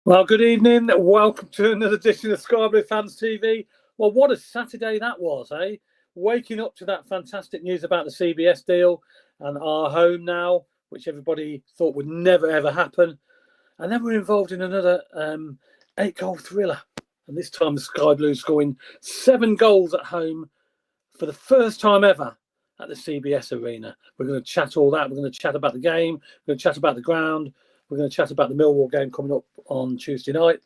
Well, good evening. Welcome to another edition of Sky Blue Fans TV. Well, what a Saturday that was, eh? Waking up to that fantastic news about the CBS deal and our home now, which everybody thought would never, ever happen. And then we're involved in another 8-goal thriller. And this time the Sky Blues scoring 7 goals at home for the first time ever at the CBS Arena. We're going to chat all that. We're going to chat about the game. We're going to chat about the ground. We're going to chat about the Millwall game coming up on Tuesday night.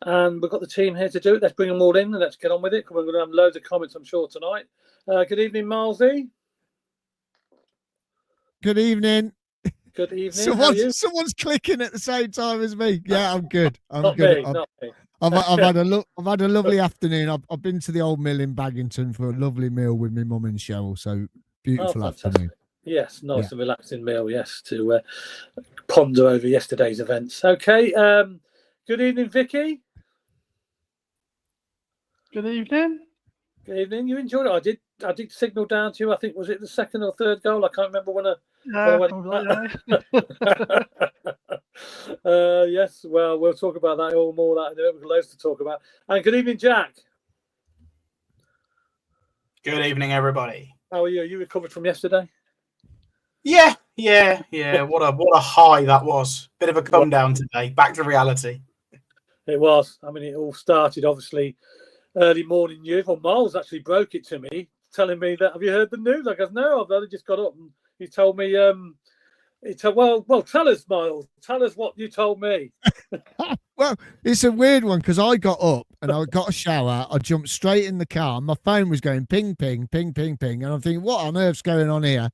And we've got the team here to do it. Let's bring them all in and let's get on with it. We're going to have loads of comments, I'm sure, tonight. Good evening, Milesy. Good evening. Good evening. Someone's clicking at the same time as me. Yeah, I'm good. Not good. Not me. I've had a lovely afternoon. I've been to the old mill in Baggington for a lovely meal with my mum and Cheryl. So beautiful afternoon. Yes, nice and relaxing meal. Yes, to ponder over yesterday's events. Okay. Good evening, Vicky. Good evening. Good evening. You enjoyed it? I did signal down to you. I think was it the second or third goal? I can't remember when I went. Yes. Well, we'll talk about that all more. That we've got loads to talk about. And good evening, Jack. Good evening, everybody. How are you? You recovered from yesterday? Yeah. What a high that was. Bit of a come down today. Back to reality. It was. I mean, it all started obviously early morning news. Well, Miles actually broke it to me, telling me that, have you heard the news? I goes, no, I've only just got up. And he told me, well, tell us, Miles. Tell us what you told me. Well, it's a weird one because I got up and I got a shower. I jumped straight in the car. My phone was going ping, ping, ping, ping, ping. And I'm thinking, what on earth's going on here?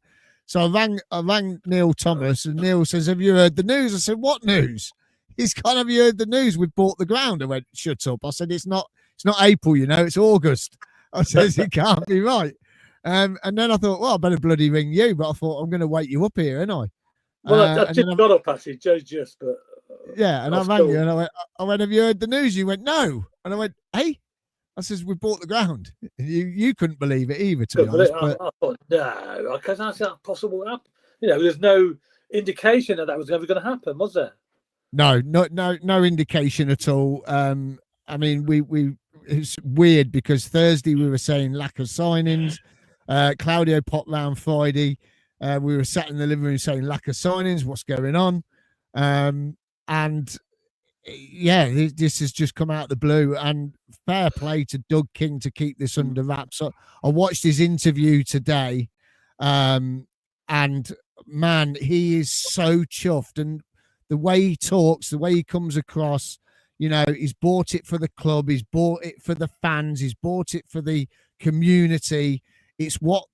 So I rang Neil Thomas and Neil says, have you heard the news? I said, what news? He's gone, have you heard the news? We've bought the ground. I went, shut up. I said, it's not April, it's August. I says, it can't be right. And then I thought, well, I better bloody ring you. But I thought, I'm going to wake you up here, ain't I? Well, I just got up, actually, just, but... yeah, and I rang you and I went, have you heard the news? You went, no. And I went, hey? I says, we bought the ground. You couldn't believe it either, to be honest. I thought, no, I can't see that possible happen. There's no indication that was ever going to happen, was there? No indication at all. I mean, it's weird because Thursday we were saying lack of signings. Claudio popped round Friday. We were sat in the living room saying lack of signings. What's going on? And yeah, this has just come out of the blue. And fair play to Doug King to keep this under wraps. So I watched his interview today, and man, he is so chuffed. And the way he talks, the way he comes across. He's bought it for the club. He's bought it for the fans. He's bought it for the community. It's what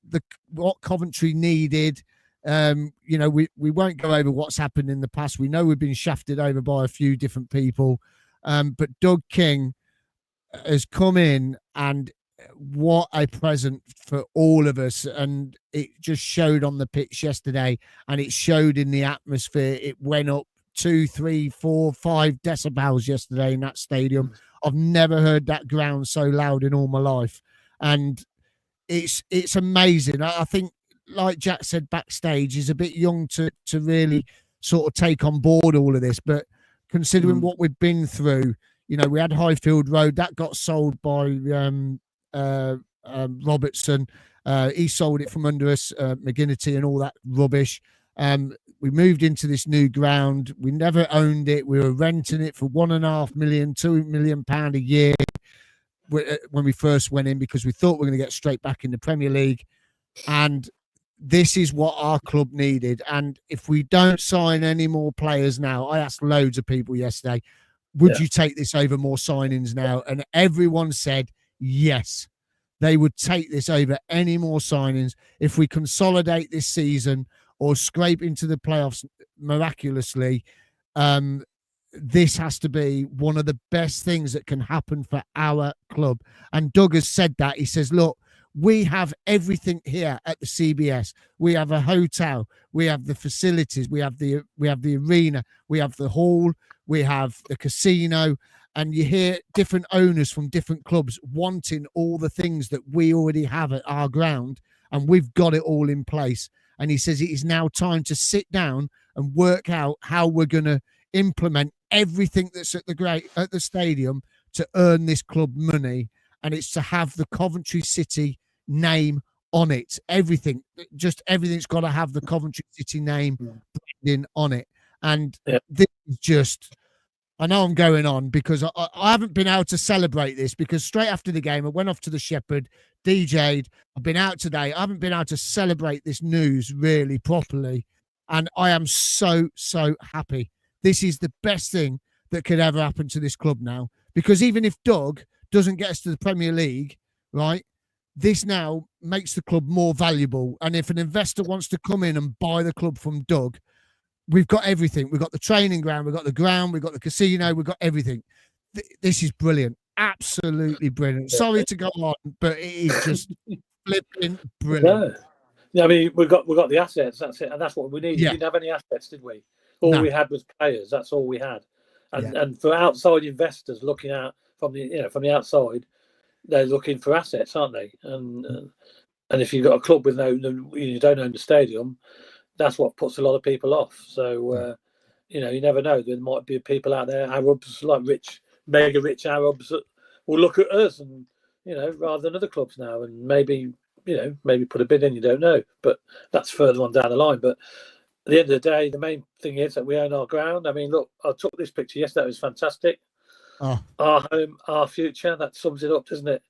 Coventry needed. We won't go over what's happened in the past. We know we've been shafted over by a few different people. But Doug King has come in, and what a present for all of us. And it just showed on the pitch yesterday, and it showed in the atmosphere. It went up 2, 3, 4, 5 decibels yesterday in that stadium. I've never heard that ground so loud in all my life, and it's amazing. I think, like Jack said backstage, he's a bit young to really sort of take on board all of this, but considering what we've been through, we had Highfield Road that got sold by Robertson. He sold it from under us, McGinnity and all that rubbish. We moved into this new ground. We never owned it. We were renting it for £1.5 million, £2 million a year when we first went in, because we thought we were going to get straight back in the Premier League. And this is what our club needed. And if we don't sign any more players now, I asked loads of people yesterday, would you take this over more signings now? And everyone said yes, they would take this over any more signings. If we consolidate this season or scrape into the playoffs miraculously, this has to be one of the best things that can happen for our club. And Doug has said that. He says, look, we have everything here at the CBS. We have a hotel. We have the facilities. We have the arena. We have the hall. We have the casino. And you hear different owners from different clubs wanting all the things that we already have at our ground. And we've got it all in place. And he says it is now time to sit down and work out how we're going to implement everything that's at the stadium to earn this club money, and it's to have the Coventry City name on it. Everything's got to have the Coventry City name branding on it. And this is just, I know I'm going on because I haven't been able to celebrate this, because straight after the game I went off to the Shepherd, DJ'd. I've been out today. I haven't been able to celebrate this news really properly, and I am so happy. This is the best thing that could ever happen to this club now, because even if Doug doesn't get us to the Premier League, right, this now makes the club more valuable. And if an investor wants to come in and buy the club from Doug, we've got everything. We've got the training ground, we've got the ground, we've got the casino, we've got everything. This is brilliant. Absolutely brilliant. Sorry to go on, but it is just flipping brilliant. Yeah, I mean, we've got the assets. That's it, and that's what we need. Yeah. We didn't have any assets, did we? All we had was players. That's all we had. And for outside investors looking out from the outside, they're looking for assets, aren't they? And if you've got a club with you don't own the stadium, that's what puts a lot of people off. So you never know. There might be people out there, Arabs, like mega rich Arabs, that will look at us and rather than other clubs now, and maybe put a bid in. You don't know, but that's further on down the line. But at the end of the day, the main thing is that we own our ground. I mean, look, I took this picture yesterday. It was fantastic. Oh. Our home, our future. That sums it up, doesn't it?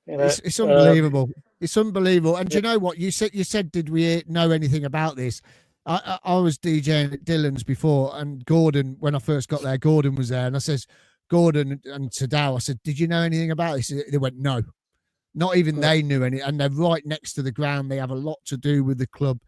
It's unbelievable. It's unbelievable. And do you know what you said? Did we know anything about this? I was DJing at Dylan's before, and Gordon, when I first got there, Gordon was there, and I says, Gordon and Tadao, I said, did you know anything about this? They went, no. Not even they knew any, and they're right next to the ground. They have a lot to do with the club.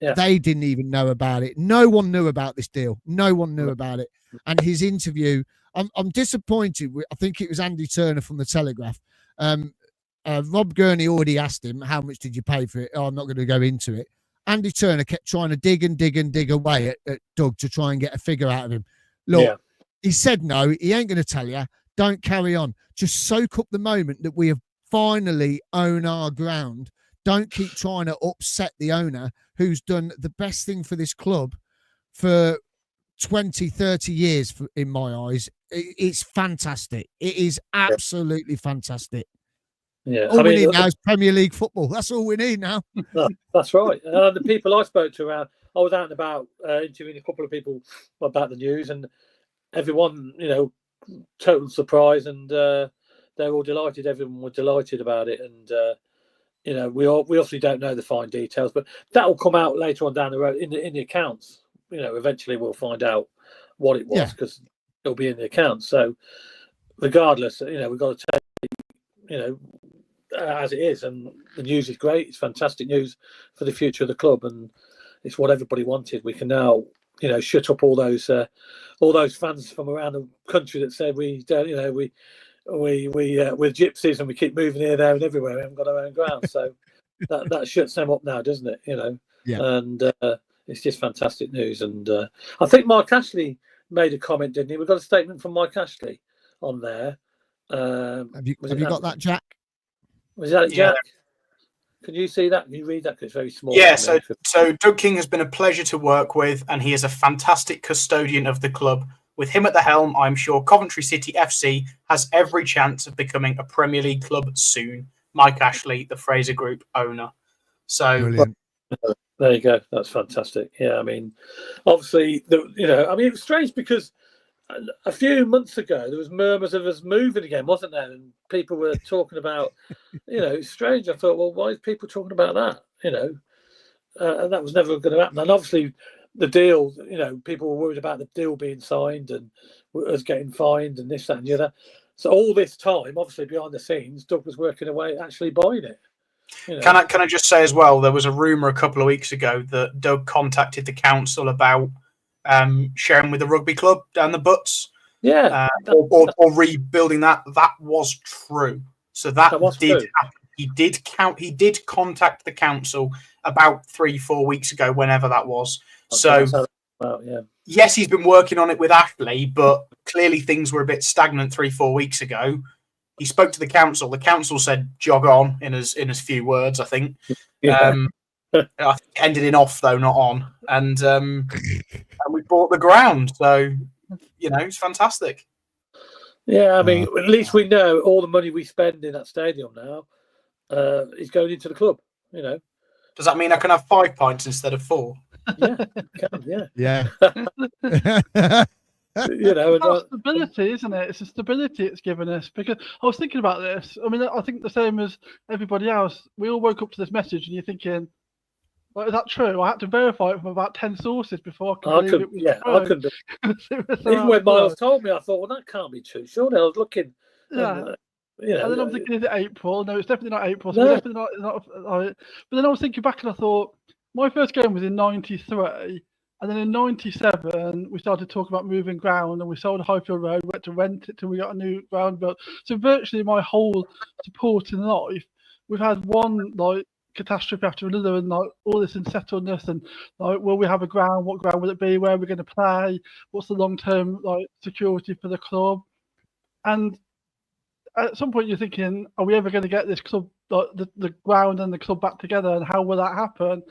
Yeah. They didn't even know about it. No one knew about this deal. No one knew about it. And his interview, I'm disappointed. I think it was Andy Turner from the Telegraph. Rob Gurney already asked him, how much did you pay for it? Oh, I'm not going to go into it. Andy Turner kept trying to dig away at Doug to try and get a figure out of him. Look, he said no, he ain't going to tell you. Don't carry on. Just soak up the moment that we have finally own our ground. Don't keep trying to upset the owner, who's done the best thing for this club for 20, 30 years, in my eyes. It's fantastic. It is absolutely fantastic. Yeah, all we need now is Premier League football. That's all we need now. That's right. The people I spoke to around, I was out and about interviewing a couple of people about the news, and everyone, total surprise, and they're all delighted. Everyone was delighted about it, and we obviously don't know the fine details, but that will come out later on down the road in the accounts. Eventually we'll find out what it was, because it'll be in the accounts. So regardless, we've got to take, as it is, and the news is great. It's fantastic news for the future of the club, and it's what everybody wanted. We can now, shut up all those fans from around the country that said we don't, we're gypsies and we keep moving here, there, and everywhere. We haven't got our own ground, so that shuts them up now, doesn't it? And it's just fantastic news. And I think Mike Ashley made a comment, didn't he? We've got a statement from Mike Ashley on there. Have you got that, Jack? Was that Jack? Can you see that? Can you read that? Because it's very small. Yeah, so Doug King has been a pleasure to work with, and he is a fantastic custodian of the club. With him at the helm, I'm sure Coventry City FC has every chance of becoming a Premier League club soon. Mike Ashley, the Fraser Group owner. So brilliant. There you go. That's fantastic. Yeah, I mean, obviously, it was strange because a few months ago there was murmurs of us moving again, wasn't there? And people were talking about, it's strange. I thought, well, why is people talking about that? And that was never going to happen. And obviously, the deal, people were worried about the deal being signed and us getting fined and this, that, and the other. So all this time, obviously behind the scenes, Doug was working away actually buying it. Can I just say as well, there was a rumour a couple of weeks ago that Doug contacted the council about sharing with the rugby club down the Butts, or rebuilding that. That was true. So that did happen. He did contact the council about 3-4 weeks ago, whenever that was. Yes, he's been working on it with Ashley, but clearly things were a bit stagnant 3-4 weeks ago. He spoke to the council. The council said jog on in as few words, I think. I think it ended in off though, not on. And we bought the ground. So it's fantastic. Yeah, I mean, at least we know all the money we spend in that stadium now is going into the club. Does that mean I can have 5 pints instead of 4? Yeah, can, yeah. It's stability, isn't it? It's the stability it's given us. Because I was thinking about this. I mean, I think the same as everybody else. We all woke up to this message, and you're thinking, "Well, is that true?" I had to verify it from about 10 sources before I could believe it was true. I couldn't. Even when Miles told me, I thought, "Well, that can't be true." Surely I was looking. Yeah. And then I'm thinking, is it April? No, it's definitely not April. So definitely not. But then I was thinking back, and I thought, my first game was in '93. And then in '97, we started talking about moving ground, and we sold Highfield Road, went to rent it till we got a new ground built. So virtually my whole supporting life, we've had one catastrophe after another, and all this unsettledness, and will we have a ground? What ground will it be? Where are we going to play? What's the long-term security for the club? And at some point you're thinking, are we ever going to get this club, the ground and the club back together, and how will that happen?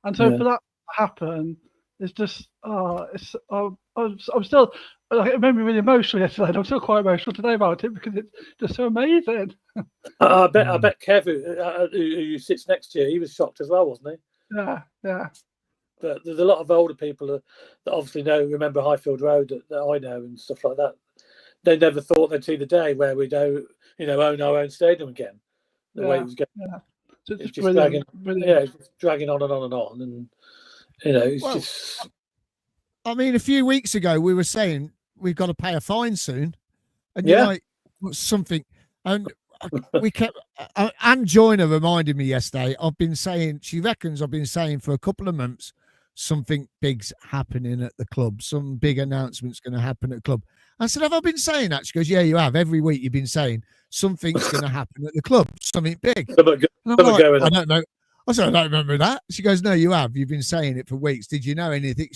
And so for that to happen, it's just, I'm still, it made me really emotional yesterday, and I'm still quite emotional today about it because it's just so amazing. I bet Kev, who sits next to you, he was shocked as well, wasn't he? Yeah. But there's a lot of older people that obviously remember Highfield Road that I know and stuff like that. They never thought they'd see the day where we'd own our own stadium again. The way it was going. Yeah. So it's just dragging on and on and on, and it's just. I mean, a few weeks ago we were saying we've got to pay a fine soon, and you're like, what's something? And we kept. Anne Joyner reminded me yesterday. She reckons I've been saying for a couple of months something big's happening at the club. Some big announcement's going to happen at the club. I said, have I been saying that? She goes, yeah, you have. Every week you've been saying something's going to happen at the club, something big. I don't know. I said, I don't remember that. She goes, no, you have. You've been saying it for weeks. Did you know anything?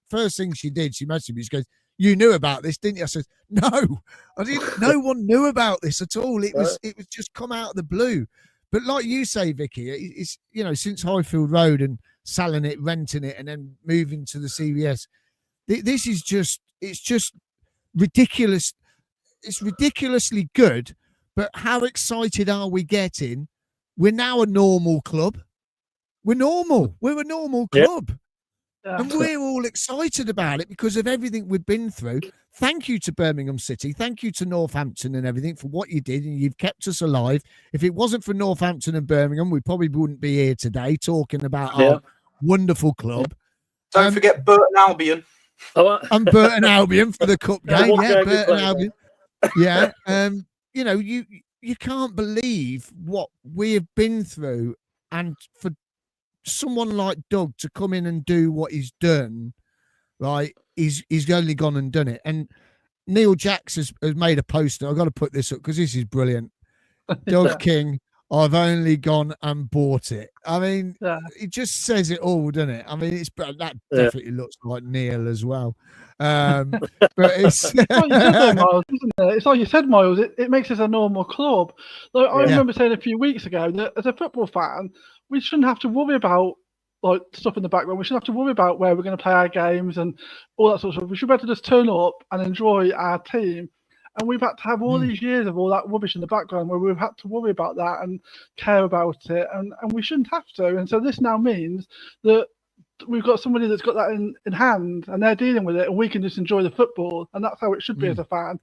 First thing she did, she messaged me. She goes, you knew about this, didn't you? I said, no, I didn't. No one knew about this at all. It was just come out of the blue. But like you say, Vicky, it's since Highfield Road and selling it, renting it, and then moving to the CBS, this is just ridiculous. It's ridiculously good, but how excited are we getting? We're now a normal club. We're normal. We're a normal club. Yeah. And we're all excited about it because of everything we've been through. Thank you to Birmingham City. Thank you to Northampton and everything for what you did, and you've kept us alive. If it wasn't for Northampton and Birmingham, we probably wouldn't be here today talking about our wonderful club. Don't forget Burton Albion. And Burton Albion for the cup game. Burton Albion. Yeah. You can't believe what we have been through, and for someone like Doug to come in and do what he's done, right? He's only gone and done it. And Neil Jacks has made a poster. I've got to put this up because this is brilliant. Doug King, I've only gone and bought it. I mean, it just says it all, doesn't it? I mean, that definitely looks like Neil as well. But it's it's like you said, Miles. It makes us a normal club. Like I remember saying a few weeks ago that as a football fan, we shouldn't have to worry about stuff in the background. We shouldn't have to worry about where we're going to play our games and all that sort of stuff. We should be able to just turn up and enjoy our team. And we've had to have all these years of all that rubbish in the background where we've had to worry about that and care about it, and we shouldn't have to. And so this now means that we've got somebody that's got that in hand, and they're dealing with it, and we can just enjoy the football. And that's how it should be as a fan.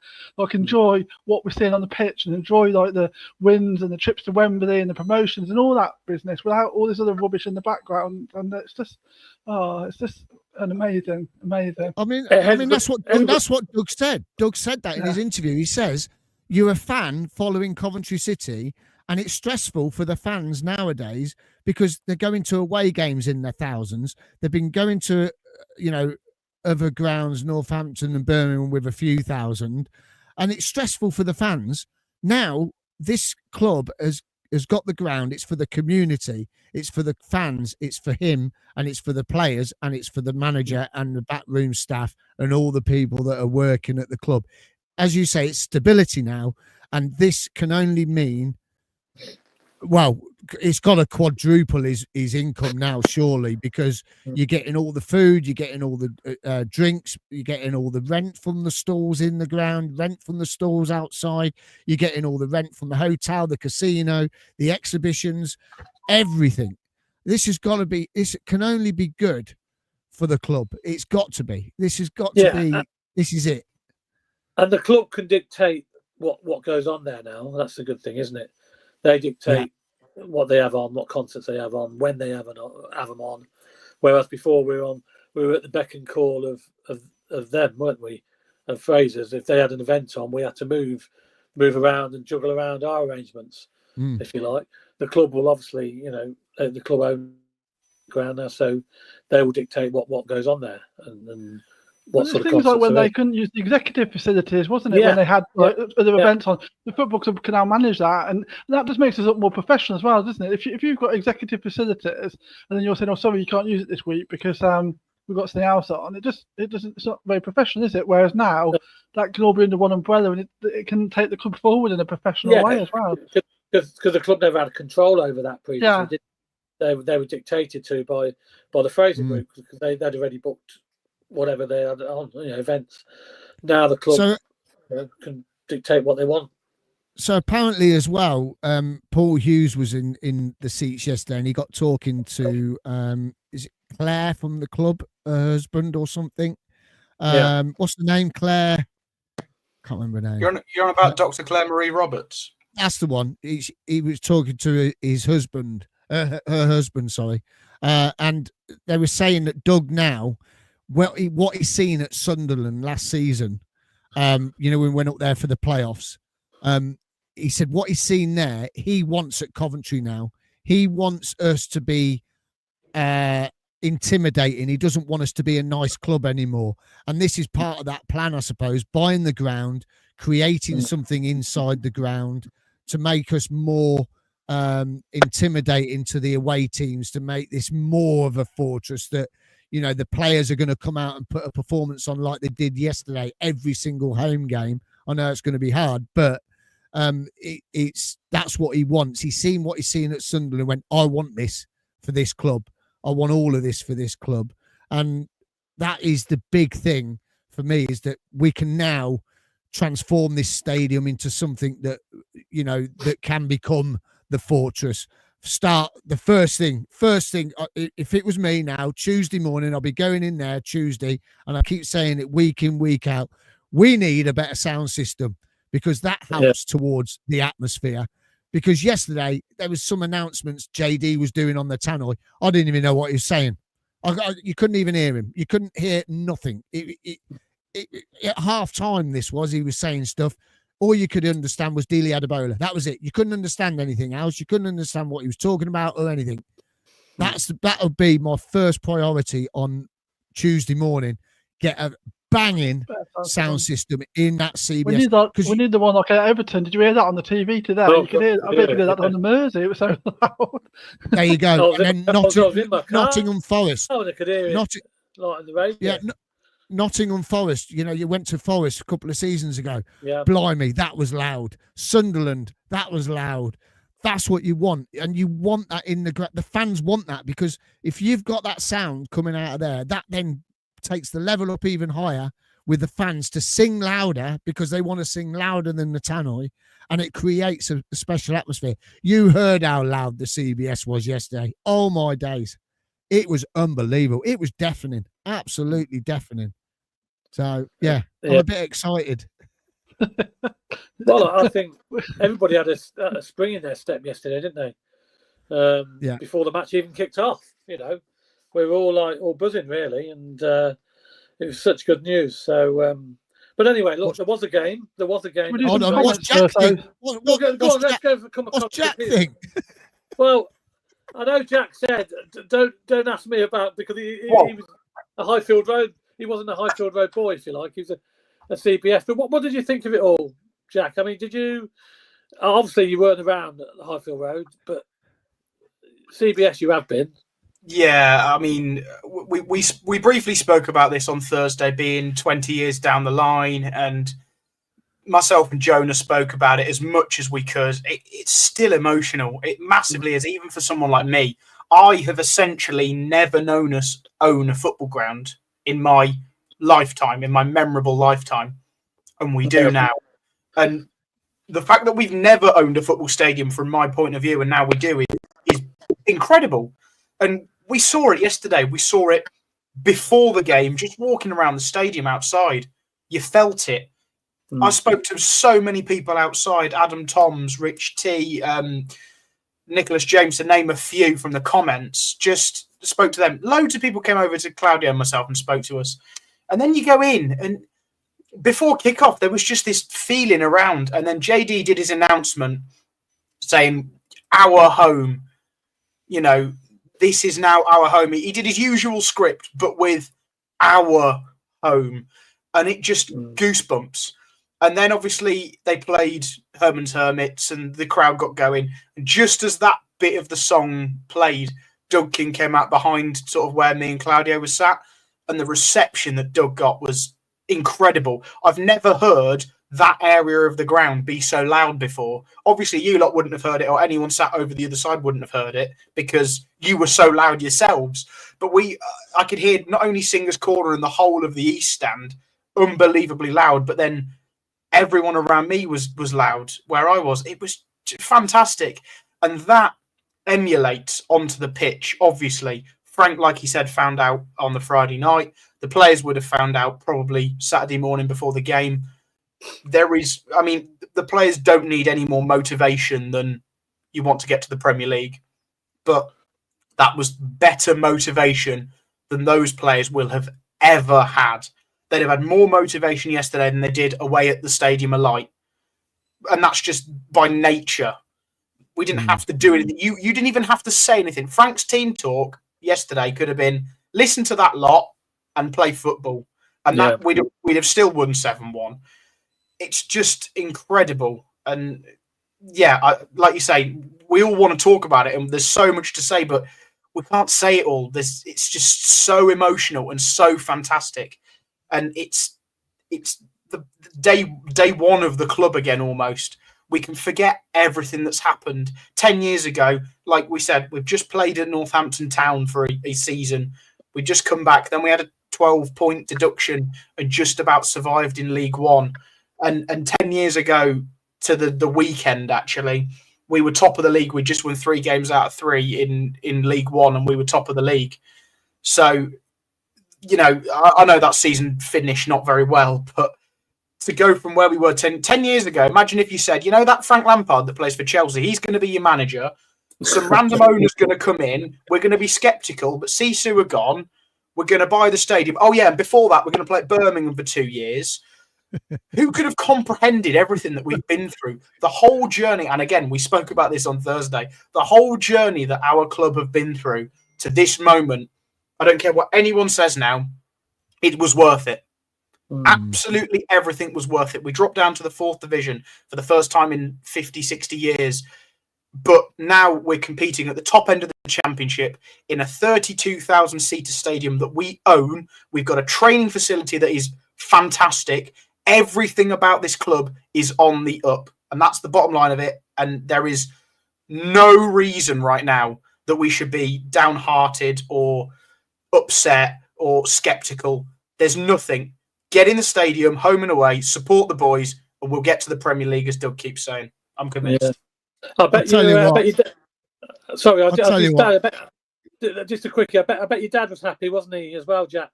Enjoy what we're seeing on the pitch and enjoy the wins and the trips to Wembley and the promotions and all that business without all this other rubbish in the background. And it's just an amazing. I mean that's what Doug said. Doug said that in his interview. He says you're a fan following Coventry City, and it's stressful for the fans nowadays because they're going to away games in their thousands. They've been going to, other grounds, Northampton and Birmingham with a few thousand, and it's stressful for the fans. Now, this club has got the ground. It's for the community. It's for the fans. It's for him, and it's for the players, and it's for the manager and the backroom staff and all the people that are working at the club. As you say, it's stability now, and this can only mean, well, it's got to quadruple his income now, surely, because you're getting all the food, you're getting all the drinks, you're getting all the rent from the stalls in the ground, rent from the stalls outside, you're getting all the rent from the hotel, the casino, the exhibitions, everything. This has got to be, this can only be good for the club. It's got to be. This has got to be, this is it. And the club can dictate what goes on there now. That's a good thing, isn't it? They dictate what they have on, what concerts they have on, when they have them on. Whereas before we were at the beck and call of them, weren't we? Of Fraser's. If they had an event on, we had to move around and juggle around our arrangements, if you like. The club will obviously, the club own ground now, so they will dictate what goes on there and what sort of things like when they couldn't use the executive facilities, wasn't it? When they had other events on, the football club can now manage that, and that just makes us look more professional as well, doesn't it? If you've got executive facilities and then you're saying, "Oh, sorry, you can't use it this week because we've got something else on," it's not very professional, is it? Whereas now that can all be under one umbrella, and it can take the club forward in a professional way as well. Because the club never had control over that previously. They were dictated to by the Fraser group because they'd already booked whatever they had on, events. Now the club can dictate what they want. So apparently as well, Paul Hughes was in the seats yesterday, and he got talking to is it Claire from the club, her husband or something? What's the name? Claire? Can't remember her name. You're on about Dr. Claire Marie Roberts. That's the one. He was talking to his husband, her husband, sorry, and they were saying that Doug now, what he's seen at Sunderland last season, when we went up there for the playoffs, he said what he's seen there, he wants at Coventry now. He wants us to be intimidating. He doesn't want us to be a nice club anymore. And this is part of that plan, I suppose, buying the ground, creating something inside the ground to make us more intimidating to the away teams, to make this more of a fortress that, the players are going to come out and put a performance on like they did yesterday, every single home game. I know it's going to be hard, but that's what he wants. He's seen what he's seen at Sunderland and went, I want this for this club. I want all of this for this club. And that is the big thing for me, is that we can now transform this stadium into something that, that can become the fortress. Start the first thing, if it was me now, Tuesday morning, I'll be going in there Tuesday, and I keep saying it week in, week out. We need a better sound system, because that helps towards the atmosphere. Because yesterday there was some announcements JD was doing on the tannoy. I didn't even know what he was saying. You couldn't even hear him. You couldn't hear nothing. At half time, he was saying stuff. All you could understand was Dealey had Ebola. That was it. You couldn't understand anything else. You couldn't understand what he was talking about or anything. That'll be my first priority on Tuesday morning. Get a banging sound system in that CBS. We need the one like at Everton. Did you hear that on the TV today? You could hear. I bet you hear that on the Mersey. It was so loud. There you go. And then Nottingham Forest. Oh, they could hear it. Like in the radio. Yeah. Nottingham Forest, you went to Forest a couple of seasons ago. Yeah. Blimey, that was loud. Sunderland, that was loud. That's what you want. And you want that in the fans want that, because if you've got that sound coming out of there, that then takes the level up even higher with the fans to sing louder, because they want to sing louder than the tannoy, and it creates a special atmosphere. You heard how loud the CBS was yesterday. Oh my days. It was unbelievable. It was deafening, absolutely deafening. So, I'm a bit excited. Well, I think everybody had a spring in their step yesterday, didn't they? Before the match even kicked off, we were all buzzing really, and it was such good news. So, but anyway, look, there was a game. Hold on, what's Jack think? What's Jack think? Well, I know Jack said, "Don't ask me about," because he was a Highfield Road. He wasn't a Highfield Road boy, if you like. He was a CBS. But what did you think of it all, Jack? I mean, did you? Obviously, you weren't around at the Highfield Road, but CBS you have been. Yeah, I mean, we briefly spoke about this on Thursday, being 20 years down the line, and myself and Jonah spoke about it as much as we could. It's still emotional. It massively is, even for someone like me. I have essentially never known us own a football ground in my lifetime, in my memorable lifetime. And we do now. And the fact that we've never owned a football stadium from my point of view, and now we do, is incredible. And we saw it yesterday. We saw it before the game, just walking around the stadium outside. You felt it. I spoke to so many people outside, Adam Toms, Rich T, Nicholas James, to name a few from the comments, just spoke to them. Loads of people came over to Claudio and myself and spoke to us. And then you go in, and before kickoff, there was just this feeling around. And then JD did his announcement saying, our home, you know, this is now our home. He did his usual script, but with our home. And it just goosebumps. And then obviously they played Herman's Hermits and the crowd got going. And just as that bit of the song played, Doug King came out behind sort of where me and Claudio was sat. And the reception that Doug got was incredible. I've never heard that area of the ground be so loud before. Obviously, you lot wouldn't have heard it, or anyone sat over the other side wouldn't have heard it because you were so loud yourselves. But I could hear not only Singers Corner and the whole of the East Stand, unbelievably loud, but then everyone around me was loud where I was. It was fantastic. And that emulates onto the pitch, obviously. Frank, like he said, found out on the Friday night. The players would have found out probably Saturday morning before the game. The players don't need any more motivation than you want to get to the Premier League. But that was better motivation than those players will have ever had. They'd have had more motivation yesterday than they did away at the Stadium of Light. And that's just by nature. We didn't have to do anything. You didn't even have to say anything. Frank's team talk yesterday could have been, listen to that lot and play football. And that we'd have still won 7-1. It's just incredible. And like you say, we all want to talk about it and there's so much to say, but we can't say it all. It's just so emotional and so fantastic. And it's the day one of the club again almost. We can forget everything that's happened 10 years ago. Like we said, we've just played at Northampton Town for a season. We just come back. Then we had a 12-point deduction and just about survived in League One. And 10 years ago to the weekend, actually, we were top of the league. We just won 3 games out of 3 in League One, and we were top of the league. So, you know, I know that season finished not very well, but to go from where we were 10 years ago, imagine if you said, you know, that Frank Lampard that plays for Chelsea, he's going to be your manager. Some random owner's going to come in. We're going to be sceptical, but Sisu are gone. We're going to buy the stadium. Oh, yeah, and before that, we're going to play at Birmingham for 2 years. Who could have comprehended everything that we've been through? The whole journey, and again, we spoke about this on Thursday, the whole journey that our club have been through to this moment, I don't care what anyone says now, it was worth it. Absolutely everything was worth it. We dropped down to the 4th division for the first time in 50, 60 years. But now we're competing at the top end of the championship in a 32,000-seater stadium that we own. We've got a training facility that is fantastic. Everything about this club is on the up. And that's the bottom line of it. And there is no reason right now that we should be downhearted or upset or sceptical. There's nothing. Get in the stadium, home and away, support the boys, and we'll get to the Premier League, as Doug keeps saying. I'm convinced. Yeah. I bet just a quickie. I bet your dad was happy, wasn't he, as well, Jack,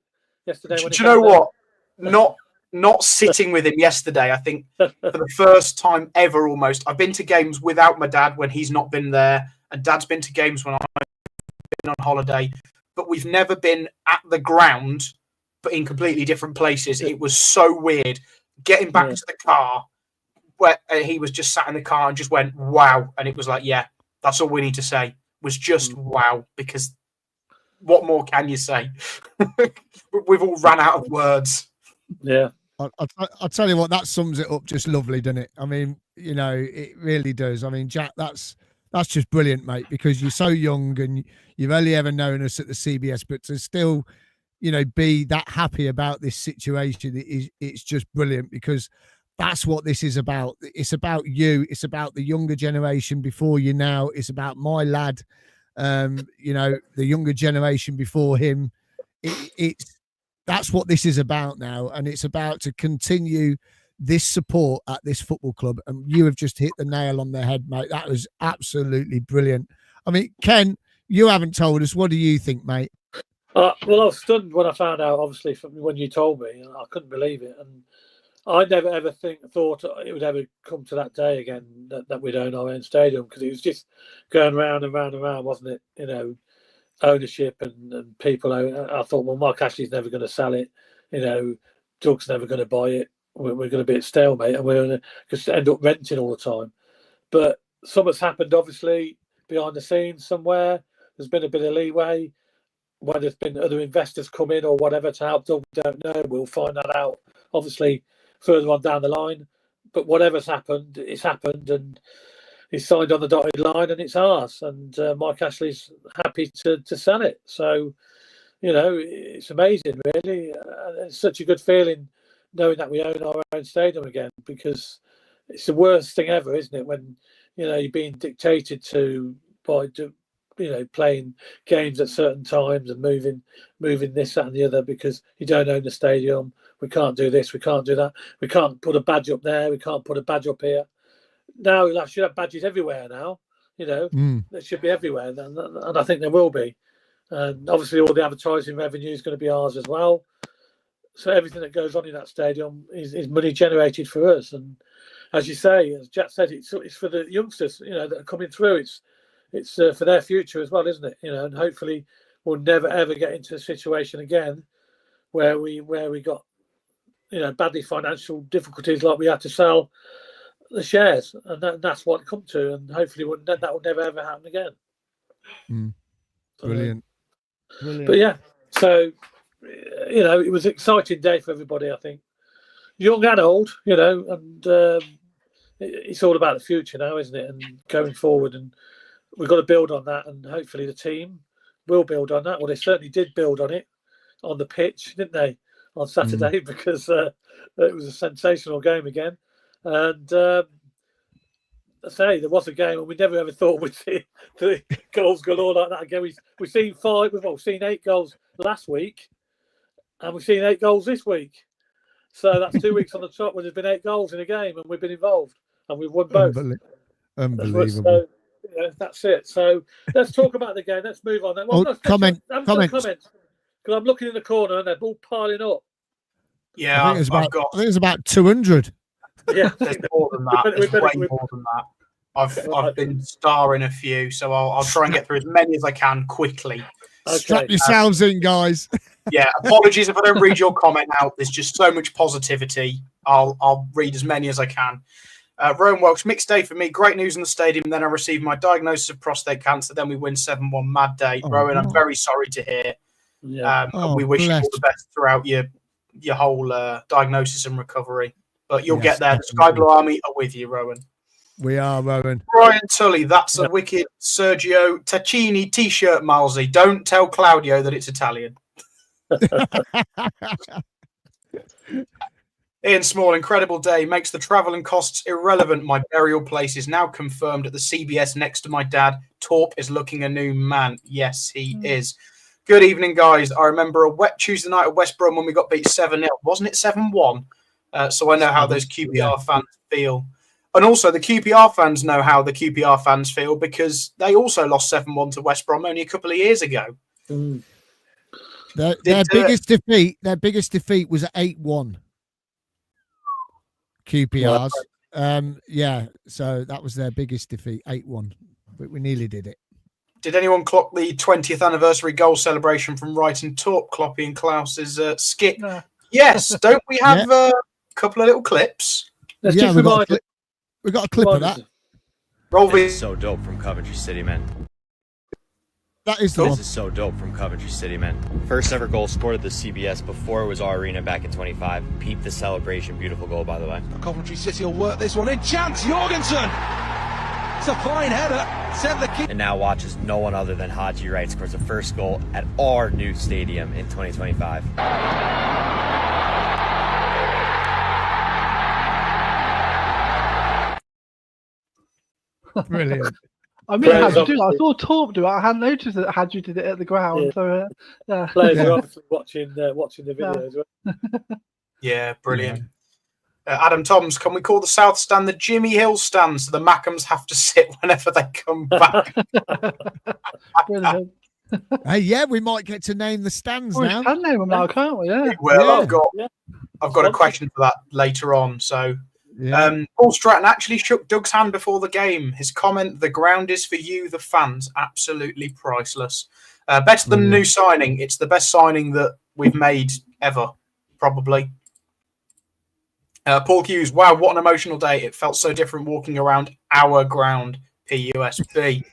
yesterday? Do you know what? Not sitting with him yesterday. I think for the first time ever, almost. I've been to games without my dad when he's not been there, and Dad's been to games when I've been on holiday. But we've never been at the ground, but in completely different places. It was so weird. Getting back to the car, where he was just sat in the car and just went, wow. And it was like, yeah, that's all we need to say, was just wow, because what more can you say? We've all ran out of words. Yeah. I'll tell you what, that sums it up just lovely, doesn't it? I mean, you know, it really does. I mean, Jack, that's just brilliant, mate, because you're so young and you've only ever known us at the CBS, but to still, you know, be that happy about this situation, it's just brilliant, because that's what this is about. It's about you. It's about the younger generation before you now. It's about my lad, you know, the younger generation before him. That's what this is about now, and it's about to continue this support at this football club. And you have just hit the nail on the head, mate. That was absolutely brilliant. I mean, Ken, you haven't told us. What do you think, mate? Well, I was stunned when I found out, obviously, when you told me, and I couldn't believe it. And I never ever thought it would ever come to that day again that we'd own our own stadium, because it was just going round and round and round, wasn't it? You know, ownership and people. I thought, well, Mark Ashley's never going to sell it. You know, Doug's never going to buy it. We're going to be at stalemate, and we're going to just end up renting all the time. But something's happened, obviously, behind the scenes somewhere. There's been a bit of leeway. Whether there's been other investors come in or whatever to help Doug, we don't know. We'll find that out, obviously, further on down the line. But whatever's happened, it's happened, and he's signed on the dotted line, and it's ours. And Mike Ashley's happy to sell it. So, you know, it's amazing, really. It's such a good feeling knowing that we own our own stadium again, because it's the worst thing ever, isn't it? When, you know, you're being dictated to by, you know, playing games at certain times and moving this, that, and the other because you don't own the stadium. We can't do this. We can't do that. We can't put a badge up there. We can't put a badge up here. Now we should have badges everywhere now. You know, they should be everywhere, and I think there will be. And obviously, all the advertising revenue is going to be ours as well. So everything that goes on in that stadium is money generated for us. And as you say, as Jack said, it's for the youngsters, you know, that are coming through. It's for their future as well, isn't it? You know, and hopefully we'll never ever get into a situation again where we got, you know, badly financial difficulties, like we had to sell the shares, and that's what it come to. And hopefully that will never ever happen again. Brilliant. But yeah, so, you know, it was an exciting day for everybody, I think, young and old, you know, and it's all about the future now, isn't it? And going forward, and we've got to build on that, and hopefully the team will build on that. Well, they certainly did build on it on the pitch, didn't they, on Saturday, because it was a sensational game again. And I say, there was a game, and we never ever thought we'd see the goals galore like that again. We've seen we've seen 8 goals last week, and we've seen 8 goals this week. So that's 2 weeks on the top when there's been 8 goals in a game, and we've been involved, and we've won both. Unbelievable. So, yeah, that's it. So let's talk about the game. Let's move on. Well, comment. Because I'm looking in the corner, and they're all piling up. Yeah, I think it's about 200. Yeah, there's more than that. There's way more than that. I've been starring a few, so I'll try and get through as many as I can quickly. Okay. Strap yourselves in, guys. Yeah, apologies if I don't read your comment out. There's just so much positivity. I'll read as many as I can. Rowan Welks, mixed day for me. Great news in the stadium. Then I received my diagnosis of prostate cancer. Then we win 7-1. Mad day. Rowan, I'm very sorry to hear. Yeah. We wish you all the best throughout your whole diagnosis and recovery. But you'll get there. The Sky Blue Army are with you, Rowan. We are, Rowan. Brian Tully, that's a wicked Sergio Tacchini t-shirt, Milesy. Don't tell Claudio that it's Italian. Ian Small, incredible day. Makes the travel and costs irrelevant. My burial place is now confirmed at the CBS next to my dad. Torp is looking a new man. Yes, he is. Good evening, guys. I remember a wet Tuesday night at West Brom when we got beat 7-0. Wasn't it 7-1? So I know how those QPR fans feel. And also the QPR fans know how the QPR fans feel, because they also lost 7-1 to West Brom only a couple of years ago. Their biggest defeat was 8-1. QPR's. So that was their biggest defeat, 8-1. But we nearly did it. Did anyone clock the 20th anniversary goal celebration from Wright and Torp, Kloppy and Klaus's skit? No. Yes, don't we have a couple of little clips? Let's just remind we got a clip of that. This is so dope from Coventry City, man. That is the one. This is so dope from Coventry City, man. First ever goal scored at the CBS before it was our arena back in 25. Peep the celebration. Beautiful goal, by the way. Coventry City will work this one in. Chance Jorgensen. It's a fine header. Send the keeper. And now watches no one other than Haji Wright scores the first goal at our new stadium in 2025. Brilliant. I mean, I saw Torp do it. I hadn't noticed that Hadji did it at the ground. Yeah. So, yeah. Players are obviously watching the video as well. Yeah, brilliant. Adam Toms, can we call the South Stand the Jimmy Hill stand so the Mackhams have to sit whenever they come back? Brilliant. Hey, yeah, we might get to name the stands now. We can name them now, can't we? Yeah. Well, I've got a question for that later on. So, Paul Stratton actually shook Doug's hand before the game. His comment, "The ground is for you, the fans," absolutely priceless. Better than new signing. It's the best signing that we've made ever, probably. Paul Hughes, wow, what an emotional day. It felt so different walking around our ground, PUSB.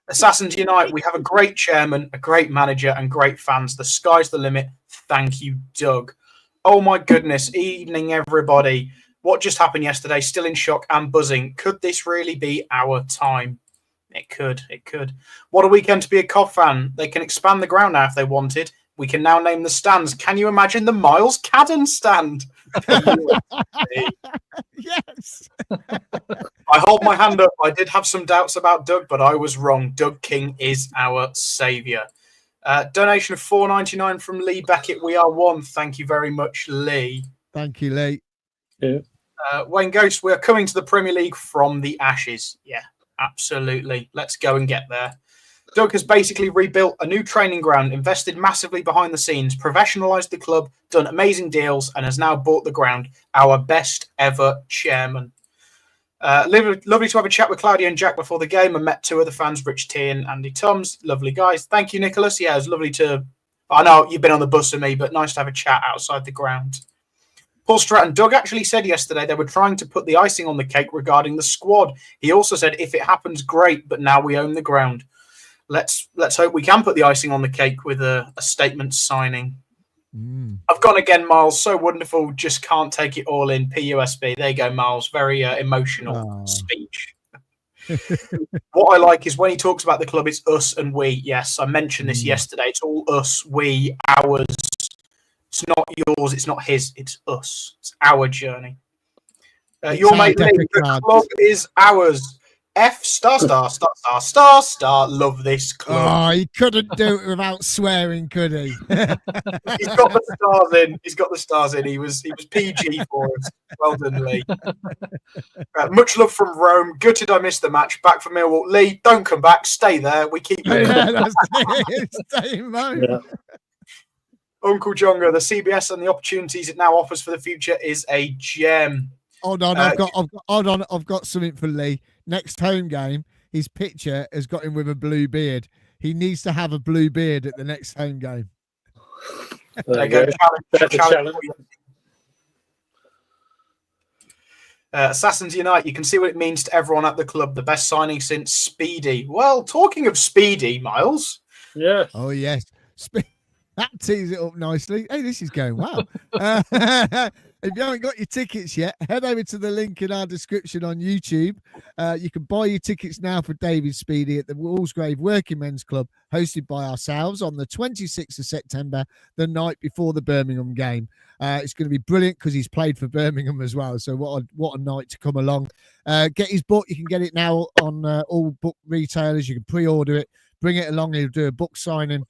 Assassins Unite, we have a great chairman, a great manager, and great fans. The sky's the limit. Thank you, Doug. Oh, my goodness. Evening, everybody. What just happened yesterday? Still in shock and buzzing. Could this really be our time? It could. It could. What a weekend to be a Cov fan. They can expand the ground now if they wanted. We can now name the stands. Can you imagine the Miles Cadden stand? Yes. I hold my hand up. I did have some doubts about Doug, but I was wrong. Doug King is our saviour. Donation of $4.99 from Lee Beckett. We are one. Thank you very much, Lee. Thank you, Lee. Yeah. Wayne Ghost, we are coming to the Premier League from the ashes. Yeah, absolutely. Let's go and get there. Doug has basically rebuilt a new training ground, invested massively behind the scenes, professionalised the club, done amazing deals, and has now bought the ground. Our best ever chairman. Lovely to have a chat with Claudia and Jack before the game. I met two of the fans, Rich T and Andy Toms. Lovely guys. Thank you, Nicholas. Yeah, it was lovely to... I know you've been on the bus with me, but nice to have a chat outside the ground. Paul Stratton, Doug actually said yesterday they were trying to put the icing on the cake regarding the squad. He also said, if it happens, great, but now we own the ground. Let's hope we can put the icing on the cake with a statement signing. I've gone again, Miles. So wonderful. Just can't take it all in. PUSB. There you go, Miles. Very emotional speech. What I like is when he talks about the club, it's us and we. Yes, I mentioned this yesterday. It's all us, we, ours. It's not yours. It's not his. It's us. It's our journey. Your mate, Lee, the club is ours. F *********. Love this club. Oh, he couldn't do it without swearing, could he? He's got the stars in. He's got the stars in. He was PG for us. Well done, Lee. Much love from Rome. Gutted I missed the match. Back for Millwall. Lee, don't come back. Stay there. We keep you. Yeah, that's it. Stay in mode. Yeah. Uncle Jonga, the CBS and the opportunities it now offers for the future is a gem. Hold on, I've got something for Lee. Next home game, his picture has got him with a blue beard. He needs to have a blue beard at the next home game. There you go. Challenge. Assassins Unite, you can see what it means to everyone at the club. The best signing since Speedie. Well, talking of Speedie, Miles. Yeah. Oh, yes. That tees it up nicely. Hey, this is going well. If you haven't got your tickets yet, head over to the link in our description on YouTube. You can buy your tickets now for David Speedie at the Walsgrave Workingmen's Club, hosted by ourselves on the 26th of September, the night before the Birmingham game. It's going to be brilliant because he's played for Birmingham as well. So what a night to come along. Get his book. You can get it now on all book retailers. You can pre-order it. Bring it along. He'll do a book signing.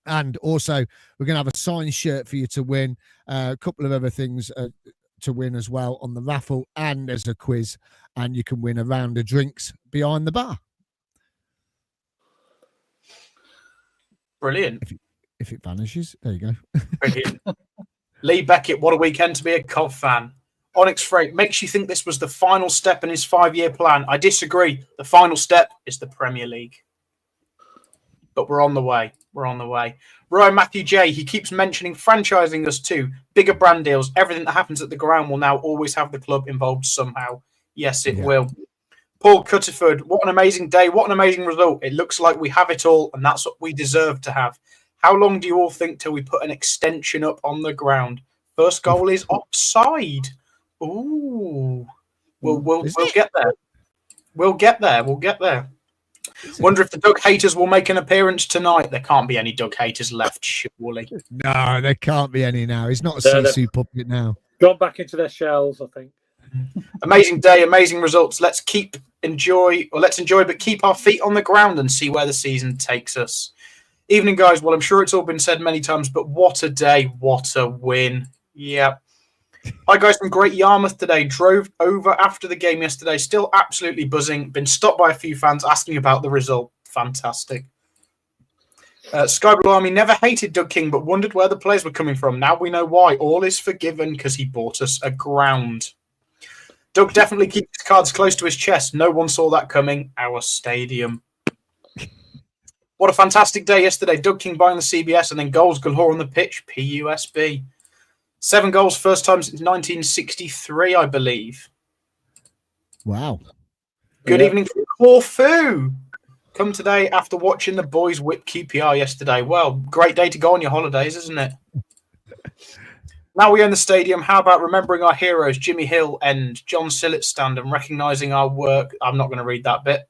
And also, we're going to have a signed shirt for you to win, a couple of other things to win as well on the raffle, and there's a quiz, and you can win a round of drinks behind the bar. Brilliant. If it vanishes, there you go. Brilliant. Lee Beckett, what a weekend to be a Cov fan. Onyx Freight makes you think this was the final step in his 5-year plan. I disagree. The final step is the Premier League. But we're on the way. We're on the way. Ryan Matthew J, he keeps mentioning franchising us too. Bigger brand deals. Everything that happens at the ground will now always have the club involved somehow. Yes, it will. Paul Cutterford, what an amazing day. What an amazing result. It looks like we have it all, and that's what we deserve to have. How long do you all think till we put an extension up on the ground? First goal is offside. Ooh. We'll get there. We'll get there. We'll get there. Wonder if the Doug haters will make an appearance tonight. There can't be any Doug haters left, surely. No, there can't be any now. He's not a Sisu puppet now. Gone back into their shells, I think. Amazing day, amazing results. Let's keep let's enjoy, but keep our feet on the ground and see where the season takes us. Evening, guys. Well, I'm sure it's all been said many times, but what a day, what a win. Yeah. Hi, guys, from Great Yarmouth today. Drove over after the game yesterday. Still absolutely buzzing. Been stopped by a few fans asking about the result. Fantastic. Sky Blue Army never hated Doug King, but wondered where the players were coming from. Now we know why. All is forgiven because he bought us a ground. Doug definitely keeps his cards close to his chest. No one saw that coming. Our stadium. What a fantastic day yesterday. Doug King buying the CBS and then goals galore on the pitch. PUSB. 7 goals, first time since 1963, I believe. Wow. Good evening from Corfu. Come today after watching the boys whip QPR yesterday. Well, great day to go on your holidays, isn't it? Now we own the stadium. How about remembering our heroes, Jimmy Hill and John Sillett's stand, and recognising our work? I'm not going to read that bit.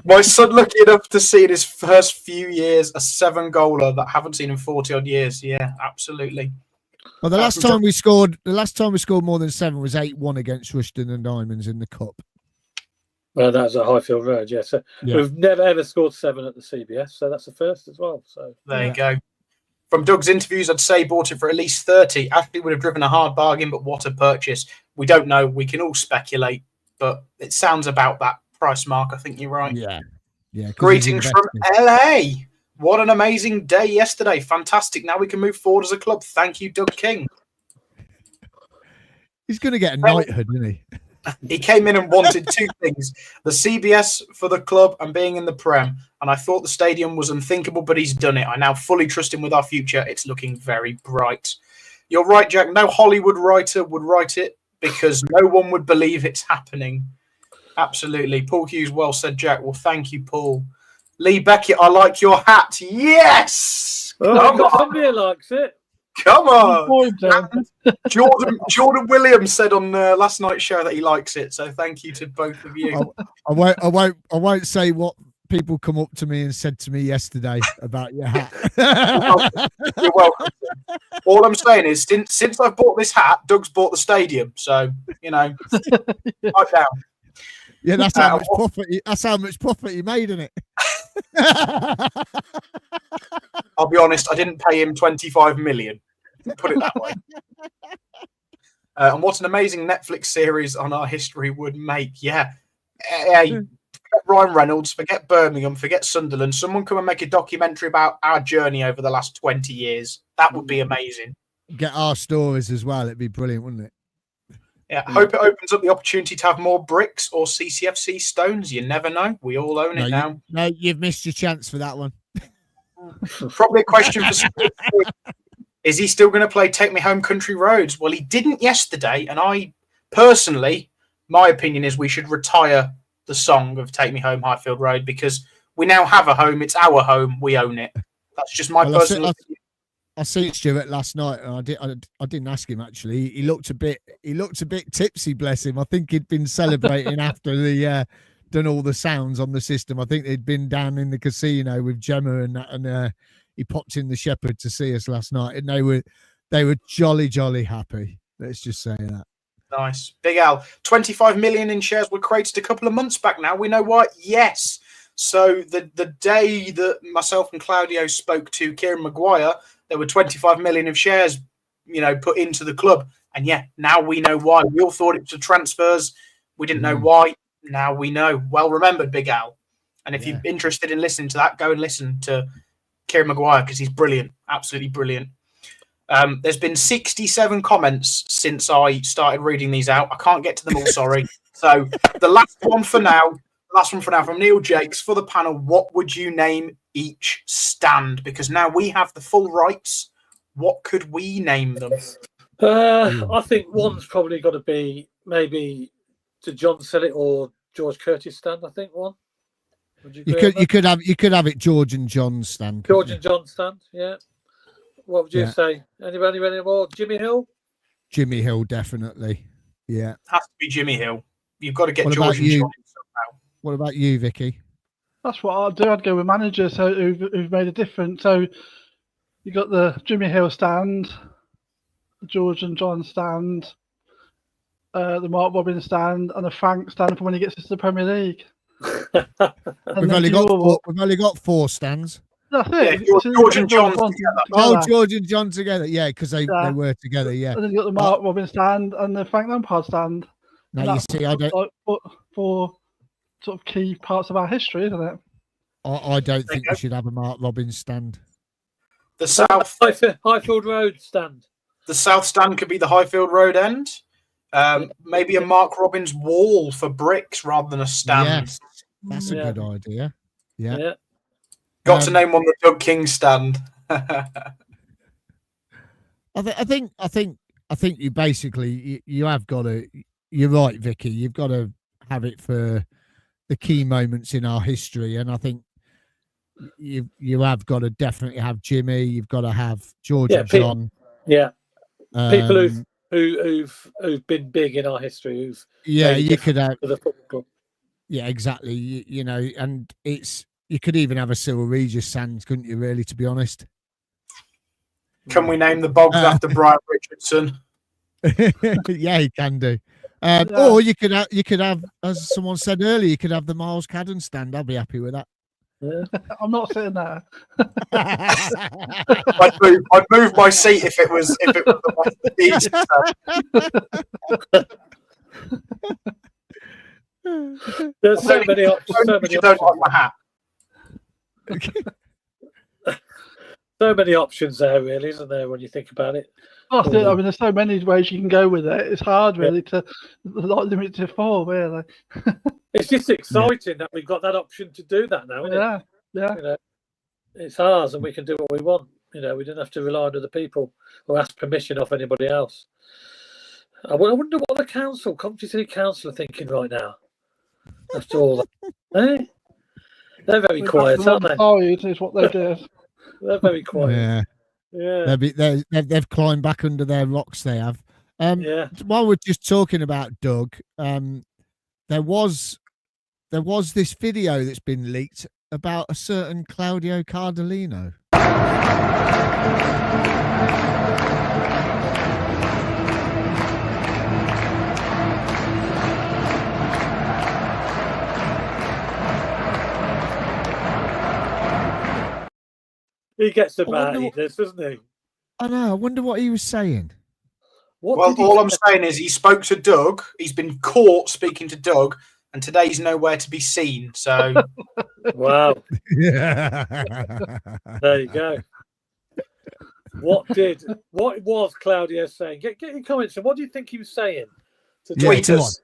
My son lucky enough to see in his first few years a 7-goaler that I haven't seen in 40-odd years. Yeah, absolutely. Well, the last time we scored more than 7 was 8-1 against Rushden and Diamonds in the Cup. Well, that was at Highfield Road, yeah. So we've never ever scored 7 at the CBS, so that's the first as well. So there you go. From Doug's interviews, I'd say bought it for at least 30. Ashley would have driven a hard bargain, but what a purchase. We don't know. We can all speculate, but it sounds about that price mark. I think you're right. Yeah. Greetings from LA. What an amazing day yesterday. Fantastic. Now we can move forward as a club. Thank you, Doug King. He's going to get a knighthood, isn't he? He came in and wanted 2 things. The CBS for the club and being in the Prem. And I thought the stadium was unthinkable, but he's done it. I now fully trust him with our future. It's looking very bright. You're right, Jack. No Hollywood writer would write it because no one would believe it's happening. Absolutely. Paul Hughes, well said, Jack. Well, thank you, Paul. Lee Beckett, I like your hat. Yes! Somebody likes it. Come on. Jordan Williams said on last night's show that he likes it. So thank you to both of you. I won't say what people come up to me and said to me yesterday about your hat. You're welcome. All I'm saying is since I've bought this hat, Doug's bought the stadium. So, pipe down. Yeah, that's how much profit. That's how much profit he made in it. I'll be honest, I didn't pay him 25 million. Put it that way. And what an amazing Netflix series on our history would make. Yeah. Hey, forget Ryan Reynolds, forget Birmingham, forget Sunderland. Someone come and make a documentary about our journey over the last 20 years. That would be amazing. Get our stories as well. It'd be brilliant, wouldn't it? Yeah, I hope it opens up the opportunity to have more bricks or CCFC stones. You never know. We all own it now. No, you've missed your chance for that one. Probably a question for is he still going to play Take Me Home Country Roads? Well, he didn't yesterday, and I personally, my opinion is we should retire the song of Take Me Home Highfield Road because we now have a home. It's our home. We own it. That's just my personal opinion. I seen Stuart last night, and I didn't ask him actually. He looked a bit tipsy, bless him. I think he'd been celebrating after the done all the sounds on the system. I think they'd been down in the casino with Gemma and that, and he popped in the Shepherd to see us last night, and they were jolly happy. Let's just say that. Nice, Big Al. 25 million in shares were created a couple of months back. Now we know why. Yes. So the day that myself and Claudio spoke to Kieran Maguire, there were 25 million of shares, put into the club. And yeah, now we know why. We all thought it was transfers. We didn't know why. Now we know. Well remembered, Big Al. And if you're interested in listening to that, go and listen to Kieran Maguire because he's brilliant. Absolutely brilliant. There's been 67 comments since I started reading these out. I can't get to them all, sorry. So the last one for now from Neil Jakes for the panel. What would you name each stand? Because now we have the full rights. What could we name them? I think one's probably got to be maybe to John Sellett or George Curtis stand. I think one. Would you could have it George and John stand. George and John stand. Yeah. What would you say? Anybody more? Jimmy Hill. Jimmy Hill, definitely. Yeah. Has to be Jimmy Hill. You've got to get George and John somehow. What about you, Vicky? That's what I'd do. I'd go with managers who've made a difference. So you got the Jimmy Hill stand, the George and John stand. the Mark Robin stand, and the Frank stand for when he gets to the Premier League. We've only got 4 stands. That's it. Yeah, George and John together. Oh, George and John together. Yeah, because they were together. Yeah. And then you got the Mark Robin stand and the Frank Lampard stand. Now you see, I don't. For sort of key parts of our history, isn't it? I don't think we should have a Mark Robbins stand. The South Highfield Road stand. The South stand could be the Highfield Road end. Maybe a Mark Robbins wall for bricks rather than a stand. Yes, that's a good idea. Yeah. Got to name one the Doug King stand. I think you basically you have got to. You're right, Vicky. You've got to have it for the key moments in our history, and I think you have got to definitely have Jimmy. You've got to have George and John. People who've been big in our history. You could have for the football club. Yeah, exactly. You know, and you could even have a Cyril Regis stand, couldn't you? Really, to be honest. Can we name the bogs after Brian Richardson? Yeah, you can do. Or you could have, as someone said earlier, you could have the Miles Cadden stand. I'll be happy with that. Yeah. I'm not sitting there. I'd move my seat if it was the There's so many options. Don't like my hat. So many options there, really, isn't there? When you think about it. That's it. I mean, there's so many ways you can go with it. It's hard, really, to limit it to 4. Really. It's just exciting that we've got that option to do that now, isn't it? Yeah. You know, it's ours, and we can do what we want. You know, we don't have to rely on other people or ask permission off anybody else. I wonder what the Coventry City Council, are thinking right now. After all that, they're very quiet, aren't they? Is what they do. They're very quiet. Yeah. They've climbed back under their rocks. They have. While we're just talking about Doug, there was this video that's been leaked about a certain Claudio Cardellino. He gets about it, doesn't he? I know. I wonder what he was saying. All I'm saying is he spoke to Doug. He's been caught speaking to Doug, and today he's nowhere to be seen. So, wow. There you go. What was Claudio saying? Get your comments. What do you think he was saying to tweeters?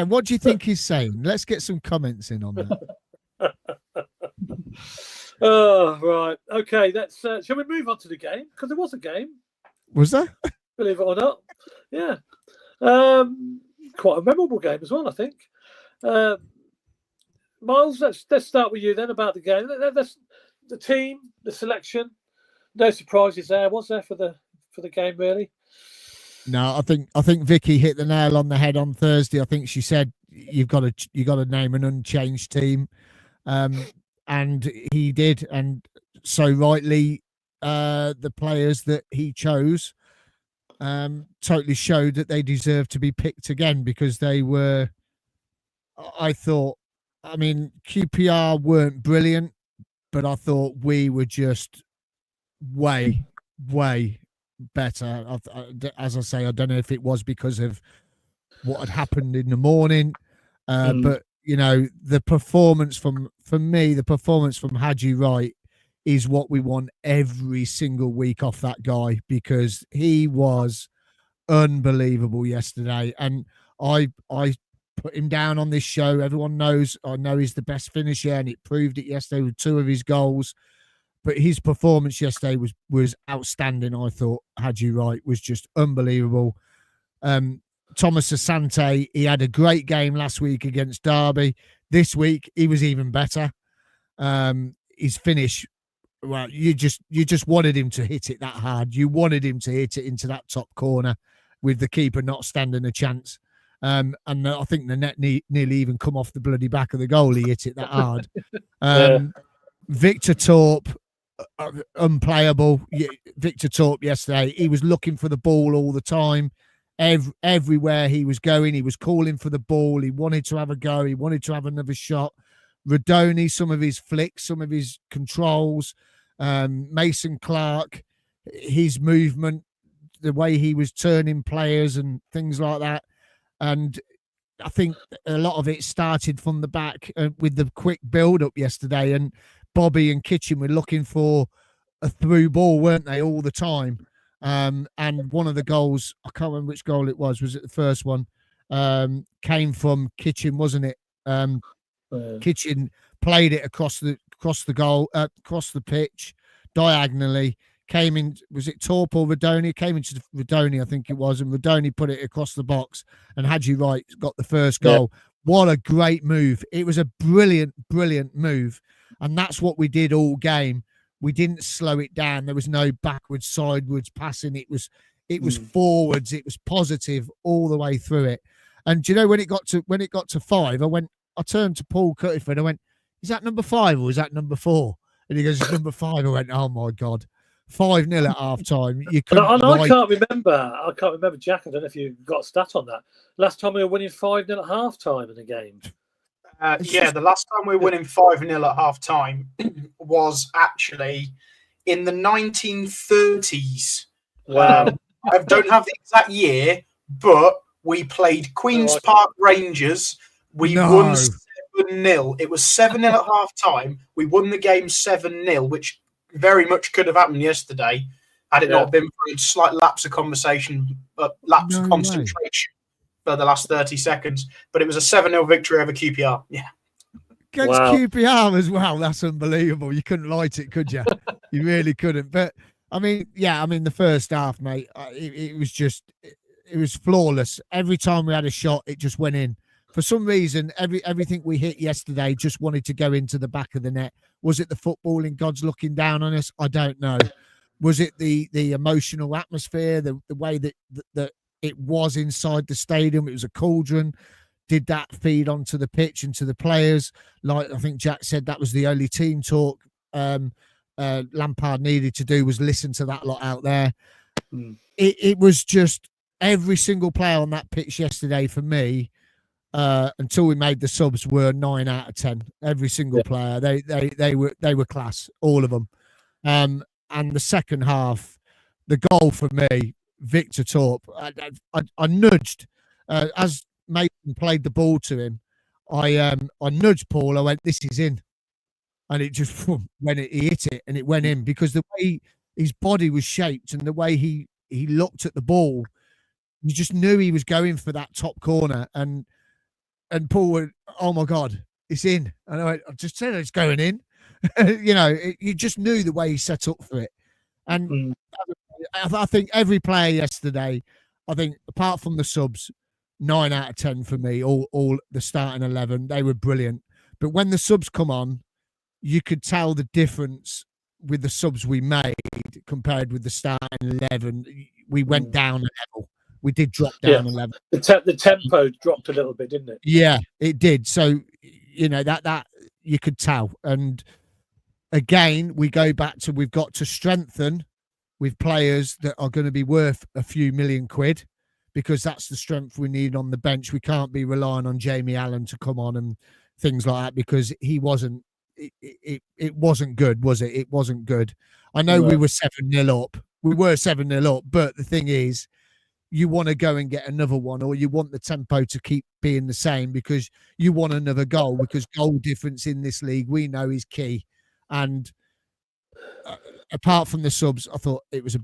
What do you think he's saying? Let's get some comments in on that. Oh, right. Okay, let's. Shall we move on to the game? Because there was a game. Was there? Believe it or not. Yeah. Quite a memorable game as well, I think. Miles, let's start with you then about the game. The team, the selection. No surprises there, was there, for the game, really? No, I think Vicky hit the nail on the head on Thursday. I think she said you got to name an unchanged team. And he did, and so rightly, the players that he chose totally showed that they deserve to be picked again, because they were, I thought, I mean, QPR weren't brilliant, but I thought we were just way better. As I say, I don't know if it was because of what had happened in the morning, but you know, the performance from Haji Wright is what we want every single week off that guy, because he was unbelievable yesterday. And I put him down on this show. Everyone knows I know he's the best finisher, and it proved it yesterday with 2 of his goals. But his performance yesterday was outstanding. I thought Haji Wright was just unbelievable. Thomas Asante, he had a great game last week against Derby. This week he was even better. His finish, well, you just wanted him to hit it that hard. You wanted him to hit it into that top corner with the keeper not standing a chance. And I think the net nearly even come off the bloody back of the goal. He hit it that hard. Victor Torp, unplayable. Victor Torp yesterday, he was looking for the ball all the time. Everywhere he was going, he was calling for the ball. He wanted to have a go. He wanted to have another shot. Rodoni, some of his flicks, some of his controls, Mason Clark, his movement, the way he was turning players and things like that. And I think a lot of it started from the back with the quick build-up yesterday. And Bobby and Kitchen were looking for a through ball, weren't they, all the time? And one of the goals, I can't remember which goal it was it the first one? Came from Kitchen, wasn't it? Kitchen played it across the goal, across the pitch, diagonally. Came in, was it Torp or Rodoni? Came into Rodoni, I think it was, and Rodoni put it across the box, and Hadji Wright got the first goal. Yeah. What a great move. It was a brilliant, brilliant move. And that's what we did all game. We didn't slow it down. There was no backwards, sideways passing. It was forwards. It was positive all the way through it. And do you know when it got to 5, I turned to Paul Cutterford. I went, is that number 5 or is that number 4? And he goes, it's number 5. I went, oh my God. 5-0 at half time. I can't remember, Jack. I don't know if you got a stat on that. Last time we were winning 5-0 at half time in a game. The last time we were winning 5-0 at half time was actually in the 1930s. Wow. I don't have the exact year, but we played Queen's Park Rangers. We won 7-0. It was 7-0 at half time. We won the game 7-0, which very much could have happened yesterday had it not been for a slight lapse of concentration for the last 30 seconds. But it was a 7-0 victory over QPR. Yeah. Against QPR as well. That's unbelievable. You couldn't light it, could you? You really couldn't. But the first half, mate, it was flawless. Every time we had a shot, it just went in. For some reason, everything we hit yesterday just wanted to go into the back of the net. Was it the footballing gods looking down on us? I don't know. Was it the emotional atmosphere, the way that it was inside the stadium? It was a cauldron. Did that feed onto the pitch and to the players? Like I think Jack said, that was the only team talk Lampard needed to do, was listen to that lot out there. It was just every single player on that pitch yesterday for me. Until we made the subs, were 9 out of 10. Every single player, they were class, all of them. And the second half, the goal for me, Victor Torp, I nudged as Mason played the ball to him. I nudged Paul. I went, "This is in," and it just when he hit it and it went in, because the way his body was shaped and the way he looked at the ball, you just knew he was going for that top corner. And Paul went, "Oh my God, it's in!" And I just said it's going in. You just knew the way he set up for it. And I think every player yesterday, I think apart from the subs, 9 out of 10 for me. All the starting 11, they were brilliant. But when the subs come on, you could tell the difference with the subs we made compared with the starting 11. We went down a level. We did drop down a level. The tempo dropped a little bit, didn't it? Yeah, it did. So, that you could tell. And again, we go back to, we've got to strengthen with players that are going to be worth a few million quid, because that's the strength we need on the bench. We can't be relying on Jamie Allen to come on and things like that, because he wasn't, it wasn't good, was it? It wasn't good. I know we were 7-0 up. We were 7-0 up, but the thing is, you want to go and get another one, or you want the tempo to keep being the same, because you want another goal, because goal difference in this league, we know, is key. And apart from the subs, I thought it was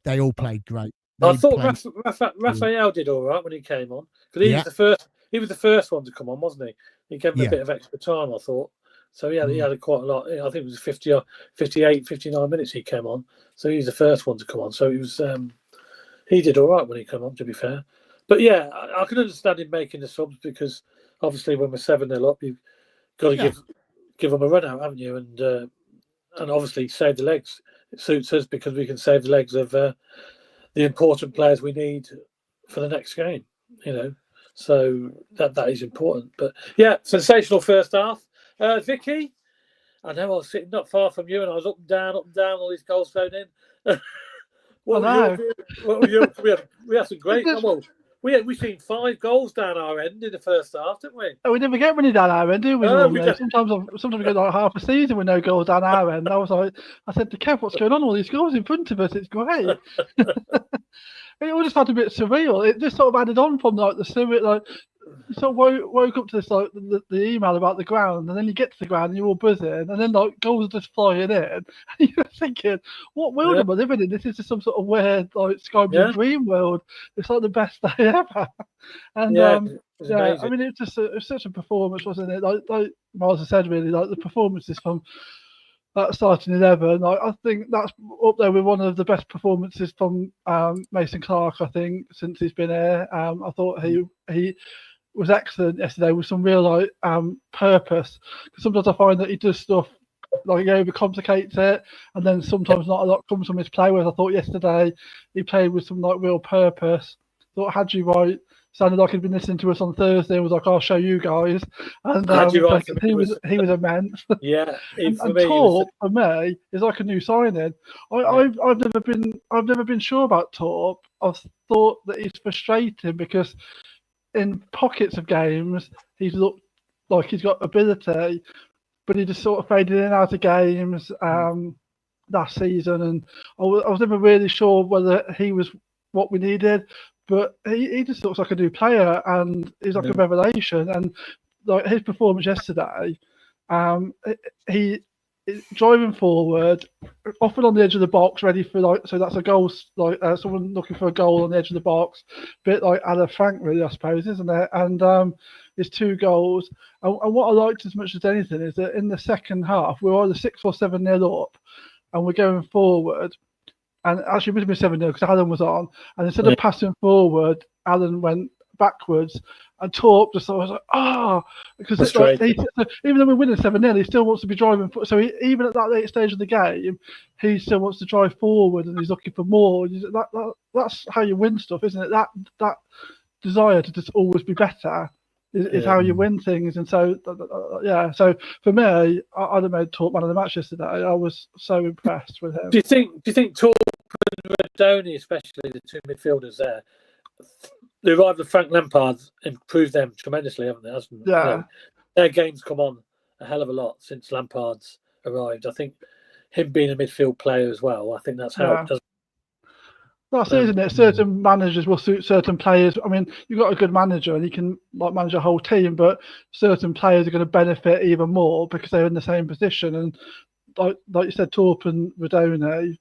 they all played great. I thought Raphael did all right when he came on, because he was the first one to come on, wasn't he? He gave him a bit of extra time, I thought. So he had quite a lot. I think it was 50 or 58, 59 minutes he came on. So he was the first one to come on. So he was he did all right when he came on, to be fair. But yeah, I can understand him making the subs, because obviously when we're 7-0 up, you've got to give them a run out, haven't you? And obviously save the legs. It suits us because we can save the legs of the important players we need for the next game. So that is important. But yeah, sensational first half. Vicky, I know I was sitting not far from you, and I was up and down, all these goals thrown in. What I know. We had some great. Well, we seen 5 goals down our end in the first half, didn't we? We never get many down our end, do we? No, Normally? Sometimes we go like half a season with no goals down our end. I said to Kev, "What's going on? All these goals in front of us. It's great." It all just had a bit surreal. It just sort of added on from like the surreal, like you sort of woke up to this like the email about the ground, and then you get to the ground and you're all buzzing, and then like goals are just flying in, and you're thinking, "What world am I living in? This is just some sort of weird like Sky Blue dream world. It's like the best day ever." And I mean, it's such a performance, wasn't it? Like Miles has said, really, like the performances from that starting 11, I think that's up there with one of the best performances from Mason Clark, I think, since he's been here. I thought he was excellent yesterday with some real like purpose. Because sometimes I find that he does stuff like he overcomplicates it, and then sometimes not a lot comes from his play. Whereas I thought yesterday he played with some like real purpose. Thought Hadji Wright sounded like he'd been listening to us on Thursday and was like, "I'll show you guys." And he was immense. Yeah, and Torp for me is like a new signing. I've never been sure about Torp. I've thought that he's frustrating because in pockets of games he's looked like he's got ability, but he just sort of faded in and out of games last season, and I was never really sure whether he was what we needed. But he just looks like a new player, and he's like a revelation. And like his performance yesterday, he driving forward, often on the edge of the box, ready for so that's a goal, like someone looking for a goal on the edge of the box, bit like Alan Frank, really, I suppose, isn't it? And his 2 goals. And what I liked as much as anything is that in the second half, we're either 6 or 7-0 up, and we're going forward. And actually, it was 7-0 because Alan was on. And instead of passing forward, Alan went backwards. And Torp just was like, because it's like, even though we're winning 7-0, he still wants to be driving. So even at that late stage of the game, he still wants to drive forward, and he's looking for more. That's how you win stuff, isn't it? That desire to just always be better is how you win things. And so, so for me, I'd have made Torp man of the match yesterday. I was so impressed with him. Do you think Torp and Redoni, especially the 2 midfielders there, the arrival of Frank Lampard improved them tremendously, haven't they? Hasn't it? Yeah. Their game's come on a hell of a lot since Lampard's arrived. I think him being a midfield player as well, I think that's helped. That's it, isn't it? Certain managers will suit certain players. I mean, you've got a good manager and he can like manage a whole team, but certain players are going to benefit even more because they're in the same position. And like you said, Torp and Redoni,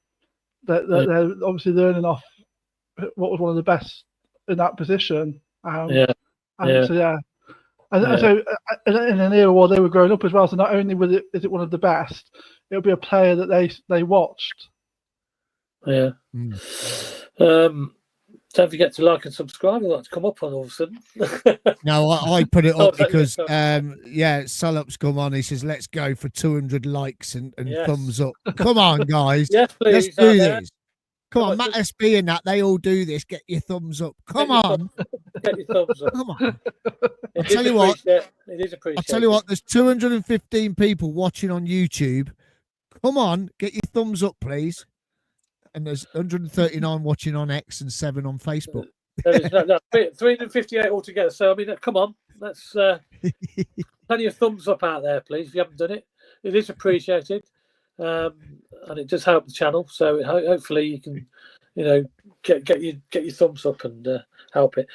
they're obviously learning off what was one of the best in that position. So in an era while they were growing up as well. So not only is it one of the best, it'll be a player that they watched. Yeah. Don't forget to like and subscribe. I'll come up on all of a sudden. No, I put it up because Salup's come on. He says, let's go for 200 likes and thumbs up. Come on, guys. Yes, please. Let's do this. Come on, Matt SB and that, they all do this. Get your thumbs up. Come on. Get your thumbs up. Come on. I'll tell you what. It is appreciated. I'll tell you what, there's 215 people watching on YouTube. Come on, get your thumbs up, please. And there's 139 watching on X and 7 on Facebook. No, 358 altogether. So, I mean, come on. Let's plenty of thumbs up out there, please, if you haven't done it. It is appreciated. And it does help the channel. So hopefully you can, get your thumbs up and help it.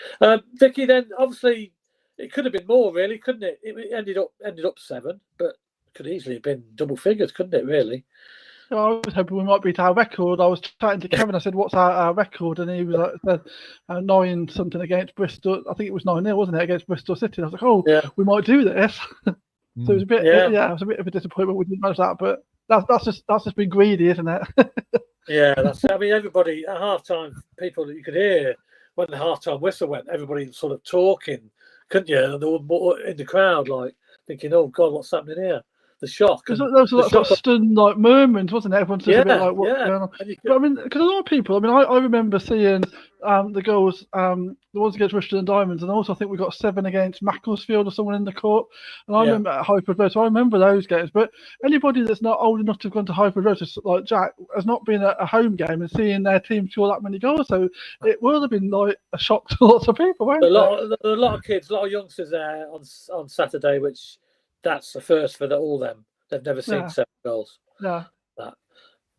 Vicky, then obviously it could have been more, really, couldn't it? It ended up 7, but it could easily have been double figures, couldn't it? Really. I was hoping we might beat our record. I was chatting to Kevin. I said, "What's our record?" And he was like, said, 9 something against Bristol. I think it was 9-0, wasn't it, against Bristol City? And I was like, we might do this. So it was a bit, it was a bit of a disappointment we didn't manage that, but that's just been greedy, isn't it? I mean, everybody at halftime, people that you could hear when the halftime whistle went, everybody sort of talking, couldn't you? And they were more in the crowd, like thinking, "Oh God, what's happening here?" the shock. Because there was a lot of stunned like murmurs, wasn't it? Everyone's just a bit like, what's going on? But I mean, because a lot of people, I mean, I remember seeing the goals, the ones against Rushden and Diamonds, and also I think we got 7 against Macclesfield or someone in the court. And I remember at Highford Road, so I remember those games. But anybody that's not old enough to have gone to Highford Road, like Jack, has not been at a home game and seeing their team score that many goals. So it would have been like a shock to lots of people, a lot of kids, a lot of youngsters there on Saturday, which that's the first for all them. They've never seen 7 goals. Yeah.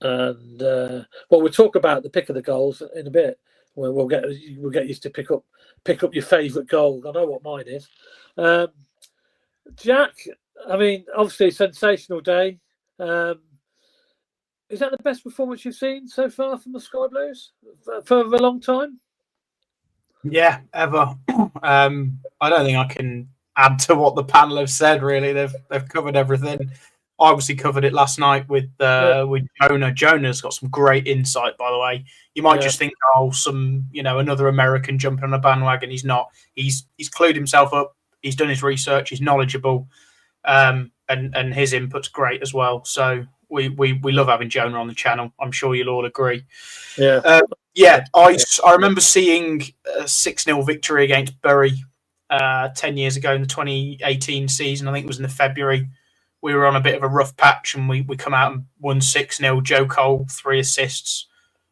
And we'll talk about the pick of the goals in a bit. We'll get used to pick up your favourite goal. I know what mine is. Jack, I mean, obviously sensational day. Is that the best performance you've seen so far from the Sky Blues for a long time? Yeah, ever. I don't think I can add to what the panel have said. Really, they've covered everything. I obviously covered it last night with Jonah. Jonah's got some great insight, by the way. You might just think, another American jumping on a bandwagon. He's not. He's clued himself up. He's done his research. He's knowledgeable, and his input's great as well. So we love having Jonah on the channel. I'm sure you'll all agree. Yeah. I remember seeing a 6-0 victory against Bury 10 years ago in the 2018 season. I think it was in the February. We were on a bit of a rough patch and we come out and won 6-0. Joe Cole, 3 assists.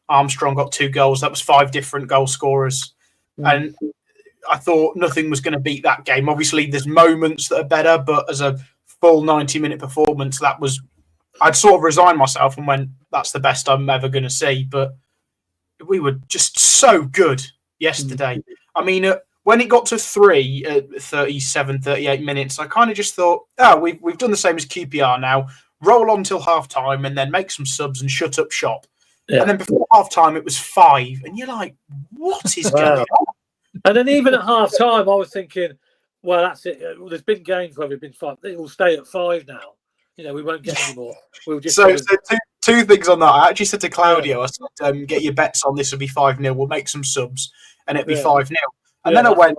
Armstrong got 2 goals. That was 5 different goal scorers. And I thought nothing was going to beat that game. Obviously, there's moments that are better, but as a full 90-minute performance, I'd sort of resigned myself and went, that's the best I'm ever going to see. But we were just so good yesterday. I mean, when it got to 3 at 37, 38 minutes, I kind of just thought, we've done the same as QPR now. Roll on till half-time and then make some subs and shut up shop. Yeah. And then before half-time, it was 5. And you're like, what is going on? And then even at half-time, I was thinking, well, that's it. There's been games where we've been 5. It will stay at 5 now. We won't get any more. We'll just so two things on that. I actually said to Claudio, I said, get your bets on this will be 5-0. We'll make some subs and it'll be 5-0. And then I went,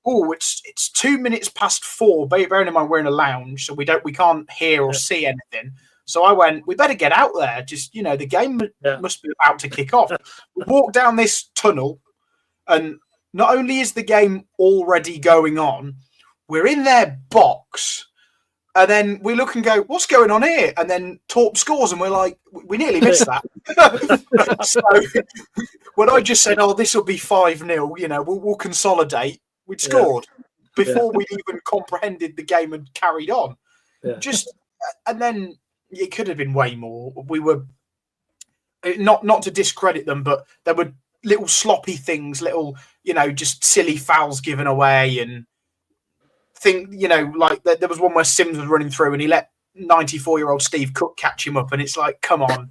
it's 2 minutes past 4. Bearing in mind we're in a lounge, so we can't hear or see anything. So I went, we better get out there. Just the game must be about to kick off. We walk down this tunnel, and not only is the game already going on, we're in their box. And then we look and go, what's going on here? And then Torp scores, and we're like, we nearly missed that. So when I just said, this will be 5-0, we'll consolidate, we'd scored before we'd even comprehended the game and carried on. Yeah. And then it could have been way more. We were, not to discredit them, but there were little sloppy things, little, just silly fouls given away and like there was one where Sims was running through and he let 94-year-old Steve Cook catch him up, and it's like, come on.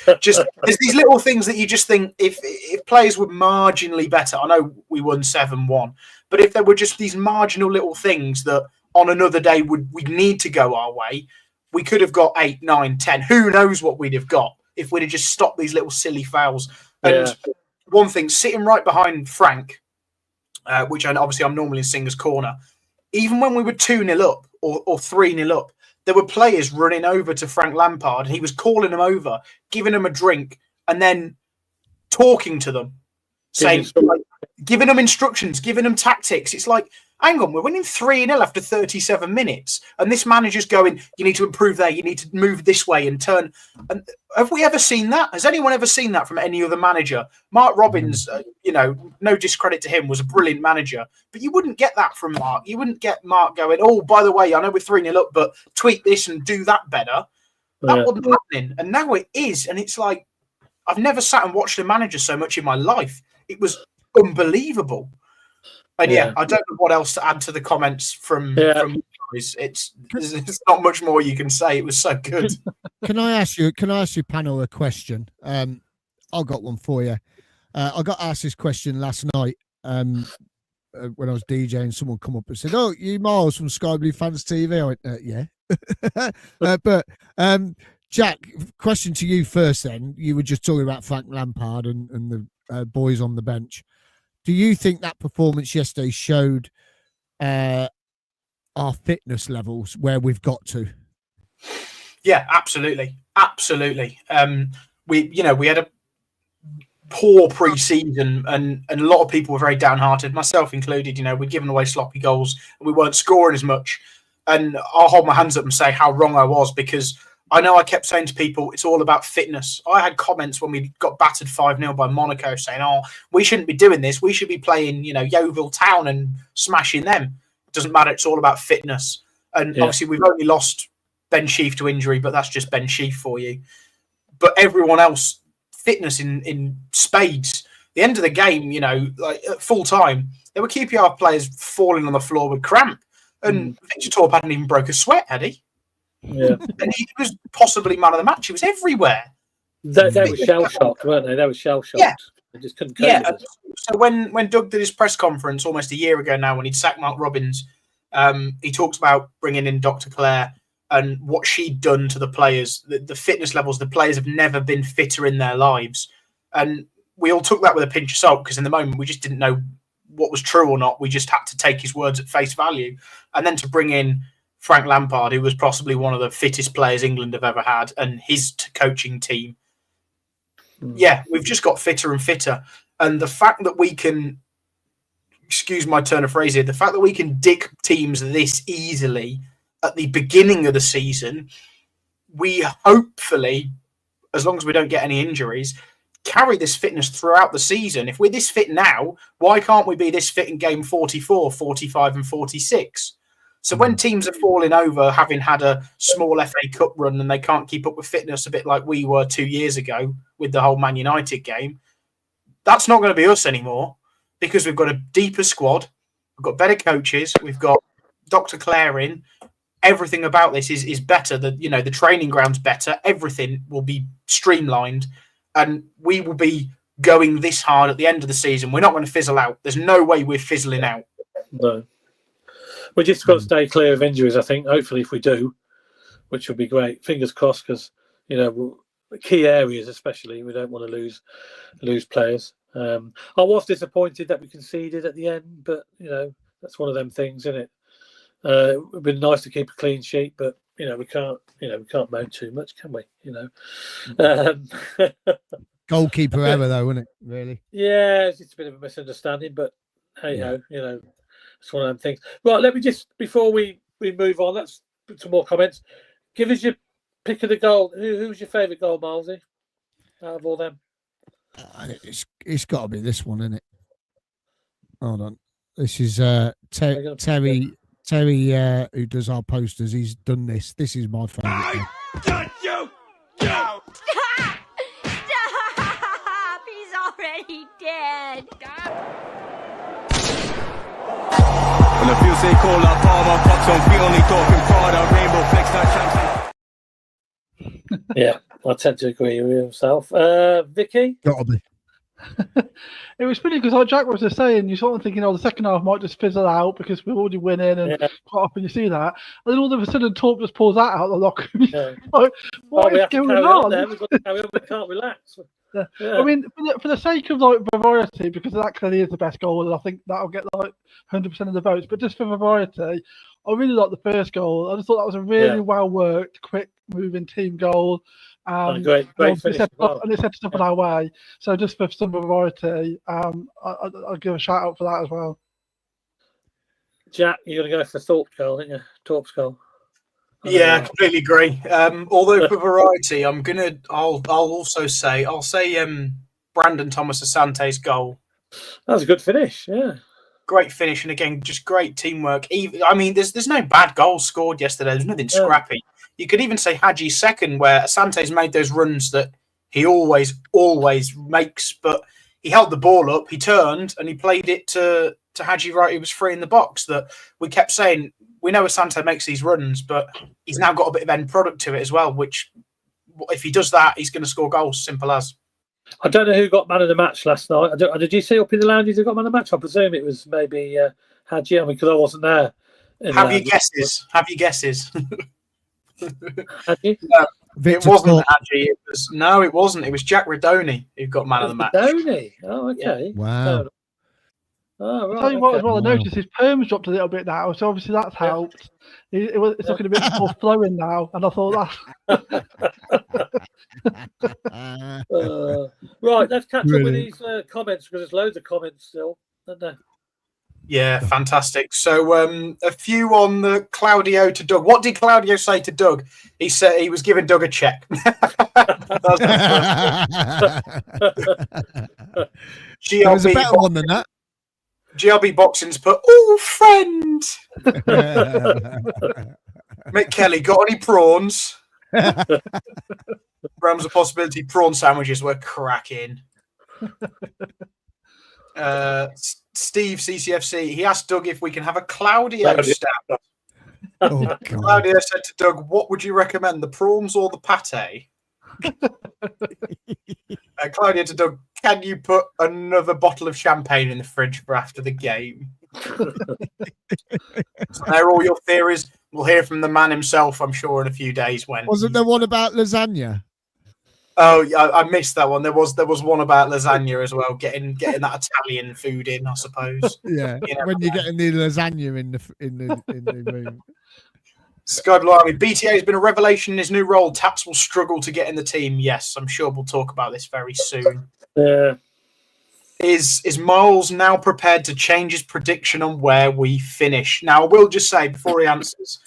There's these little things that you just think if players were marginally better, I know we won 7-1, but if there were just these marginal little things that on another day we'd need to go our way, we could have got 8, 9, 10. Who knows what we'd have got if we'd have just stopped these little silly fouls. And one thing, sitting right behind Frank, which obviously I'm normally in Singer's Corner, even when we were 2-0 up or 3-0 up, there were players running over to Frank Lampard and he was calling them over, giving them a drink and then talking to them, giving them instructions, giving them tactics. It's like, hang on, we're winning 3-0 after 37 minutes. And this manager's going, you need to improve there. You need to move this way and turn. And have we ever seen that? Has anyone ever seen that from any other manager? Mark Robbins, no discredit to him, was a brilliant manager. But you wouldn't get that from Mark. You wouldn't get Mark going, by the way, I know we're 3-0 up, but tweak this and do that better. That wasn't happening. And now it is. And it's like, I've never sat and watched a manager so much in my life. It was unbelievable. And I don't know what else to add to the comments from you guys. It's not much more you can say. It was so good. Can I ask you, panel, a question? I got one for you. I got asked this question last night when I was DJing. Someone come up and said, you Miles from Sky Blue Fans TV? I went, yeah. But Jack, question to you first then. You were just talking about Frank Lampard and the boys on the bench. Do you think that performance yesterday showed our fitness levels where we've got to? Yeah, absolutely. We had a poor pre-season, and a lot of people were very downhearted, myself included. We'd given away sloppy goals and we weren't scoring as much. And I'll hold my hands up and say how wrong I was, because I know I kept saying to people, it's all about fitness. I had comments when we got battered 5-0 by Monaco saying, we shouldn't be doing this. We should be playing, Yeovil Town and smashing them. It doesn't matter. It's all about fitness. And obviously we've only lost Ben Sheaf to injury, but that's just Ben Sheaf for you. But everyone else, fitness in spades. The end of the game, like at full time, there were QPR players falling on the floor with cramp. And Victor Torp hadn't even broke a sweat, had he? Yeah. And he was possibly man of the match. He was everywhere. They were shell-shocked, weren't they? They were shell-shocked. Yeah. They just couldn't cope with it. So when Doug did his press conference almost a year ago now, when he'd sacked Mark Robbins, he talks about bringing in Dr. Claire and what she'd done to the players, the fitness levels. The players have never been fitter in their lives. And we all took that with a pinch of salt, because in the moment we just didn't know what was true or not. We just had to take his words at face value. And then to bring in Frank Lampard, who was possibly one of the fittest players England have ever had, and his coaching team. Yeah, we've just got fitter and fitter. And the fact that we can, excuse my turn of phrase here, the fact that we can dick teams this easily at the beginning of the season, we hopefully, as long as we don't get any injuries, carry this fitness throughout the season. If we're this fit now, why can't we be this fit in game 44, 45 and 46? So when teams are falling over, having had a small FA Cup run, and they can't keep up with fitness, a bit like we were 2 years ago with the whole Man United game, that's not going to be us anymore, because we've got a deeper squad, we've got better coaches, we've got Dr. Claire in. Everything about this is better. The training ground's better. Everything will be streamlined, and we will be going this hard at the end of the season. We're not going to fizzle out. There's no way we're fizzling out. No. We just got to stay clear of injuries, I think. Hopefully, if we do, which will be great. Fingers crossed, because key areas, especially, we don't want to lose players. I was disappointed that we conceded at the end, but that's one of them things, isn't it? It would be nice to keep a clean sheet, but we can't moan too much, can we? Goalkeeper ever, though, wasn't it? Really? Yeah, it's just a bit of a misunderstanding, but hey ho, it's one of them things. Right, let me just, before we move on, let's put some more comments. Give us your pick of the goal. Who's your favourite goal, Milesy, out of all them? It's got to be this one, isn't it? Hold on. This is Terry, who does our posters. He's done this. This is my favourite. Stop! He's already dead. When the few say call up Palmer, Fox on feet only talking Prada, Rainbow Flex, that champion. Yeah, I tend to agree with himself. Vicky? Gotta be. It was funny because, like Jack was just saying, you're sort of thinking, the second half might just fizzle out because we're already winning, and quite often you see that. And then all of a sudden, Torp just pulls that out of the locker room. Yeah. Like, what is going on? We've got to carry on. We can't relax. Yeah. I mean, for the sake of variety, because that clearly is the best goal, and I think that'll get 100% of the votes. But just for variety, I really like the first goal. I just thought that was a really well worked, quick moving team goal. Great finish. And it set us up on our way. So just for some variety, I'll give a shout out for that as well. Jack, you're going to go for Thorpe's goal, aren't you? Torp's goal. Yeah, I completely agree. Although for variety, I'll say Brandon Thomas Asante's goal. That was a good finish. Yeah, great finish, and again, just great teamwork. There's no bad goals scored yesterday. There's nothing scrappy. You could even say Hadji's second, where Asante's made those runs that he always makes, but he held the ball up, he turned, and he played it to Hadji right, who was free in the box. That we kept saying, we know Asante makes these runs, but he's now got a bit of end product to it as well, which if he does that, he's going to score goals, simple as. I don't know who got man of the match last night. Did you see up in the lounges who got man of the match? I presume it was maybe Hadji, because I wasn't there. Have your guesses. Hadji? It wasn't Hadji. It wasn't. It was Jack Redoni who got man of the match. Redoni? Oh, okay. Wow. Oh, right. I'll tell you what, as well, I Wow. noticed his perm's dropped a little bit now, so obviously that's helped. It's looking a bit more flowing now, and I thought right, let's catch up with Brilliant. these comments because there's loads of comments still, isn't there? Yeah, fantastic. So a few on the Claudio to Doug. What did Claudio say to Doug? He said he was giving Doug a check. There was a better one than that. GLB Boxing's put, oh, friend. Mick Kelly, got any prawns? Realms of Possibility prawn sandwiches were cracking. Steve CCFC, he asked Doug if we can have a Claudio stamp. Oh, God. Claudio said to Doug, what would you recommend, the prawns or the pate? Claudio to Doug, can you put another bottle of champagne in the fridge for after the game? So they're all your theories. We'll hear from the man himself, I'm sure, in a few days. When Wasn't there one about lasagna? Oh, I missed that one. There was one about lasagna as well. Getting that Italian food in, I suppose. Yeah, when you're getting the lasagna in the room. Sky Blue Army, BTA has been a revelation in his new role. Taps will struggle to get in the team. Yes, I'm sure we'll talk about this very soon. Yeah. Is Miles now prepared to change his prediction on where we finish? Now, I will just say before he answers,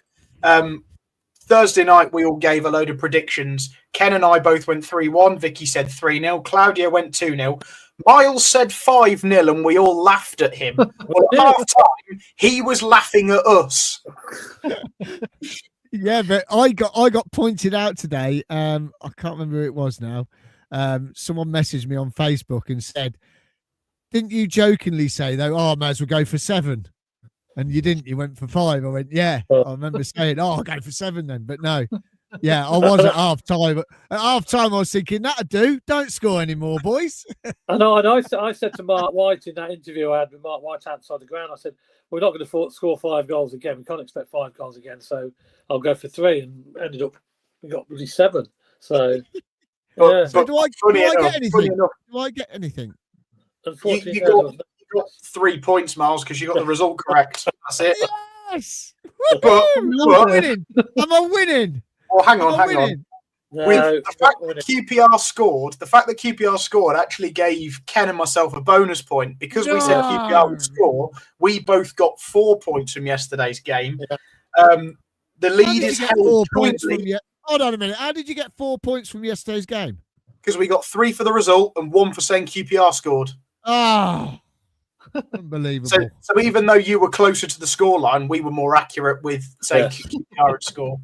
Thursday night we all gave a load of predictions. Ken and I both went 3-1. Vicky said 3-0. Claudia went 2-0. Miles said 5-0, and we all laughed at him. Well, at half time, he was laughing at us. Yeah, but I got pointed out today. I can't remember who it was now. Someone messaged me on Facebook and said, "Didn't you jokingly say though? Oh, I may as well go for 7." And you didn't. You went for 5. I went, yeah. I remember saying, "Oh, I'll go for 7 then." But no, yeah, I was at half time. At half time, I was thinking that'll do. Don't score anymore, boys. I know. I said to Mark White in that interview I had with Mark White outside the ground, I said, we're not going to score 5 goals again. We can't expect 5 goals again. So I'll go for 3, and ended up we got really 7. So, yeah. So do I get anything? Do I get anything? Unfortunately, you got 3 points, Miles, because you got the result correct. That's it. Yes. But- I'm winning. I'm winning. Oh, hang on. No, With the fact that QPR scored actually gave Ken and myself a bonus point because we said QPR would score. We both got 4 points from yesterday's game. Yeah. The lead is held 4 points jointly. from Hold on a minute. How did you get 4 points from yesterday's game? Because we got 3 for the result and 1 for saying QPR scored. Oh, unbelievable. So even though you were closer to the scoreline, we were more accurate with saying QPR had scored.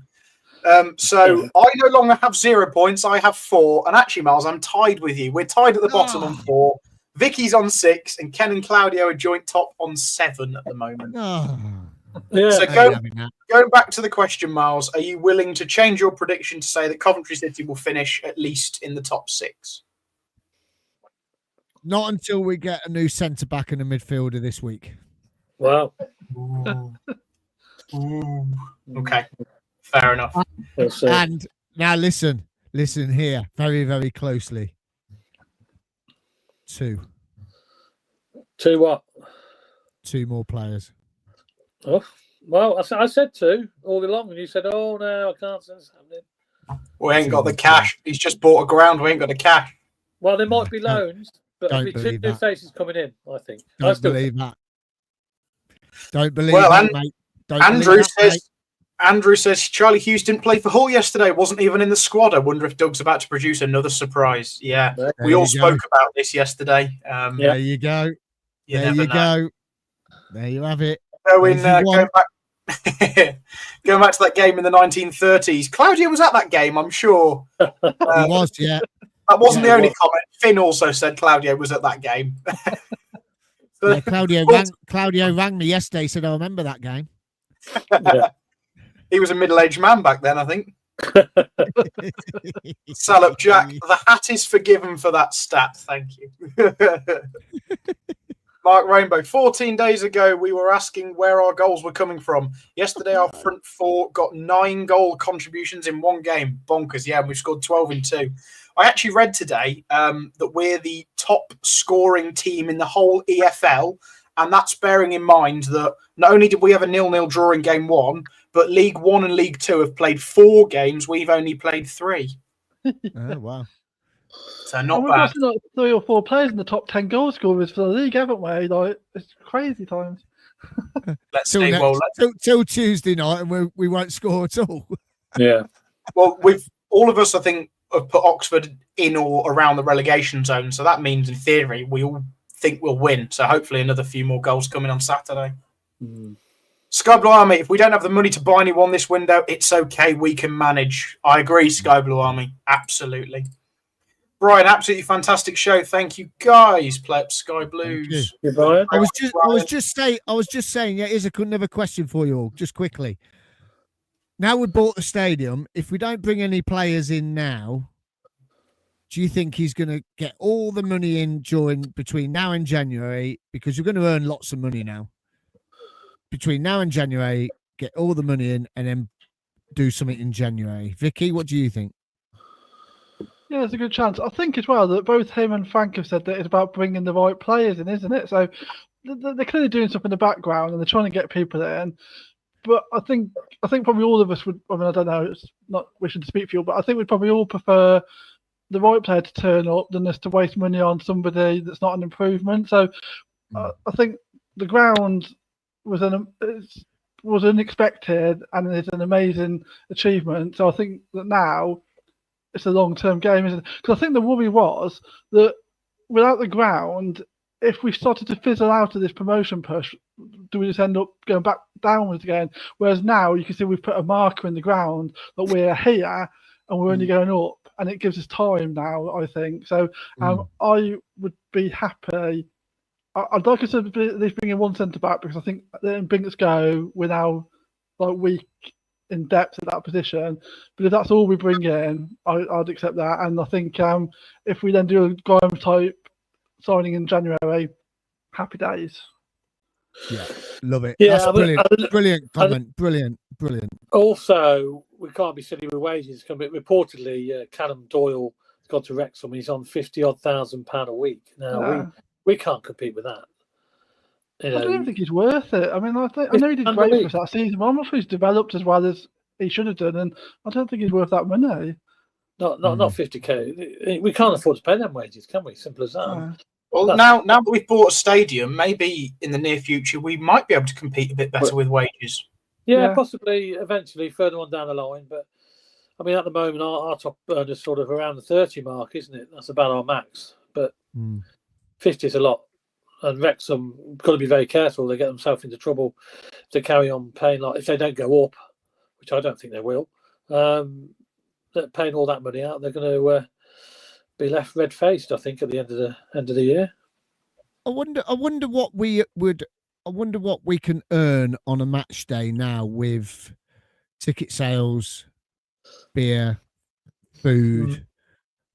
So I no longer have 0 points. I have 4. And actually, Miles, I'm tied with you. We're tied at the bottom on 4. Vicky's on 6. And Ken and Claudio are joint top on 7 at the moment. Yeah. So going back to the question, Miles, are you willing to change your prediction to say that Coventry City will finish at least in the top 6? Not until we get a new centre-back and a midfielder this week. Wow. Ooh. Okay. Fair enough. And now listen here very, very closely. 2. 2 what? 2 more players. Oh, well, I said 2 all along, and you said, "Oh no, I can't say this happening." We ain't got the cash. He's just bought a ground. We ain't got the cash. Well, there might be loans, but Don't there'll be 2 believe new that. faces coming in. I think. Don't believe that. Don't believe Well, that, mate. Don't Andrew believe that, mate. Andrew says Charlie Hughes didn't play for Hull yesterday. Wasn't even in the squad. I wonder if Doug's about to produce another surprise. Yeah, we all spoke about this yesterday. There you go. There you go. There you have it. Going back to that game in the 1930s. Claudia was at that game, I'm sure. He was, yeah. That wasn't the only comment. Finn also said Claudio was at that game. Yeah, Claudio rang me yesterday. Said, "I remember that game." Yeah. He was a middle-aged man back then, I think. Salop Jack, the hat is forgiven for that stat. Thank you. Mark Rainbow, 14 days ago, we were asking where our goals were coming from. Yesterday, our front 4 got 9 goal contributions in 1 game. Bonkers, yeah, we've scored 12 in 2. I actually read today that we're the top scoring team in the whole EFL And that's bearing in mind that not only did we have a 0-0 draw in game 1, but League 1 and League 2 have played 4 games. We've only played 3. Oh, wow. So not we've bad. got like 3 or 4 players in the top 10 goal scorers for the league, haven't we? Like, it's crazy times. Let's see. Well, till Tuesday night, and we won't score at all. Yeah. Well, with all of us, I think, have put Oxford in or around the relegation zone. So that means, in theory, we all think we'll win. So hopefully another few more goals coming on Saturday. Sky Blue Army, if we don't have the money to buy anyone this window, it's okay. We can manage. I agree, Sky Blue Army. Absolutely. Brian, absolutely fantastic show. Thank you, guys. Pleb Sky Blues. Yeah, Brian. I was just saying. Yeah, here's another question for you all, just quickly. Now we bought the stadium. If we don't bring any players in now, do you think he's going to get all the money in between now and January? Because you're going to earn lots of money now. Between now and January, get all the money in and then do something in January. Vicky, what do you think? Yeah, there's a good chance. I think as well that both him and Frank have said that it's about bringing the right players in, isn't it? So they're clearly doing stuff in the background and they're trying to get people in. But I think probably all of us would. I mean, I don't know. It's not wishing to speak for you, but I think we'd probably all prefer the right player to turn up than us to waste money on somebody that's not an improvement. So I think the ground was unexpected and it's an amazing achievement. So I think that now it's a long-term game, isn't it? Because I think the worry was that without the ground, if we started to fizzle out of this promotion push, do we just end up going back downwards again? Whereas now you can see we've put a marker in the ground that we're here and we're only going up, and it gives us time now, I think. So I would be happy. I'd like us to at least bring in one centre-back, because I think in Binks Go, we're now like weak in depth at that position. But if that's all we bring in, I'd accept that. And I think if we then do a Grime-type signing in January, happy days. Yeah, love it. Yeah, that's brilliant. Brilliant comment. Brilliant. Also, we can't be silly with wages. Reportedly, Callum Doyle has gone to Wrexham. He's on £50,000 a week. Now, we can't compete with that. I don't even think he's worth it. I mean, I know he did great for us that season, but I'm not sure he's developed as well as he should have done, and I don't think he's worth that money. Not 50k. We can't afford to pay them wages, can we? Simple as that. Well, now that we've bought a stadium, maybe in the near future we might be able to compete a bit better with wages. Yeah, possibly eventually further on down the line. But I mean, at the moment, our top earner's sort of around the 30 mark, isn't it? That's about our max. But 50 is a lot. And Wrexham got to be very careful. They get themselves into trouble if they carry on paying, like if they don't go up, which I don't think they will. They're paying all that money out. They're going to be left red-faced, I think, at the end of the year. I wonder what we can earn on a match day now with ticket sales, beer, food,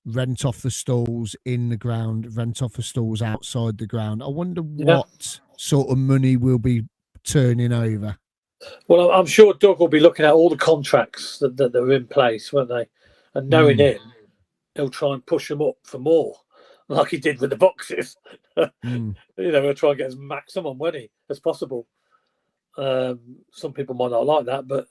rent off the stalls in the ground, rent off the stalls outside the ground. I wonder what sort of money we'll be turning over. Well, I'm sure Doug will be looking at all the contracts that are in place, won't they? And knowing him, he'll try and push them up for more, like he did with the boxes. He'll try and get as maximum money as possible. Some people might not like that, but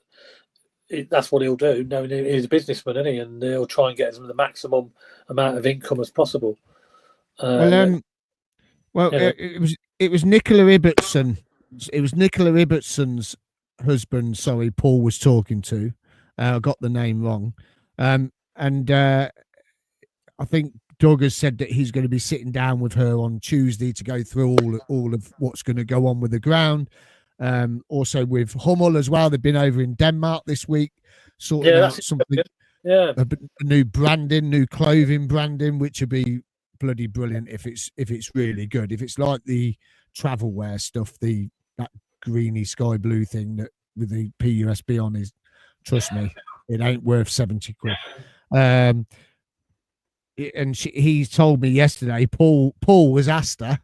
that's what he'll do, knowing he's a businessman, isn't he? And he'll try and get the maximum amount of income as possible. It was Nicola Ibbotson. It was Nicola Ibbotson's husband. Sorry, Paul was talking to. I got the name wrong, and I think Doug has said that he's going to be sitting down with her on Tuesday to go through all of what's going to go on with the ground. Also with Hummel as well. They've been over in Denmark this week, sorting out something. A new branding, new clothing branding, which would be bloody brilliant if it's really good. If it's like the travel wear stuff, that greeny sky blue thing that with the PUSB on is, trust me, it ain't worth 70 quid. And he told me yesterday, Paul asked her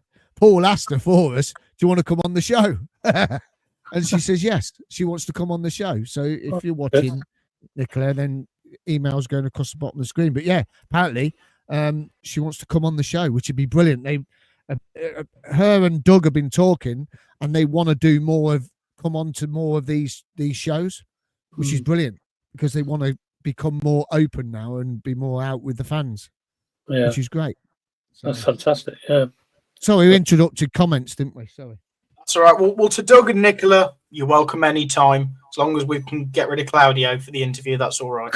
for us, do you want to come on the show? And she says yes, she wants to come on the show. So if you're watching, Nicola, then emails going across the bottom of the screen. But yeah, apparently she wants to come on the show, which would be brilliant. her and Doug have been talking, and they want to do come on to more of these shows, which is brilliant because they want to become more open now and be more out with the fans, which is great. So, that's fantastic. Yeah. Sorry, we interrupted comments, didn't we? Sorry. That's all right. Well, to Doug and Nicola, you're welcome anytime, as long as we can get rid of Claudio for the interview. That's all right.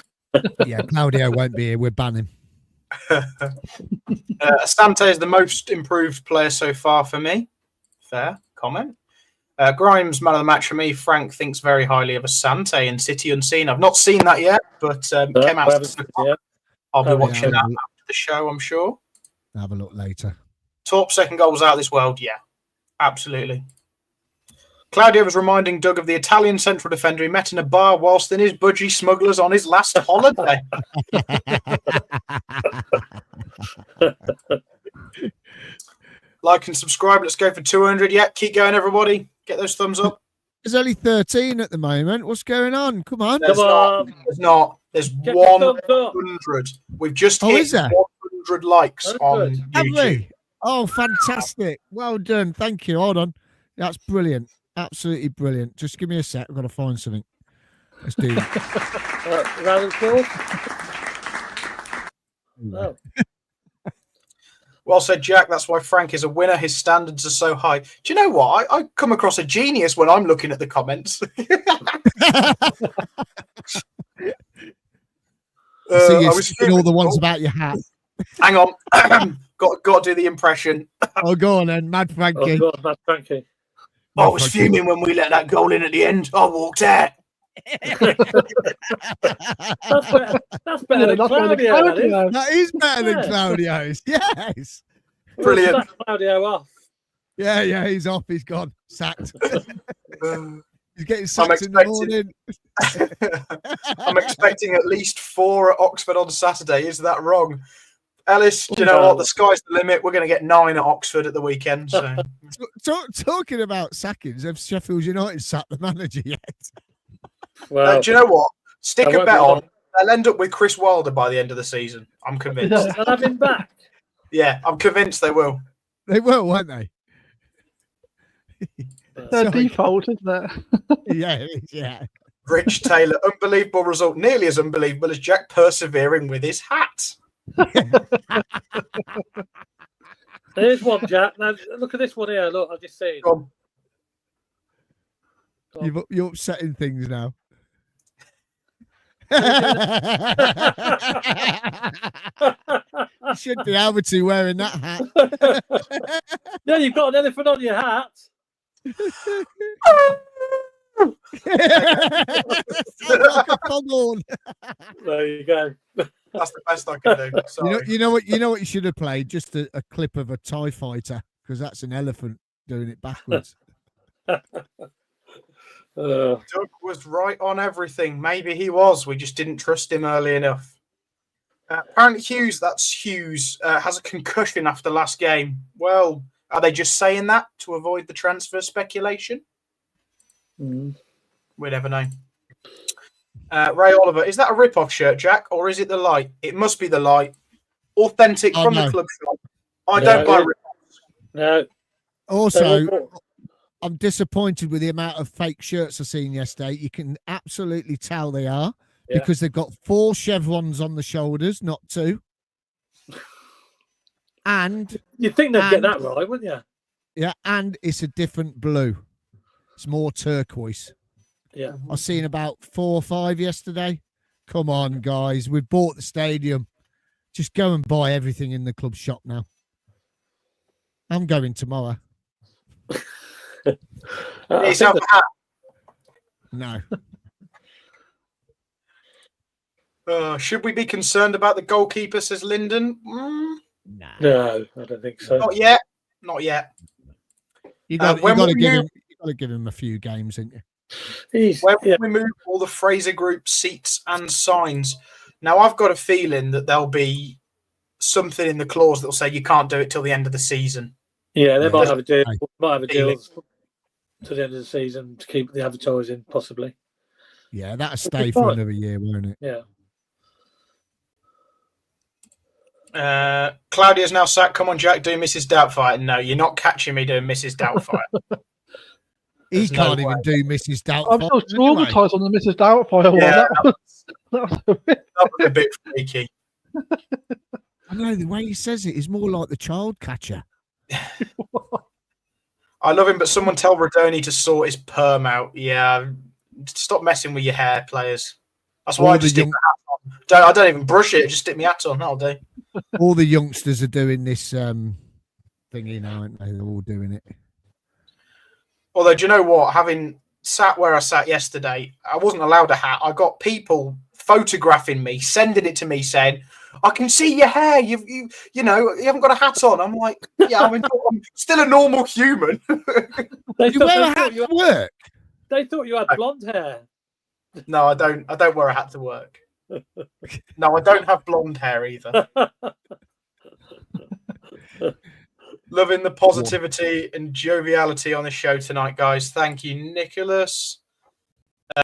Yeah, Claudio won't be here. We're banning. Asante is the most improved player so far for me. Fair comment. Grimes, man of the match for me. Frank thinks very highly of Asante and City Unseen. I've not seen that yet, but came out. I'll be watching that after the show, I'm sure. Have a look later. Top second goal was out of this world. Yeah, absolutely. Claudio was reminding Doug of the Italian central defender he met in a bar whilst in his budgie smugglers on his last holiday. Like and subscribe. Let's go for 200. Yeah, keep going, everybody. Get those thumbs up. There's only 13 at the moment. What's going on? Come on. There's not. There's 100. We've just hit 100 likes on YouTube. Oh, fantastic. Well done. Thank you. Hold on. That's brilliant. Absolutely brilliant. Just give me a sec. I've got to find something. Let's do it. Round of applause. Oh. Well said, Jack. That's why Frank is a winner. His standards are so high. Do you know what? I come across a genius when I'm looking at the comments. So you're seeing all the ones about your hat. Hang on. got to do the impression. Oh, go on then. Mad Frankie. Oh, God, Mad Frankie. I was fuming when we let that goal in at the end. I walked out. That's better than Claudio. That is better than Claudio's. Yes. Brilliant. We'll sack Claudio off. Yeah, he's off. He's gone. Sacked. He's getting sacked in the morning. I'm expecting at least 4 at Oxford on Saturday. Is that wrong? Ellis, do you know what? The sky's the limit. We're going to get 9 at Oxford at the weekend. So. Talking about sackings, have Sheffield United sacked the manager yet? Well, do you know what? Stick a bet on. They'll end up with Chris Wilder by the end of the season. I'm convinced. They'll have him back. Yeah, I'm convinced they will. They will, won't they? Their default, isn't it? Yeah. Rich Taylor, unbelievable result. Nearly as unbelievable as Jack persevering with his hat. There's one, Jack. Now, look at this one here. Look, I've just seen. Go on. You're upsetting things now. You should be able to wearing that hat. Yeah, you've got an elephant on your hat. Like a foghorn. There you go. That's the best I can do. Sorry. You know what you should have played? Just a clip of a TIE fighter, because that's an elephant doing it backwards. Doug was right on everything. Maybe he was. We just didn't trust him early enough. Apparently Hughes, has a concussion after last game. Well, are they just saying that to avoid the transfer speculation? We never know. Ray Oliver, is that a rip-off shirt, Jack, or is it the light? It must be the light. Authentic from the club shop. I don't buy rip-offs. No. Also, I'm disappointed with the amount of fake shirts I've seen yesterday. You can absolutely tell they are because they've got 4 chevrons on the shoulders, not 2. And you'd think they'd get that right, wouldn't you? Yeah, and it's a different blue. It's more turquoise. Yeah. I've seen about 4 or 5 yesterday. Come on, guys. We've bought the stadium. Just go and buy everything in the club shop now. I'm going tomorrow. No. Should we be concerned about the goalkeeper, says Lyndon? No, I don't think so. Not yet. You got to give him a few games, ain't you? When we move all the Fraser Group seats and signs, now I've got a feeling that there'll be something in the clause that'll say you can't do it till the end of the season. Yeah, they might have a deal. To the end of the season to keep the advertising, possibly. Yeah, that'll stay for another year, won't it? Yeah. Claudia's now sat. Come on, Jack, do Mrs. Doubtfire. No, you're not catching me doing Mrs. Doubtfire. He can't even do Mrs. Doubtfire. I'm so traumatized on the Mrs. Doubtfire one. Yeah, That was a bit freaky. I know, the way he says it is more like the child catcher. I love him, but someone tell Rodoni to sort his perm out. Yeah, stop messing with your hair, players. That's why I just stick my hat on. I don't even brush it. Just stick my hat on. That'll do. All the youngsters are doing this thingy now, aren't they? They're all doing it. Although, do you know what? Having sat where I sat yesterday, I wasn't allowed a hat. I got people photographing me, sending it to me, saying, "I can see your hair. You haven't got a hat on." I'm like, "Yeah, I'm still a normal human." You wear a hat to work? They thought you had blonde hair. No, I don't. I don't wear a hat to work. No, I don't have blonde hair either. Loving the positivity and joviality on the show tonight, guys. Thank you, Nicholas.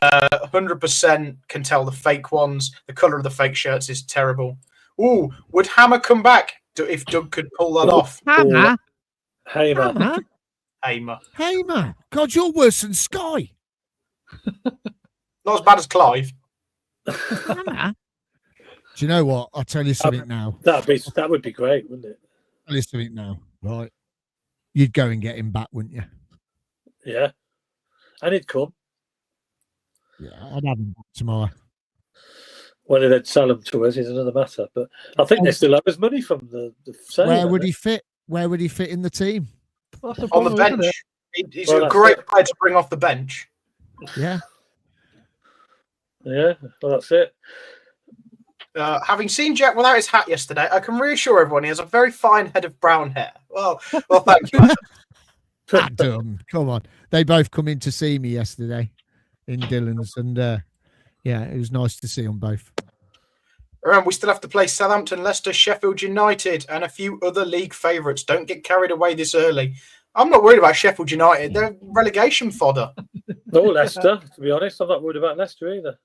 100% can tell the fake ones. The colour of the fake shirts is terrible. Ooh, would Hammer come back if Doug could pull that off? Hammer? Hammer. God, you're worse than Sky. Not as bad as Clive. Hammer? Do you know what? I'll tell you something now. That would be great, wouldn't it? I'll tell you something now. Right. You'd go and get him back, wouldn't you? Yeah. And he'd come. Yeah, I'd have him back tomorrow. Whether they'd sell him to us is another matter. But I think they still have his money from the sale. Where would he fit? Where would he fit in the team? On the bench. He's a great player to bring off the bench. Yeah. Yeah, well, that's it. Having seen Jack without his hat yesterday, I can reassure everyone he has a very fine head of brown hair. Well, thank you. Adam, come on. They both come in to see me yesterday in Dillon's, and yeah, it was nice to see them both. Remember, we still have to play Southampton, Leicester, Sheffield United, and a few other league favourites. Don't get carried away this early. I'm not worried about Sheffield United. They're relegation fodder. No, Leicester, to be honest. I'm not worried about Leicester either.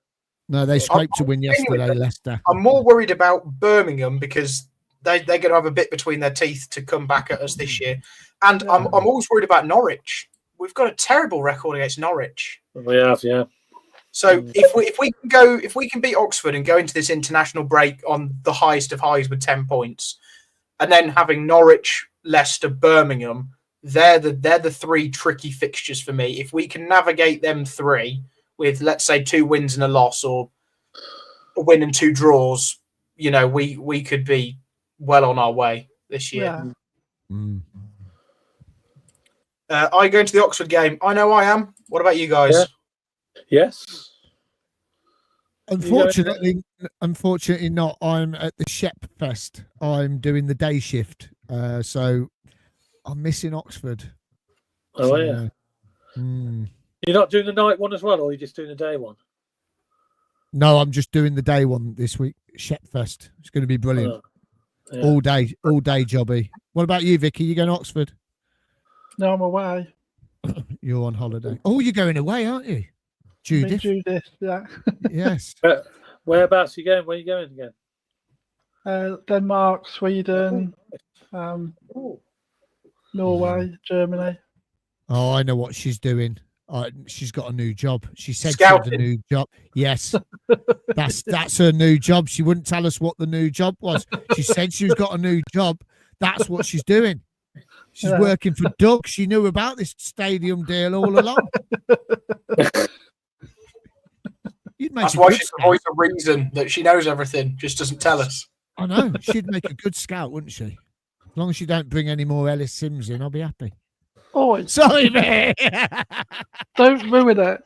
No, they scraped to win yesterday, Leicester. I'm more worried about Birmingham because they're going to have a bit between their teeth to come back at us this year. And I'm always worried about Norwich. We've got a terrible record against Norwich. We have, yeah. So if we can beat Oxford and go into this international break on the highest of highs with 10 points, and then having Norwich, Leicester, Birmingham, they're the three tricky fixtures for me. If we can navigate them three with, let's say, 2 wins and a loss, or a win and 2 draws, we could be well on our way this year. Yeah. Are you going to the Oxford game? I know I am. What about you guys? Yeah. Yes. Unfortunately not. I'm at the Shep Fest. I'm doing the day shift, so I'm missing Oxford. Oh, yeah. You're not doing the night one as well, or are you just doing the day one? No, I'm just doing the day one this week. Shep Fest. It's going to be brilliant. Yeah. All day jobby. What about you, Vicky? You going to Oxford? No, I'm away. You're on holiday. Oh, you're going away, aren't you? Judith, yeah. Yes. Whereabouts are you going? Where are you going again? Denmark, Sweden, Norway, Germany. Oh, I know what she's doing. She's got a new job. She said Scouting. she had a new job. Yes, that's her new job. She wouldn't tell us what the new job was. She said she's got a new job. That's what she's doing. She's working for Doug. She knew about this stadium deal all along. That's why she's the voice of reason, that she knows everything, just doesn't tell us. I know. She'd make a good scout, wouldn't she? As long as you don't bring any more Ellis Sims in, I'll be happy. Oh, sorry, mate. Don't ruin it.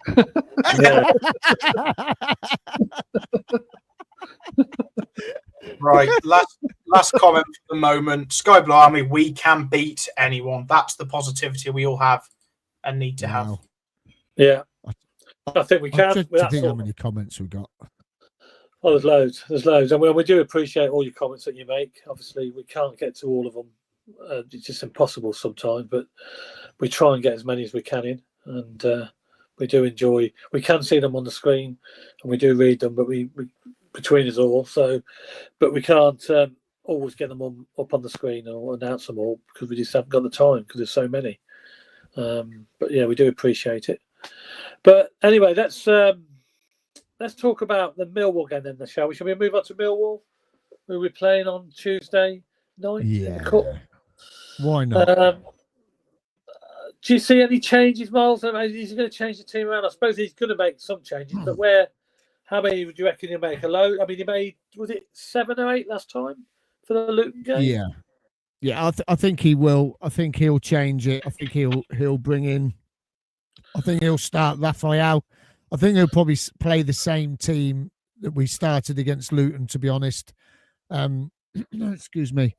Right, last comment for the moment. Sky Blue Army, we can beat anyone. That's the positivity we all have and need to have. Yeah, I think we can. I think how many comments we got. Oh, there's loads. And we do appreciate all your comments that you make. Obviously, we can't get to all of them. It's just impossible sometimes, but we try and get as many as we can in. And we do enjoy. We can see them on the screen and we do read them, but we between us all. So, but we can't always get them up on the screen or announce them all, because we just haven't got the time because there's so many. But yeah, we do appreciate it. But anyway, let's talk about the Millwall game then, shall we? Shall we move on to Millwall, who we're playing on Tuesday night in the cup? Why not? Do you see any changes, Miles? I mean, he's going to change the team around. I suppose he's going to make some changes, but how many would you reckon he'll make? A load? I mean, he made, was it 7 or 8 last time for the Luton game? Yeah. I think he will. I think he'll change it. I think he'll bring in. I think he'll start Raphael. I think he'll probably play the same team that we started against Luton, to be honest. Excuse me.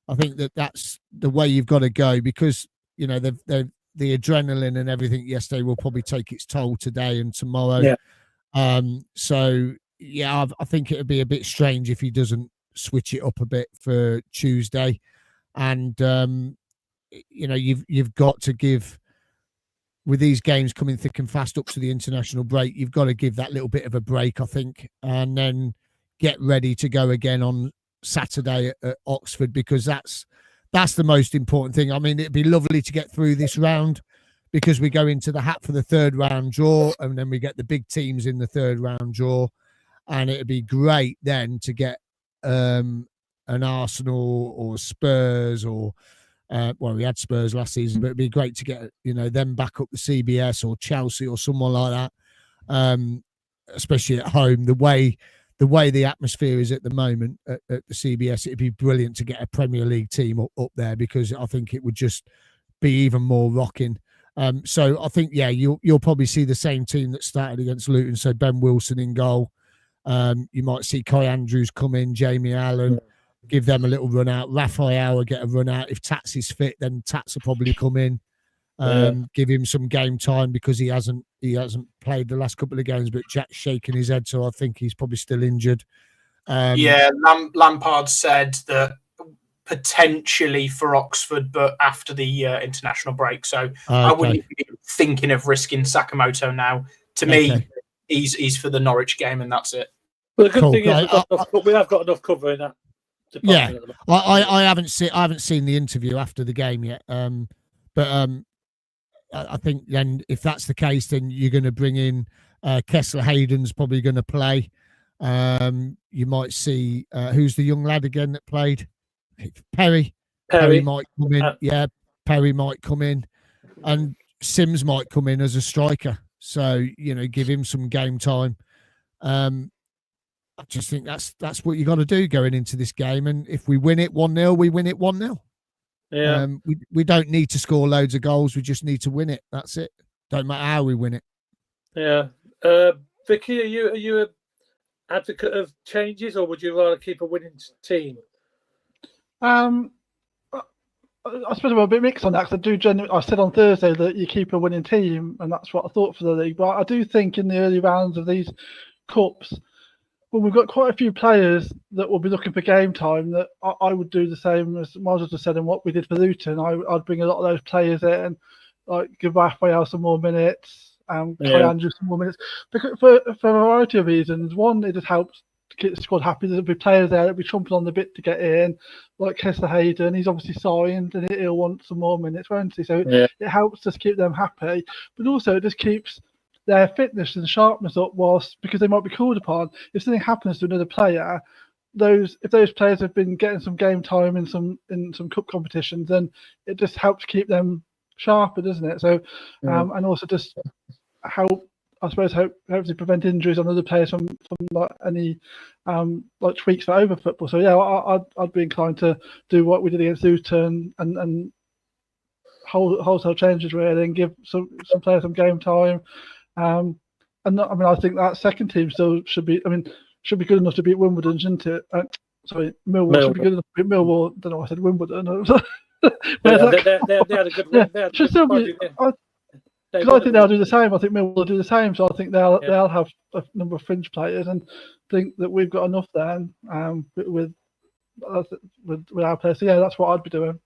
I think that's the way you've got to go, because you know the adrenaline and everything yesterday will probably take its toll today and tomorrow. Yeah. So yeah, I think it'd be a bit strange if he doesn't switch it up a bit for Tuesday. And you know, you've got to give, with these games coming thick and fast up to the international break, you've got to give that little bit of a break, I think, and then get ready to go again on Saturday at Oxford, because that's the most important thing. I mean, it'd be lovely to get through this round, because we go into the hat for the third round draw, and then we get the big teams in the third round draw, and it'd be great then to get an Arsenal or Spurs or well, we had Spurs last season, but it'd be great to get, you know, them back up the CBS or Chelsea or someone like that, especially at home. The way the atmosphere is at the moment at the CBS, it'd be brilliant to get a Premier League team up there, because I think it would just be even more rocking. So I think, yeah, you'll probably see the same team that started against Luton. So Ben Wilson in goal. You might see Kai Andrews come in, Jamie Allen, give them a little run out. Raphael will get a run out. If Tats is fit, then Tats will probably come in. Give him some game time, because he hasn't played the last couple of games, but Jack's shaking his head, so I think he's probably still injured. Lampard said that potentially for Oxford, but after the international break. So I wouldn't be thinking of risking Sakamoto now. To me, he's for the Norwich game, and that's it. Well, the good thing is we have got enough cover in that. Yeah, I haven't seen the interview after the game yet. But I think then if that's the case, then you're going to bring in Kessler Hayden's probably going to play. You might see who's the young lad again that played? Perry might come in. Yeah, Perry might come in, and Sims might come in as a striker. So, you know, give him some game time. I just think that's what you got to do going into this game. And if we win it 1-0, we win it 1-0. Yeah. We don't need to score loads of goals. We just need to win it. That's it. Don't matter how we win it. Yeah. Vicky, are you an advocate of changes, or would you rather keep a winning team? I suppose I'm a bit mixed on that, because I said on Thursday that you keep a winning team, and that's what I thought for the league. But I do think in the early rounds of these cups, well, we've got quite a few players that will be looking for game time, that I would do the same as Miles just said, and what we did for Luton. I'd bring a lot of those players in, like give Raphael some more minutes, Kai Andrews some more minutes, because for a variety of reasons. One, it just helps to keep the squad happy. There'll be players there that'll be chomping on the bit to get in, like Kessler Hayden. He's obviously signed, and he'll want some more minutes, won't he? So it helps just keep them happy, but also it just keeps their fitness and sharpness up, because they might be called upon. If something happens to another player, if those players have been getting some game time in some cup competitions, then it just helps keep them sharper, doesn't it? So and also just help, I suppose, hopefully prevent injuries on other players from like any like tweaks for over football. So yeah, I'd be inclined to do what we did against Luton and wholesale changes really, and give some players some game time. I think that second team still should be good enough to beat Wimbledon, shouldn't it? Millwall should be good enough to beat Millwall. I don't know why I said Wimbledon. They had a good win. Yeah, should still be. Because I think they'll do the same. I think Millwall will do the same. So I think they'll have a number of fringe players, and think that we've got enough there with our players. So yeah, that's what I'd be doing.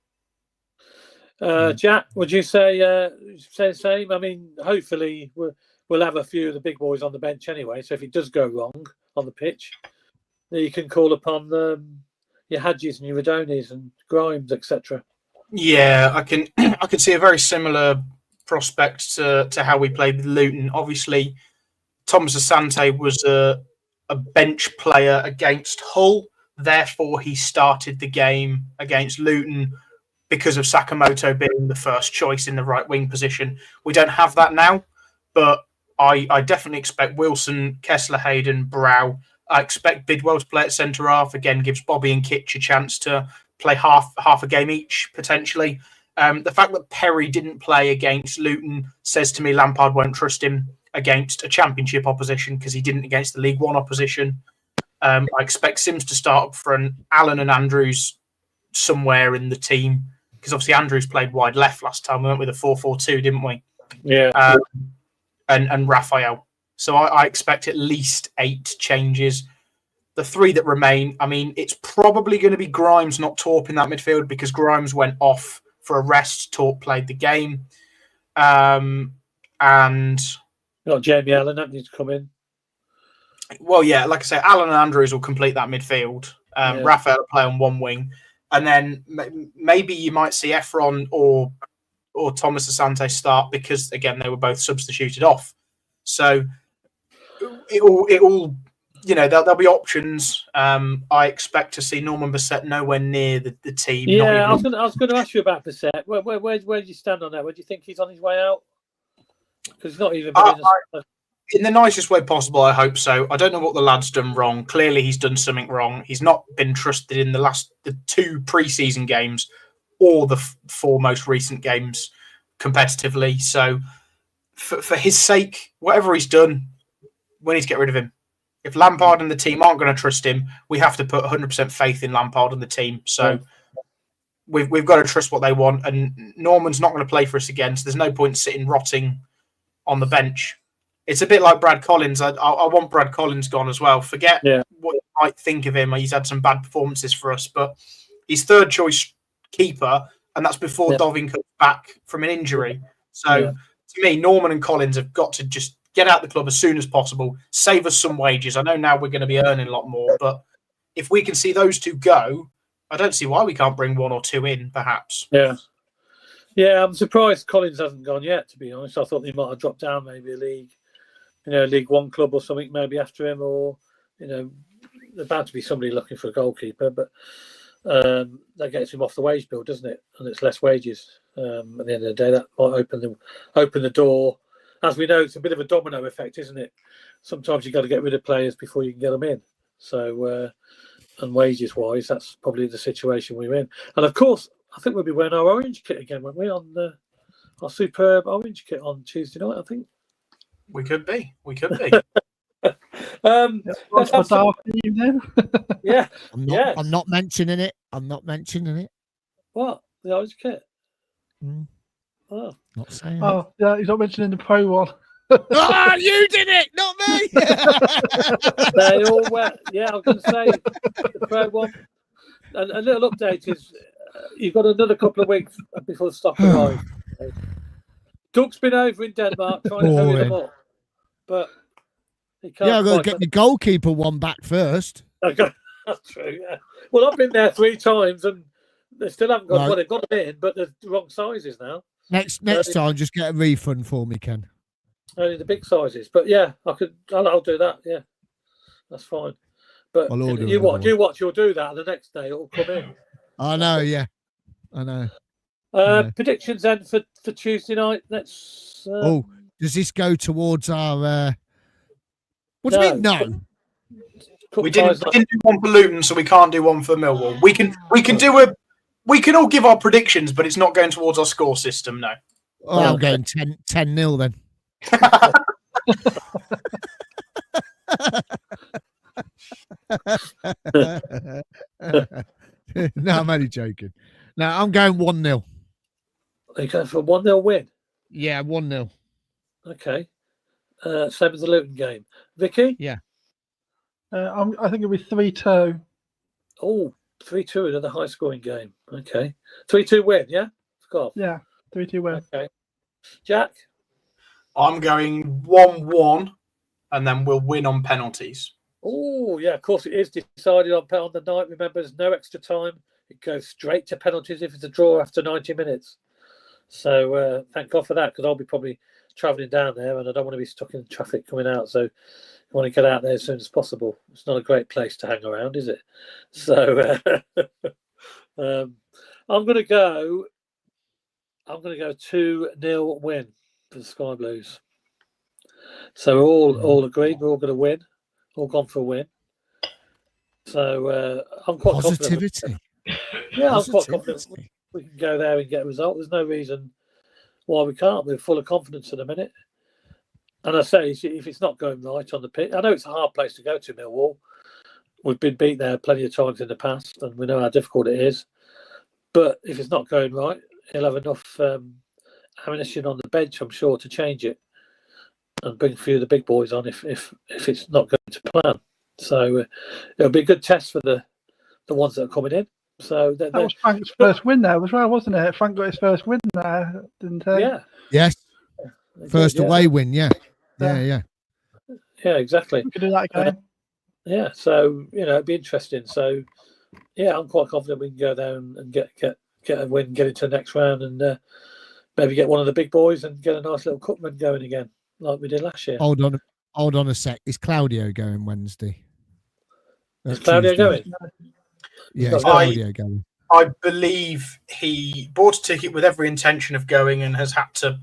Jack, would you say the same? I mean, hopefully we'll have a few of the big boys on the bench anyway. So if it does go wrong on the pitch, then you can call upon your Hadges and your Radonis and Grimes, etc. Yeah, I can see a very similar prospect to how we played with Luton. Obviously, Thomas Asante was a bench player against Hull. Therefore, he started the game against Luton because of Sakamoto being the first choice in the right wing position. We don't have that now, but I definitely expect Wilson, Kessler, Hayden, Brow. I expect Bidwell to play at centre half. Again, gives Bobby and Kitch a chance to play half a game each, potentially. The fact that Perry didn't play against Luton says to me Lampard won't trust him against a championship opposition because he didn't against the League One opposition. I expect Sims to start up front, Allen and Andrews somewhere in the team, because obviously Andrews played wide left last time. We went with a 4-4-2, didn't we? Yeah. And Raphael. So I expect at least 8 changes. The 3 that remain, I mean, it's probably going to be Grimes, not Torp in that midfield, because Grimes went off for a rest. Torp played the game. And got Jamie Allen, that needs to come in. Well, yeah, like I say, Allen and Andrews will complete that midfield. Raphael will play on one wing. And then maybe you might see Efron or Thomas Asante start because, again, they were both substituted off. So it'll there'll be options. I expect to see Norman Bissett nowhere near the team. Yeah, I was going to ask you about Bissett. Where do you stand on that? Where do you think he's on his way out? Because he's not even been in the nicest way possible, I hope so. I don't know what the lad's done wrong. Clearly, he's done something wrong. He's not been trusted in the 2 pre-season games or the 4 most recent games competitively. So, for his sake, whatever he's done, we need to get rid of him. If Lampard and the team aren't going to trust him, we have to put 100% faith in Lampard and the team. So, we've got to trust what they want. And Norman's not going to play for us again, so there's no point sitting rotting on the bench. It's a bit like Brad Collins. I want Brad Collins gone as well. Forget what you might think of him. He's had some bad performances for us, but he's third choice keeper, and that's before Dovin comes back from an injury. So to me, Norman and Collins have got to just get out the club as soon as possible, save us some wages. I know now we're going to be earning a lot more, but if we can see those 2 go, I don't see why we can't bring 1 or 2 in, perhaps. Yeah, I'm surprised Collins hasn't gone yet, to be honest. I thought he might have dropped down maybe a League One club or something maybe after him, or, there's about to be somebody looking for a goalkeeper, but that gets him off the wage bill, doesn't it? And it's less wages. At the end of the day, that might open the door. As we know, it's a bit of a domino effect, isn't it? Sometimes you've got to get rid of players before you can get them in. So, and wages-wise, that's probably the situation we're in. And, of course, I think we'll be wearing our orange kit again, won't we, on our superb orange kit on Tuesday night, I think. We could be. Let's have some... then. I'm not mentioning it. What? The orange kit? Oh, not saying. Oh, yeah, he's not mentioning the pro one. Oh, you did it, not me. They all went. Yeah, I was going to say the pro one. And a little update is you've got another couple of weeks before the stock arrives. Doug's been over in Denmark trying to hurry them up, but he can't. I've got to get the goalkeeper one back first. That's true. Yeah. Well, I've been there 3 times and they still haven't got. Well, they've got them in, but they're the wrong sizes now. Next time, just get a refund for me, Ken. Only the big sizes, but yeah, I'll do that. Yeah, that's fine. But you watch, you'll do that, and the next day it'll come in. I know, yeah, I know. Predictions then for Tuesday night. Let's. Does this go towards our? What do you mean? No. We didn't do one for Luton, so we can't do one for Millwall. We can all give our predictions, but it's not going towards our score system. No. I'm going 10-0 then. No, I'm only joking. No, I'm going 1-0. Are you going for a 1-0 win? Yeah, 1-0. Okay. Same as the Luton game. Vicky? Yeah. I think it'll be 3-2. Oh, 3-2, another high scoring game. Okay. 3-2 win, yeah? Yeah, 3-2 win. Okay. Jack? I'm going 1-1, and then we'll win on penalties. Oh, yeah, of course it is decided on the night. Remember, there's no extra time. It goes straight to penalties if it's a draw after 90 minutes. So thank God for that, because I'll be probably travelling down there and I don't want to be stuck in traffic coming out. So I want to get out there as soon as possible. It's not a great place to hang around, is it? So I'm going to go 2-0 win for the Sky Blues. So we're all agreed. We're all going to win. All gone for a win. So I'm quite Positivity. confident. Yeah, I'm quite confident we can go there and get a result. There's no reason why we can't. We're full of confidence at the minute. And I say, if it's not going right on the pitch, I know it's a hard place to go to, Millwall. We've been beat there plenty of times in the past, and we know how difficult it is. But if it's not going right, he'll have enough ammunition on the bench, I'm sure, to change it and bring a few of the big boys on if it's not going to plan. So it'll be a good test for the ones that are coming in. So that was Frank's first win there as well, wasn't it? Frank got his first win there, didn't he? Yeah. Yes. First away win, yeah. Yeah, exactly. We could do that again. Yeah, so it'd be interesting. So yeah, I'm quite confident we can go there and get a win, get into the next round, and maybe get one of the big boys and get a nice little cup run going again, like we did last year. Hold on a sec. Is Claudio going Wednesday? Is Claudio going? Yeah, is Claudio going? I believe he bought a ticket with every intention of going and has had to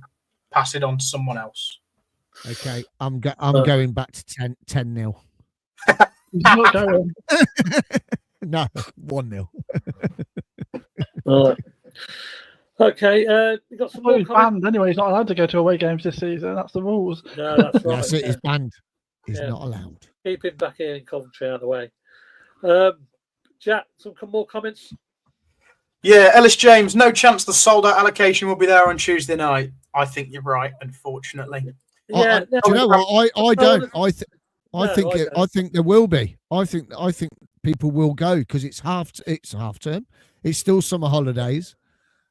pass it on to someone else. Okay, I'm going back to 10-0. He's not going. No, 1-0. All right. Okay, we got some more. He's banned anyway. He's not allowed to go to away games this season. That's the rules. No, that's right. That's it. He's banned. He's not allowed. Keep him back here in Coventry out of the way. Jack, some more comments? Yeah, Ellis James, no chance the sold out allocation will be there on Tuesday night. I think you're right, unfortunately. Yeah, do you know what? I don't. I think there will be. I think people will go because it's half term. It's still summer holidays.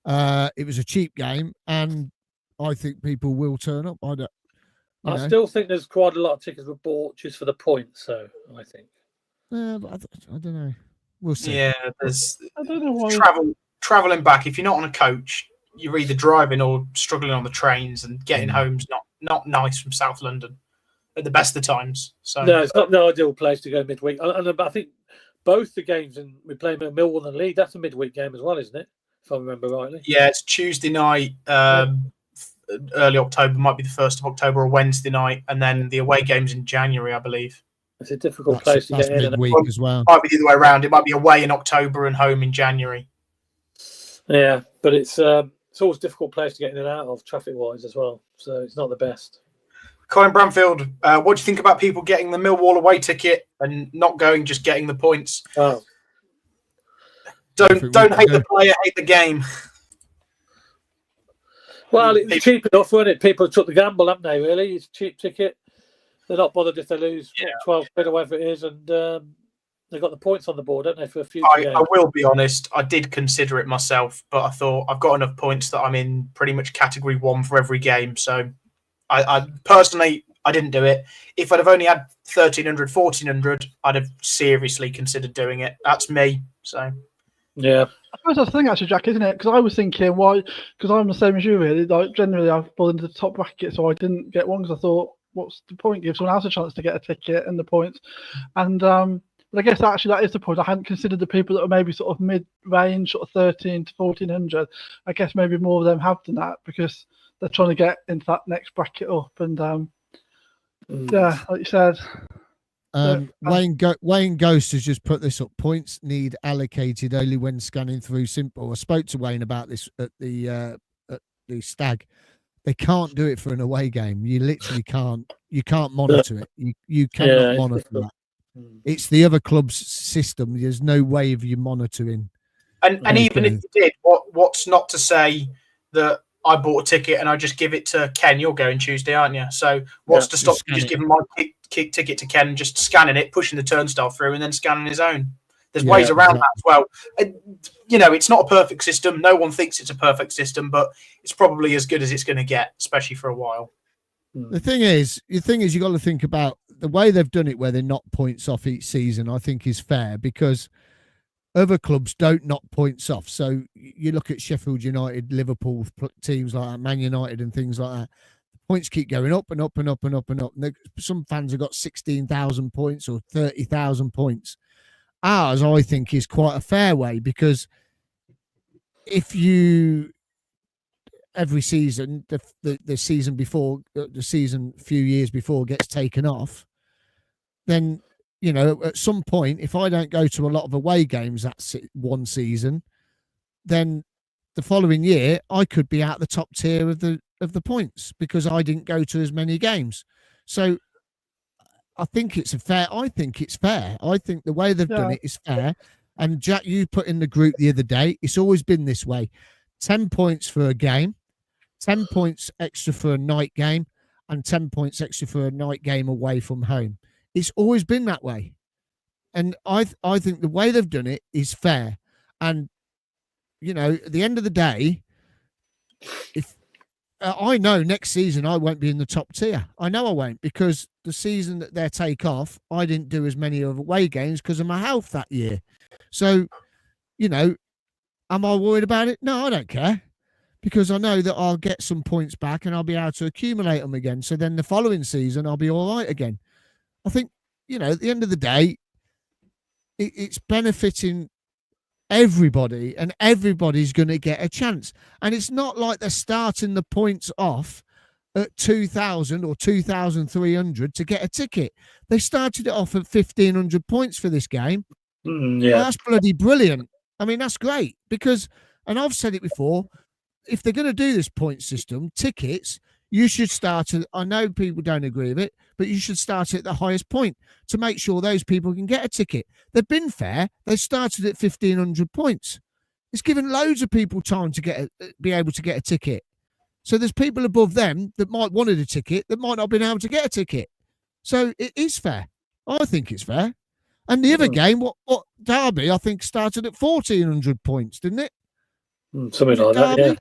It was a cheap game, and I think people will turn up. I still think there's quite a lot of tickets were bought just for the points. So I think. But I don't know. We'll see. Yeah, there's. I don't know why. Traveling back. If you're not on a coach, you're either driving or struggling on the trains, and getting home's not nice from South London at the best of times. So no, it's not the ideal place to go midweek. And I think both the games, and we play Millwall and Leage. That's a midweek game as well, isn't it? If I remember rightly. Yeah, it's Tuesday night. Early October might be the 1st of October, or Wednesday night, and then the away games in January, I believe. It's a difficult place to get in. Midweek as well. Might be the other way around. It might be away in October and home in January. Yeah, but it's always a difficult place to get in and out of traffic-wise as well. So it's not the best. Colin Bramfield, what do you think about people getting the Millwall away ticket and not going, just getting the points? Oh, don't hate the player, hate the game. Well, it's cheap enough, wasn't it? People took the gamble, haven't they? Really, it's a cheap ticket. They're not bothered if they lose 12 quid or whatever it is, and they've got the points on the board, don't they, for a future game? I will be honest, I did consider it myself, but I thought I've got enough points that I'm in pretty much category 1 for every game. So I personally, I didn't do it. If I'd have only had 1,300, 1,400, I'd have seriously considered doing it. That's me. So yeah. I suppose that's the thing, actually, Jack, isn't it? Because I was thinking, why? Because I'm the same as you, really. Like, generally, I fall into the top bracket, so I didn't get one because I thought, what's the point? Give someone else a chance to get a ticket and the points. And but I guess actually that is the point. I hadn't considered the people that are maybe sort of mid-range, sort of 13 to 1,400. I guess maybe more of them have done that because they're trying to get into that next bracket up. And yeah, like you said. Wayne Ghost has just put this up. Points need allocated only when scanning through Simple. I spoke to Wayne about this at the Stag. They can't do it for an away game. You literally can't. You can't monitor it. You cannot monitor that. It's the other club's system. There's no way of you monitoring. And even if you did, what's not to say that I bought a ticket and I just give it to Ken? You're going Tuesday, aren't you? So what's to stop you just giving my ticket to Ken, just scanning it, pushing the turnstile through, and then scanning his own? There's ways around that as well. It's not a perfect system. No one thinks it's a perfect system, but it's probably as good as it's going to get, especially for a while. The thing is, you got to think about the way they've done it, where they knock points off each season, I think is fair, because other clubs don't knock points off. So you look at Sheffield United, Liverpool, teams like that, Man United and things like that. Points keep going up and up and up and up and up. And some fans have got 16,000 points or 30,000 points. Ours, I think, is quite a fair way, because if you every season, the season before, the season a few years before gets taken off, then, you know, at some point, if I don't go to a lot of away games that one season, then the following year I could be out the top tier of the points because I didn't go to as many games. So I think it's fair. I think the way they've done it is fair. And Jack, you put in the group the other day, it's always been this way: 10 points for a game, 10 points extra for a night game, and 10 points extra for a night game away from home. It's always been that way. And I think the way they've done it is fair. And, you know, at the end of the day, if I know next season I won't be in the top tier. I know I won't, because the season that they take off, I didn't do as many away games because of my health that year. So, you know, am I worried about it? No, I don't care, because I know that I'll get some points back and I'll be able to accumulate them again. So then the following season, I'll be all right again. I think, you know, at the end of the day, it's benefiting everybody, and everybody's going to get a chance. And it's not like they're starting the points off at 2,000 or 2,300 to get a ticket. They started it off at 1,500 points for this game. Well, that's bloody brilliant. I mean, that's great, because, and I've said it before, if they're going to do this point system, tickets, you should start at, I know people don't agree with it, but you should start at the highest point to make sure those people can get a ticket. They've been fair. They started at 1,500 points. It's given loads of people time to be able to get a ticket. So there's people above them that might wanted a ticket that might not have been able to get a ticket. So it is fair. I think it's fair. And the other game, what Derby, I think, started at 1,400 points, didn't it? Something like that, yeah.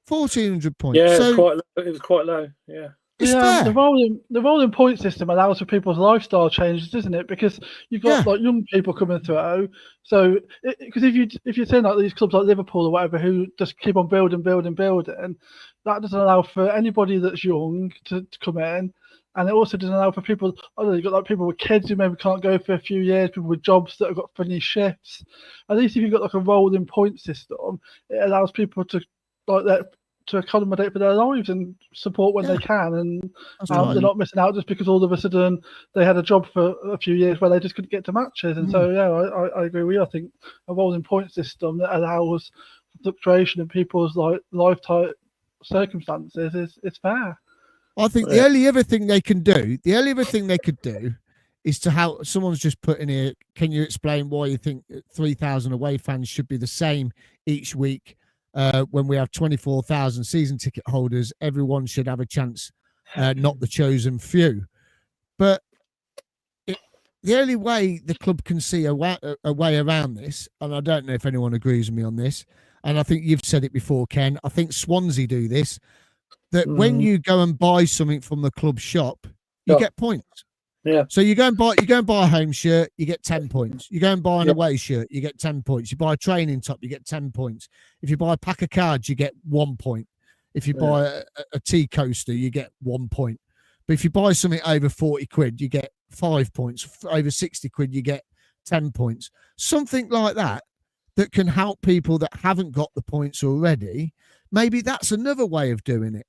1,400 points. Yeah, so it was quite low. Yeah. It's fair. The rolling point system allows for people's lifestyle changes, doesn't it? Because you've got like young people coming through. So, because if you're saying like these clubs like Liverpool or whatever who just keep on building, that doesn't allow for anybody that's young to come in. And it also doesn't allow for people. You've got like people with kids who maybe can't go for a few years, people with jobs that have got funny shifts. At least if you've got like a rolling point system, it allows people to like that to accommodate for their lives and support when they can, and they're not missing out just because all of a sudden they had a job for a few years where they just couldn't get to matches. And so I agree with you. I think a rolling point system that allows fluctuation in people's like lifetime circumstances is fair. I think the only other thing they could do is to how someone's just put in here. Can you explain why you think 3,000 away fans should be the same each week? When we have 24,000 season ticket holders, everyone should have a chance, not the chosen few. But the only way the club can see a way around this, and I don't know if anyone agrees with me on this, and I think you've said it before, Ken, I think Swansea do this, that when you go and buy something from the club shop, you get points. Yeah. So you go and buy a home shirt, you get 10 points. You go and buy an away shirt, you get 10 points. You buy a training top, you get 10 points. If you buy a pack of cards, you get 1 point. If you buy a tea coaster, you get 1 point. But if you buy something over 40 quid, you get 5 points. Over 60 quid, you get 10 points. Something like that can help people that haven't got the points already. Maybe that's another way of doing it.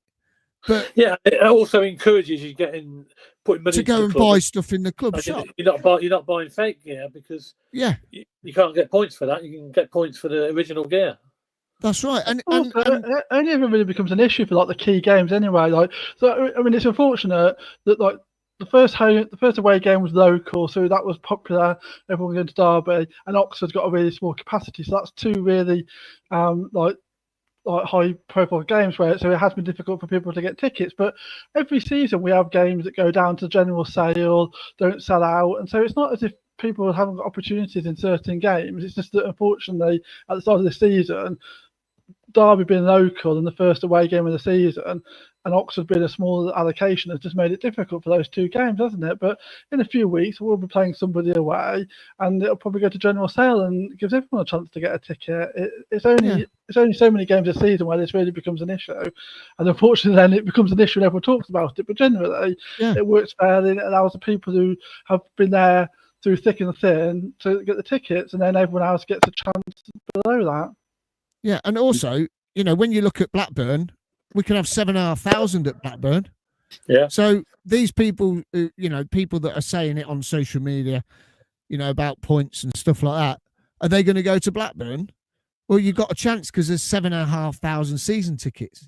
But yeah, it also encourages you putting money to go and buy stuff in the club shop. You're not buying fake gear because you can't get points for that. You can get points for the original gear. That's right, and it only ever really becomes an issue for like the key games anyway. Like, so I mean, it's unfortunate that like the first away game was local, so that was popular. Everyone going to Derby, and Oxford's got a really small capacity, so that's two really like high profile games so it has been difficult for people to get tickets. But every season we have games that go down to general sale, don't sell out, and so it's not as if people haven't got opportunities in certain games. It's just that unfortunately at the start of the season, Derby being local and the first away game of the season, and Oxford being a small allocation has just made it difficult for those two games, hasn't it? But in a few weeks, we'll be playing somebody away, and it'll probably go to general sale and gives everyone a chance to get a ticket. It's only so many games a season where this really becomes an issue, and unfortunately, then it becomes an issue and everyone talks about it. But generally, it works fairly. It allows the people who have been there through thick and thin to get the tickets, and then everyone else gets a chance below that. Yeah, and also, when you look at Blackburn, we can have 7,500 at Blackburn. Yeah. So these people, people that are saying it on social media, about points and stuff like that, are they going to go to Blackburn? Well, you've got a chance because there's 7,500 season tickets.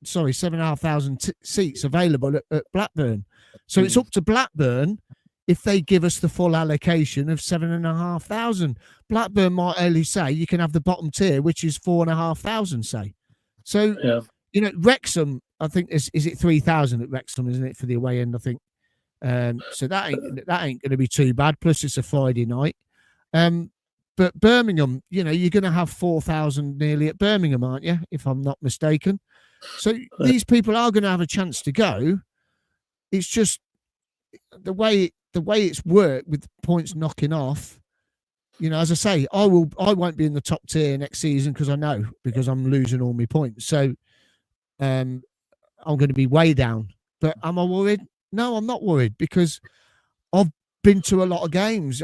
7,500 seats available at Blackburn. So it's up to Blackburn if they give us the full allocation of 7,500. Blackburn might only say you can have the bottom tier, which is 4,500, say. So, Wrexham, I think is it 3,000 at Wrexham, isn't it, for the away end? I think. So that ain't going to be too bad. Plus, it's a Friday night. But Birmingham, you're going to have 4,000 nearly at Birmingham, aren't you? If I'm not mistaken. So these people are going to have a chance to go. It's just the way it's worked with points knocking off. As I say, I won't be in the top tier next season because I'm losing all my points. So I'm going to be way down. But am I worried? No, I'm not worried because I've been to a lot of games.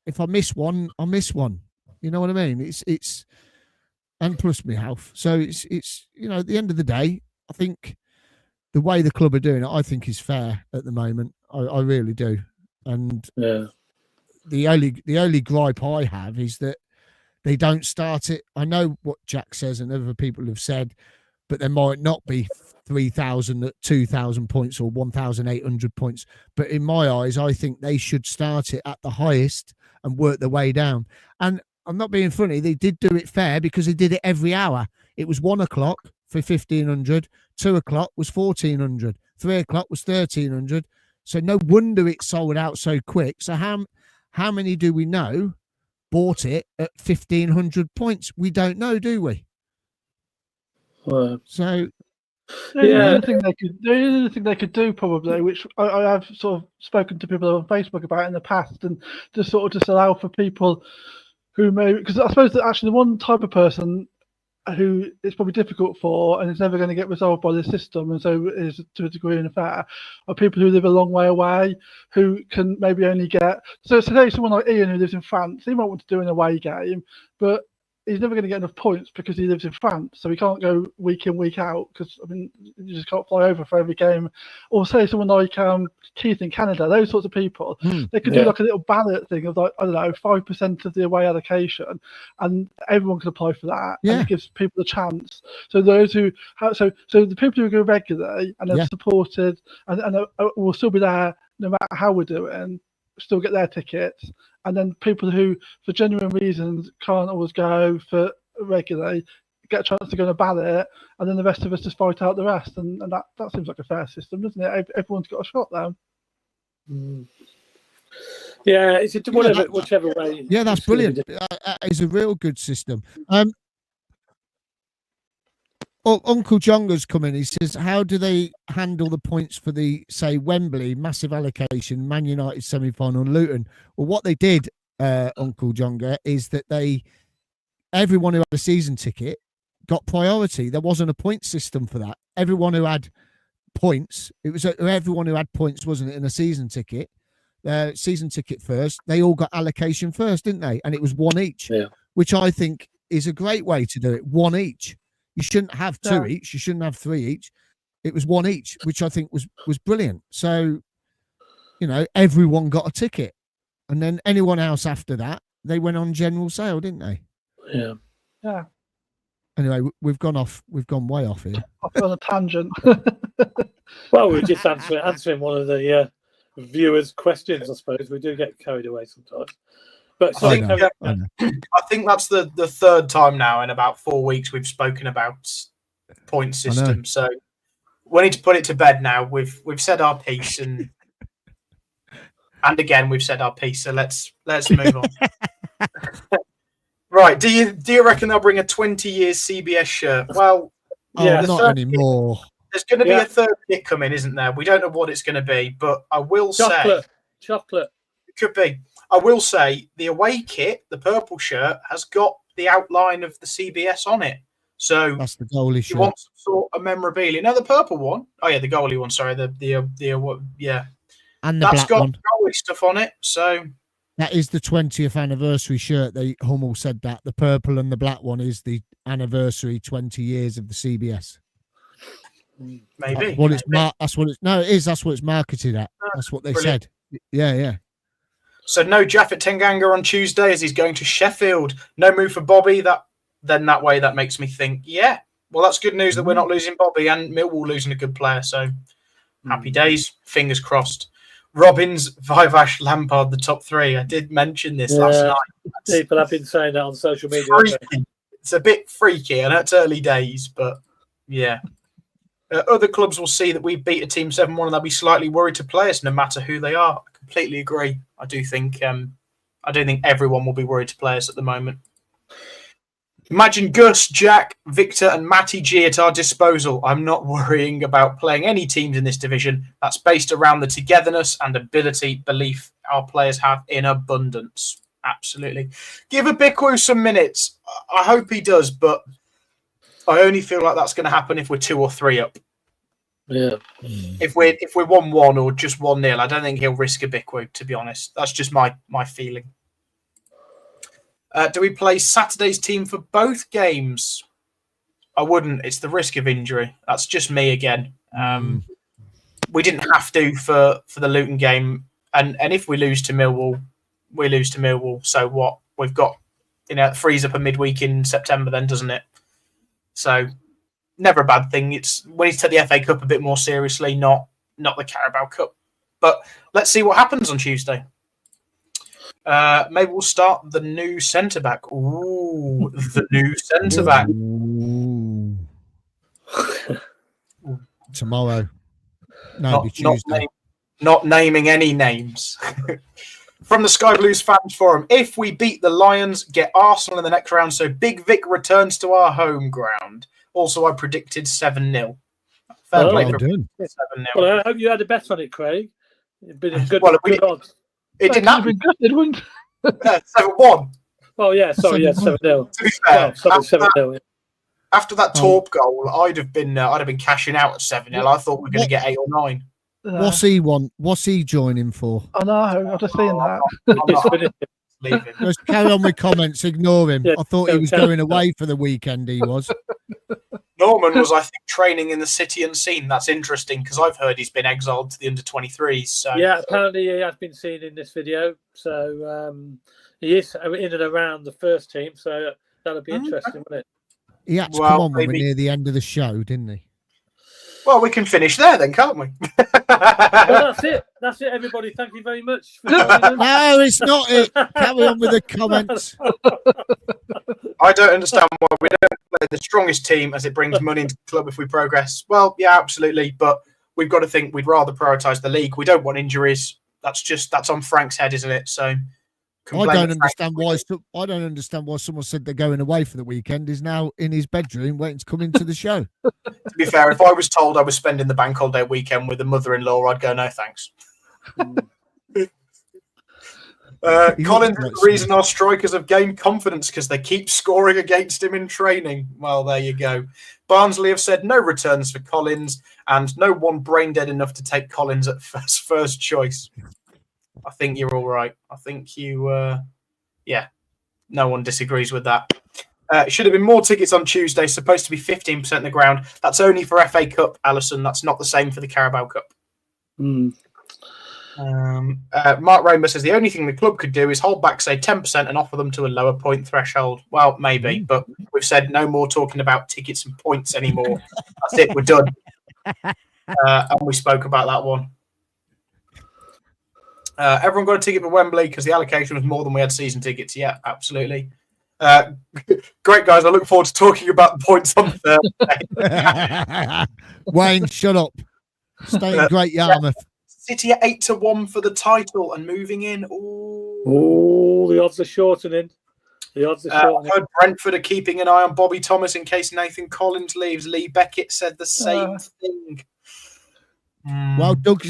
If I miss one, I miss one. You know what I mean? It's and plus my health. So it's at the end of the day, I think the way the club are doing it, I think is fair at the moment. I really do. And the only gripe I have is that they don't start it. I know what Jack says and other people have said, but there might not be 3,000 at 2,000 points or 1,800 points. But in my eyes, I think they should start it at the highest and work their way down. And I'm not being funny. They did do it fair because they did it every hour. It was 1 o'clock for 1,500. 2 o'clock was 1,400. 3 o'clock was 1,300. So no wonder it sold out so quick. So how many do we know bought it at 1,500 points? We don't know, do we? So the only thing they could do probably, which I have sort of spoken to people on Facebook about in the past, and just sort of just allow for people who may, because I suppose that actually the one type of person who it's probably difficult for and it's never going to get resolved by the system, and so is to a degree unfair, are people who live a long way away, who can maybe only get, so today someone like Ian who lives in France, he might want to do an away game, but he's never going to get enough points because he lives in France, so he can't go week in, week out, because you just can't fly over for every game. Or say someone like Keith in Canada, those sorts of people, they could do like a little ballot thing of like, I don't know, 5% of the away allocation, and everyone can apply for that, and it gives people a chance. So those who so the people who go regularly and are supported and will still be there no matter how we're doing, still get their tickets. And then people who, for genuine reasons, can't always go for regularly, get a chance to go on a ballot, and then the rest of us just fight out the rest. And that seems like a fair system, doesn't it? Everyone's got a shot there. Yeah, it's whichever way. Yeah, that's brilliant. It's a real good system. Uncle Jonga's come in. He says, how do they handle the points for the, say, Wembley, massive allocation, Man United semi-final, Luton? Well, what they did, Uncle Jonga, is that everyone who had a season ticket got priority. There wasn't a point system for that. Everyone who had points, it was everyone who had points, wasn't it, in a season ticket? Season ticket first. They all got allocation first, didn't they? And it was one each, which I think is a great way to do it. One each. You shouldn't have two each. You shouldn't have three each. It was one each, which I think was brilliant. So, everyone got a ticket. And then anyone else after that, they went on general sale, didn't they? Yeah. Yeah. Anyway, we've gone way off here. Off on a tangent. Well, we're just answering one of the viewers' questions, I suppose. We do get carried away sometimes. But I think that's the third time now in about 4 weeks we've spoken about point system. So we need to put it to bed now. We've said our piece, and again we've said our piece. So let's move on. Right? Do you reckon they'll bring a 20 years CBS shirt? Well, not anymore. There's going to be a third kit coming, isn't there? We don't know what it's going to be, but I will say... Chocolate. It could be. I will say the away kit, the purple shirt, has got the outline of the CBS on it. So that's the goalie shirt. You want some sort of memorabilia. No, the purple one. Oh, yeah, the goalie one. Sorry, yeah. And the that's black got one. goalie stuff on it. So that is the 20th anniversary shirt. Hummel said that the purple and the black one is the anniversary 20 years of the CBS. Maybe. That's what it's marketed at. That's what they said. Yeah. So no Jaffet Tenganga on Tuesday as he's going to Sheffield. No move for Bobby. That makes me think, yeah. Well, that's good news that we're not losing Bobby and Millwall losing a good player. So happy days. Fingers crossed. Robbins, Vivash, Lampard, the top three. I did mention this last night. People have been saying that on social media. It's a bit freaky. I know it's early days, but yeah. Other clubs will see that we beat a team 7-1 and they'll be slightly worried to play us no matter who they are. I completely agree. I don't think everyone will be worried to play us at the moment. Imagine Gus, Jack, Victor and Matty G at our disposal. I'm not worrying about playing any teams in this division. That's based around the togetherness and belief our players have in abundance. Absolutely. Give Abikwu some minutes. I hope he does, but I only feel like that's going to happen if we're 2 or 3 up. Yeah. If we're 1-1 or just 1-0, I don't think he'll risk Abikwu, to be honest. That's just my feeling. Do we play Saturday's team for both games? I wouldn't. It's the risk of injury. That's just me again. We didn't have to for the Luton game. And if we lose to Millwall, we lose to Millwall. So what? We've got, it frees up a midweek in September then, doesn't it? So never a bad thing. We need to take the FA Cup a bit more seriously, not the Carabao Cup. But let's see what happens on Tuesday. Maybe we'll start the new centre-back. Ooh, the new centre-back. Tomorrow. No, Tuesday. Not naming any names. From the Sky Blues fans forum, if we beat the Lions, get Arsenal in the next round, so Big Vic returns to our home ground. Also, I predicted 7-0. Fair play for 7-0. Well, I hope you had a bet on it, Craig. It'd been a good odds. It didn't happen. It wouldn't. 7-1. Oh, yeah, sorry, 7-0. To be fair, 7-0. After that Torp goal, I'd have been cashing out at 7-0. I thought we were going to get 8 or 9. What's he joining for? I know. I've just seen that. Just carry on with comments. Ignore him. I thought he was going away for the weekend. He was. Norman was, I think, training in the city unseen. That's interesting because I've heard he's been exiled to the under-23s. So yeah, apparently he has been seen in this video. So he is in and around the first team. So that'll be interesting, won't it? He had to come on when we're near the end of the show, didn't he? Well, we can finish there then, can't we? Well, that's it. That's it, everybody. Thank you very much. No, it's not it. Carry on with the comments. I don't understand why we don't play the strongest team as it brings money into the club if we progress. Well, yeah, absolutely. But we've got to think we'd rather prioritise the league. We don't want injuries. That's on Frank's head, isn't it? So I don't understand why someone said they're going away for the weekend is now in his bedroom waiting to come into the show. To be fair, if I was told I was spending the bank holiday weekend with a mother-in-law, I'd go, no, thanks. Collins is the reason our strikers have gained confidence because they keep scoring against him in training. Well, there you go. Barnsley have said no returns for Collins and no one brain dead enough to take Collins at first choice. I think you're all right. I think you, no one disagrees with that. It should have been more tickets on Tuesday, supposed to be 15% in the ground. That's only for FA Cup, Alison. That's not the same for the Carabao Cup. Mark Rainbow says the only thing the club could do is hold back, say, 10% and offer them to a lower point threshold. Well, maybe, but we've said no more talking about tickets and points anymore. That's it. We're done. And we spoke about that one. Everyone got a ticket for Wembley because the allocation was more than we had season tickets. Yeah, absolutely. Great, guys. I look forward to talking about the points on Thursday. Wayne, shut up. Stay in Great Yarmouth. City at 8-1 for the title and moving in. Oh, the odds are shortening. The odds are I short. heard Brentford are keeping an eye on Bobby Thomas in case Nathan Collins leaves. Lee Beckett said the same thing. Well, Doug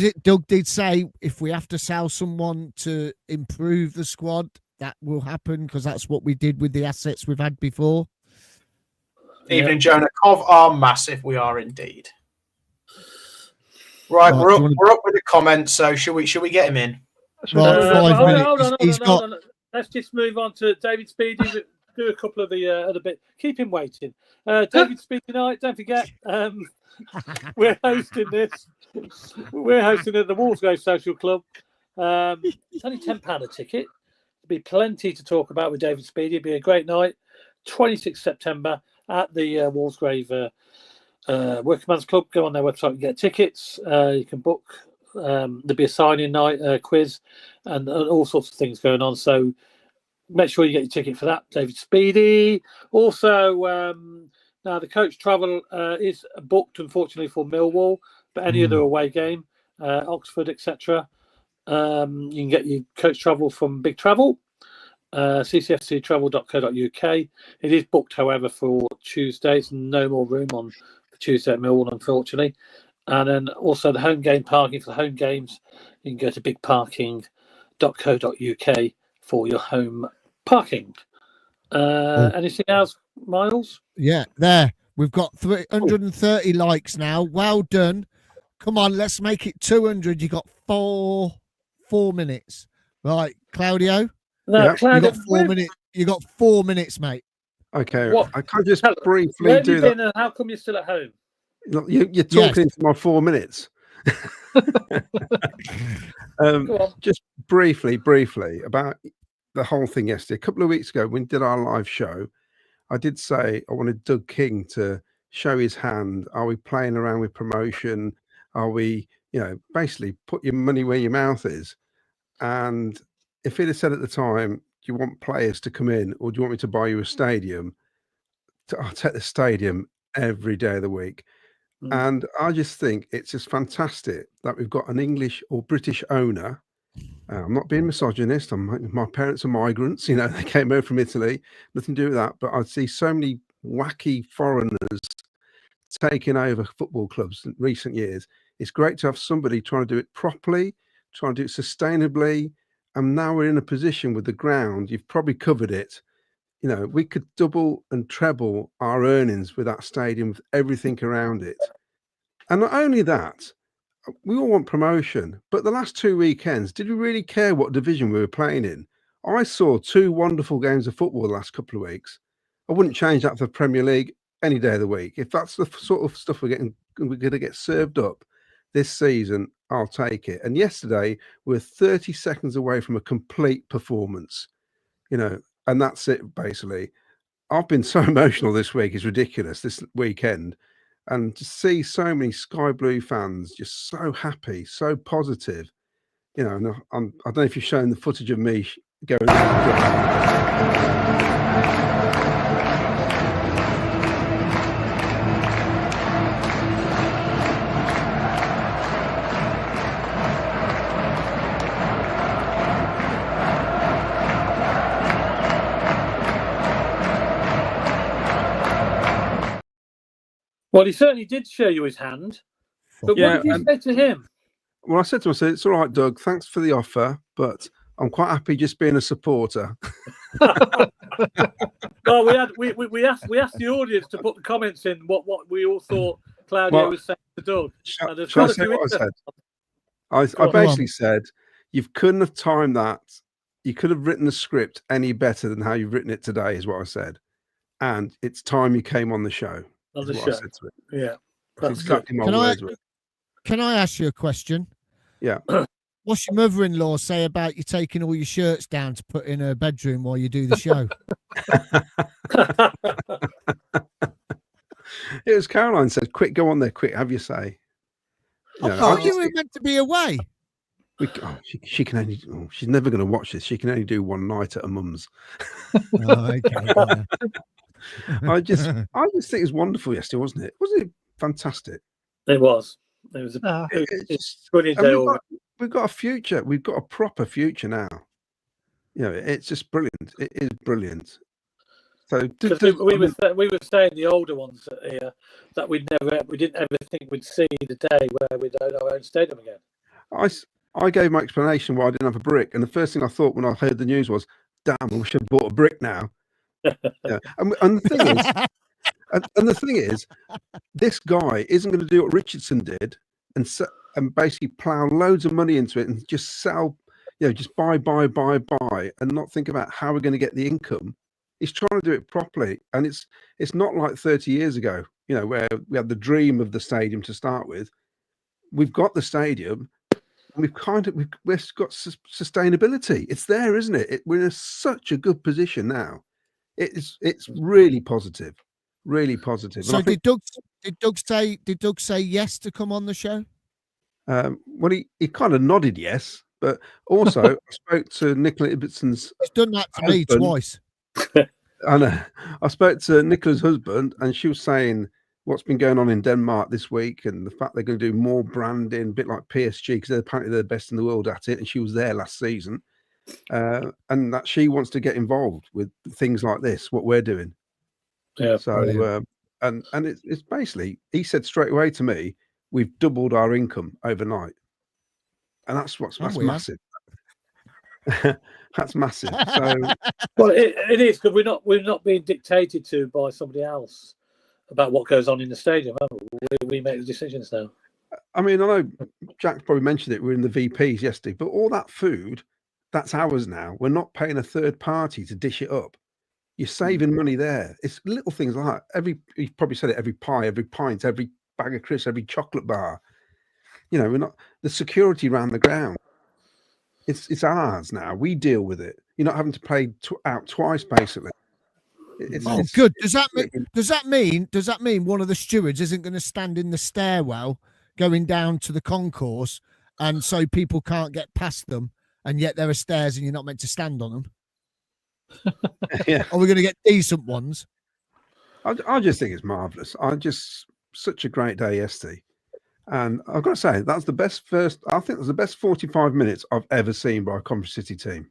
did say if we have to sell someone to improve the squad, that will happen because that's what we did with the assets we've had before. Evening, Jonah. Cov are massive. We are indeed. Right, we're up with the comments. So should we get him in? Right, 5 minutes. Hold on. Let's just move on to David Speedie. Do a couple of the other bit. Keep him waiting. David Speedie tonight. Don't forget, we're hosting this. We're hosting at the Walsgrave Social Club. It's only £10 a ticket. There'll be plenty to talk about with David Speedie. It'll be a great night. 26th September at the Walsgrave Workingmen's Club. Go on their website and get tickets. You can book. There'll be a signing night, quiz, and all sorts of things going on. So make sure you get your ticket for that, David Speedie. Also, now the coach travel is booked, unfortunately, for Millwall, but any other away game, Oxford, etc. You can get your coach travel from Big Travel, ccfctravel.co.uk. It is booked, however, for Tuesday. It's no more room on for Tuesday at Millwall, unfortunately. And then also the home game parking for the home games. You can go to bigparking.co.uk for your home parking. Anything else, Miles? Yeah, there. We've got 330 likes now. Well done. Come on, let's make it 200. You got four minutes. Right, Claudio? No, Claudio, you got 4 minutes. You got 4 minutes, mate. Okay. What? I can't just briefly Where do have you that. been and how come you're still at home? You're talking into my 4 minutes. Just briefly about the whole thing yesterday. A couple of weeks ago, when we did our live show, I did say I wanted Doug King to show his hand. Are we playing around with promotion? Are we, basically put your money where your mouth is? And if he'd have said at the time, do you want players to come in or do you want me to buy you a stadium? I'll take the stadium every day of the week. And I just think it's just fantastic that we've got an English or British owner. I'm not being misogynist. My parents are migrants. They came over from Italy. Nothing to do with that. But I see so many wacky foreigners taking over football clubs in recent years. It's great to have somebody trying to do it properly, trying to do it sustainably. And now we're in a position with the ground. You've probably covered it. We could double and treble our earnings with that stadium, with everything around it. And not only that, we all want promotion. But the last 2 weekends, did we really care what division we were playing in? I saw 2 wonderful games of football the last couple of weeks. I wouldn't change that for the Premier League any day of the week. If that's the sort of stuff we're going to get served up this season, I'll take it. And yesterday, we're 30 seconds away from a complete performance, and that's it, basically. I've been so emotional this week. It's ridiculous, this weekend. And to see so many Sky Blue fans just so happy, so positive. And I don't know if you've shown the footage of me going. Well, he certainly did show you his hand. But what did you say to him? Well, I said to him, it's all right, Doug, thanks for the offer, but I'm quite happy just being a supporter. Well, we asked the audience to put the comments in what we all thought Claudio was saying to Doug. Shall I say what I said? I basically said, you couldn't have timed that. You could have written the script any better than how you've written it today, is what I said. And it's time you came on the show. On the show. I said to it. Yeah. That's exactly my words. Can I ask you a question? Yeah. What's your mother-in-law say about you taking all your shirts down to put in her bedroom while you do the show? It was Caroline said, quick, go on there, quick, have your say. I thought you were meant to be away. She can only. She's never going to watch this. She can only do one night at her mum's. Okay. Yeah. I just think it was wonderful yesterday, wasn't it? Wasn't it fantastic? It was. It was a brilliant day. We've got a future. We've got a proper future now. It's just brilliant. It is brilliant. So we were saying the older ones here that we didn't ever think we'd see the day where we'd own our own stadium again. I gave my explanation why I didn't have a brick, and the first thing I thought when I heard the news was, "Damn, I wish I'd bought a brick now." Yeah. And the thing is, this guy isn't going to do what Richardson did and basically plow loads of money into it and just sell, just buy, and not think about how we're going to get the income. He's trying to do it properly, and it's not like 30 years ago, where we had the dream of the stadium to start with. We've got the stadium, and we've got sustainability. It's there, isn't it? We're in such a good position now. It's really positive, really positive. So did Doug say yes to come on the show? Well, he kind of nodded yes, but also I spoke to Nicola Ibbetson's. He's done that to me twice. I know. I spoke to Nicola's husband, and she was saying what's been going on in Denmark this week, and the fact they're going to do more branding, a bit like PSG, because apparently they're the best in the world at it. And she was there last season, and that she wants to get involved with things like this, what we're doing. Yeah. So, and it's basically, he said straight away to me, we've doubled our income overnight, and that's massive. That's massive. So, well, it is because we're not being dictated to by somebody else about what goes on in the stadium. We make the decisions now. I mean, I know Jack probably mentioned it. We're in the VPs yesterday, but all that food, that's ours now. We're not paying a third party to dish it up. You're saving money there. It's little things like you probably said it, every pie, every pint, every bag of crisps, every chocolate bar. We're not the security around the ground. It's ours now. We deal with it. You're not having to pay out twice, basically. Good. Does that mean one of the stewards isn't going to stand in the stairwell going down to the concourse, and so people can't get past them, and yet there are stairs and you're not meant to stand on them? Yeah. Are we going to get decent ones? I just think it's marvellous. Such a great day yesterday. And I've got to say, that's the best I think it was the best 45 minutes I've ever seen by a Coventry City team.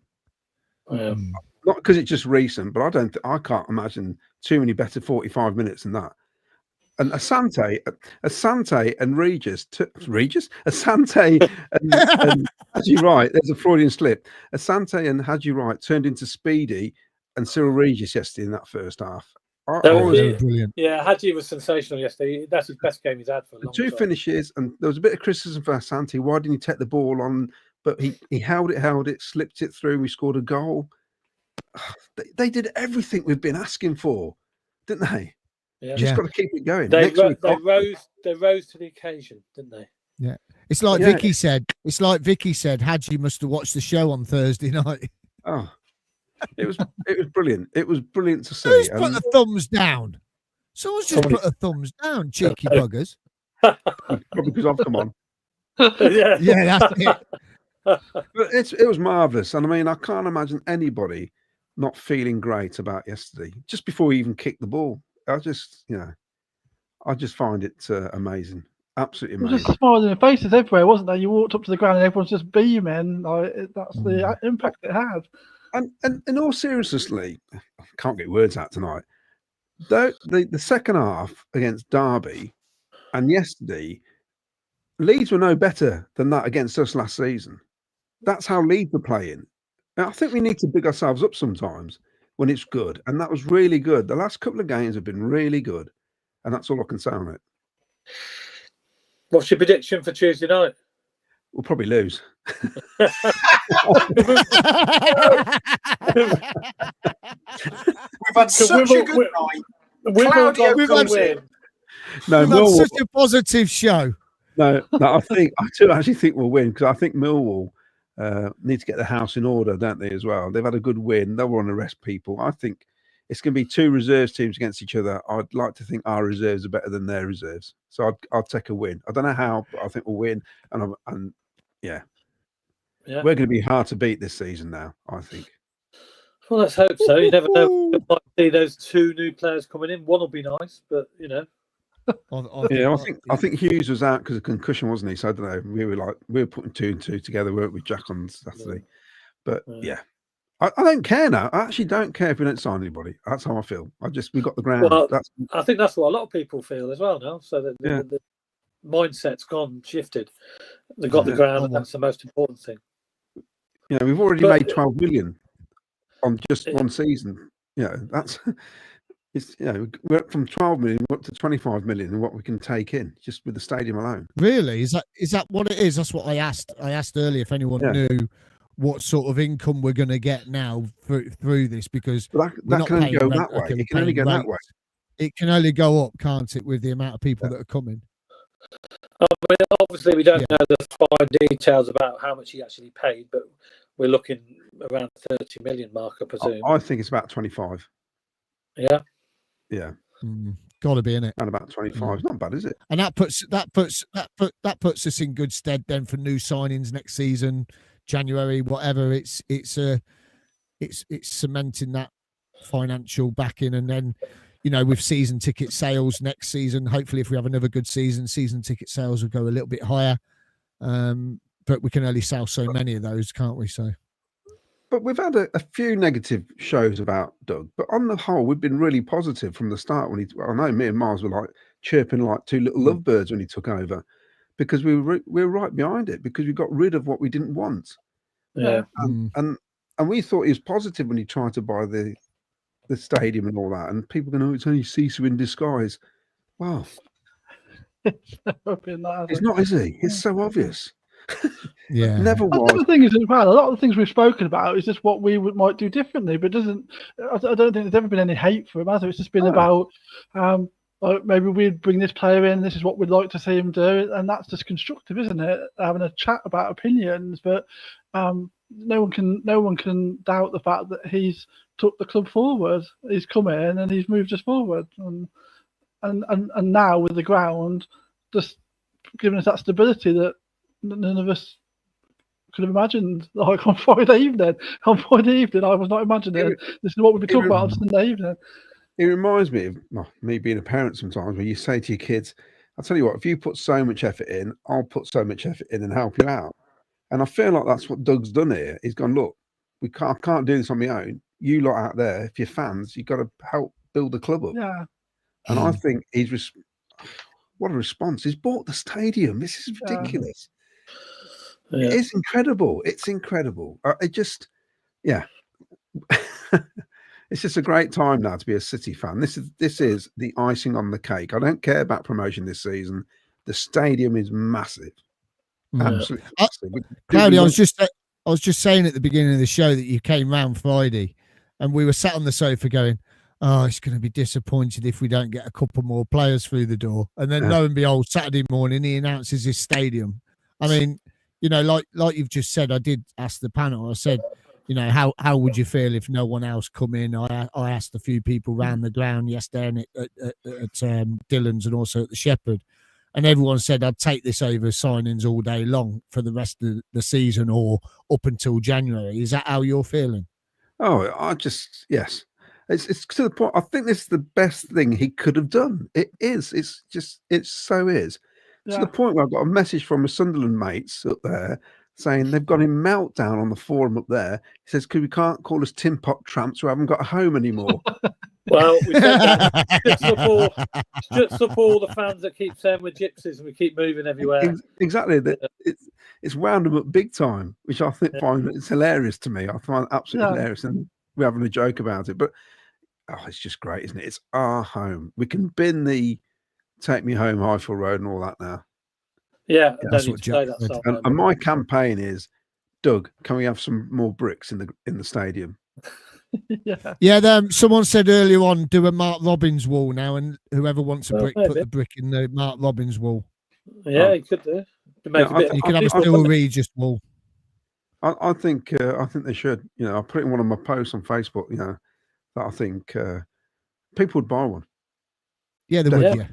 Not because it's just recent, but I can't imagine too many better 45 minutes than that. And Asante and Regis, Asante and Haji Wright, there's a Freudian slip. Asante and Haji Wright turned into Speedie and Cyril Regis yesterday in that first half. Brilliant. Yeah, Haji was sensational yesterday. That's his best game he's had for a long time. 2 finishes, and there was a bit of criticism for Asante. Why didn't he take the ball on? But he held it, slipped it through. We scored a goal. They did everything we've been asking for, didn't they? Yeah. Just got to keep it going. They rose to the occasion, didn't they? Yeah. It's like Vicky said. It's like Vicky said. Haji must have watched the show on Thursday night. Oh, it was brilliant. It was brilliant to see. Who's put a thumbs down? Someone's just put a thumbs down, cheeky buggers. Probably because I've come on. Yeah, that's it. But it was marvellous. And I mean, I can't imagine anybody not feeling great about yesterday, just before we even kicked the ball. I just find it amazing. Absolutely amazing. Just smiling in faces everywhere, wasn't there? You walked up to the ground and everyone's just beaming. That's the impact it had. And in all seriousness, I can't get words out tonight. The second half against Derby and yesterday, Leeds were no better than that against us last season. That's how Leeds were playing. And I think we need to big ourselves up sometimes when it's good. And that was really good. The last couple of games have been really good. And that's all I can say on it. What's your prediction for Tuesday night? We'll probably lose. We've had such a good night. Claudio comes in. No, we've had such a positive show. No, I do actually think we'll win, because I think Millwall need to get the house in order, don't they, as well? They've had a good win. They'll want to rest people. I think it's going to be 2 reserves teams against each other. I'd like to think our reserves are better than their reserves. So I'll take a win. I don't know how, but I think we'll win. And yeah. We're going to be hard to beat this season now, I think. Well, let's hope so. You never know. We might see those 2 new players coming in. One will be nice, but I think Hughes was out because of concussion, wasn't he? So I don't know. We were putting 2 and 2 together, weren't we, Jack, on Saturday? But yeah, I don't care now. I actually don't care if we don't sign anybody. That's how I feel. We got the ground. Well, I think that's what a lot of people feel as well now. So that the mindset's shifted. They've got the ground, and that's the most important thing. You know, we've already made 12 million on just one season. You know, we're up from 12 million up to 25 million in what we can take in just with the stadium alone. Really? Is that what it is? That's what I asked. I asked earlier if anyone knew what sort of income we're going to get now through this, because that can only go that way. It can only go that way. It can only go up, can't it, with the amount of people that are coming? I mean, obviously, we don't know the fine details about how much he actually paid, but we're looking around 30 million mark, I presume. I think it's about 25. Yeah. Yeah. Got to be in it. And about 25. It's not bad, is it? And that puts us in good stead then for new signings next season, January, whatever. It's cementing that financial backing, and then, you know, with season ticket sales next season, hopefully if we have another good season ticket sales will go a little bit higher. But we can only sell so many of those, can't we? So, but we've had a few negative shows about Doug, but on the whole, we've been really positive from the start. I know me and Miles were like chirping like two little lovebirds when he took over, because we were right behind it, because we got rid of what we didn't want. Yeah. And we thought he was positive when he tried to buy the stadium and all that, and people go, "No, it's only Sisu in disguise." Wow. It's not, is he? It's so obvious. Yeah. Never was. The thing is, a lot of the things we've spoken about is just what we might do differently, but I don't think there's ever been any hate for him, has there? It's just been about maybe we'd bring this player in, this is what we'd like to see him do, and that's just constructive, isn't it? Having a chat about opinions, but no one can doubt the fact that he's took the club forward. He's come in and he's moved us forward, and now with the ground just giving us that stability that none of us could have imagined. Like on Friday evening, I was not imagining this is what we'd be talking about on Sunday evening. It reminds me of me being a parent sometimes, where you say to your kids, "I'll tell you what, if you put so much effort in, I'll put so much effort in and help you out." And I feel like that's what Doug's done here. He's gone, "Look, I can't do this on my own. You lot out there, if you're fans, you've got to help build the club up." Yeah. And I think what a response. He's bought the stadium. This is ridiculous. Yeah. It's incredible. It's incredible. It's just a great time now to be a City fan. This is the icing on the cake. I don't care about promotion this season. The stadium is massive. Absolutely massive. Claudia, I was just saying at the beginning of the show that you came round Friday and we were sat on the sofa going, "Oh, it's going to be disappointed if we don't get a couple more players through the door." And then lo and behold, Saturday morning, he announces his stadium. I mean, you know, like you've just said, I did ask the panel, I said, you know, how would you feel if no one else come in? I asked a few people around the ground yesterday at Dillon's and also at the Shepherd, and everyone said, "I'd take this over signings all day long for the rest of the season or up until January." Is that how you're feeling? Oh, yes. It's to the point. I think this is the best thing he could have done. It is. It so is. To the point where I've got a message from my Sunderland mates up there saying they've got him meltdown on the forum up there. He says, "Because we can't call us tin pot tramps who haven't got a home anymore." Well, we said that just support the fans that keep saying we're gypsies and we keep moving everywhere. Exactly. It's wound them up big time, which I find it's hilarious to me. I find it absolutely hilarious, and we're having a joke about it. But it's just great, isn't it? It's our home. We can bin the "Take Me Home, Highfield Road" and all that now. Yeah, that's what Jack said. And my campaign is, "Doug, can we have some more bricks in the stadium?" Someone said earlier on, do a Mark Robbins wall now, and whoever wants a brick, put the brick in the Mark Robbins wall. Yeah, you could do. You could have a Phil Regis wall. I think they should. You know, I put it in one of my posts on Facebook. You know, that I think people would buy one. Yeah, they would. Yeah,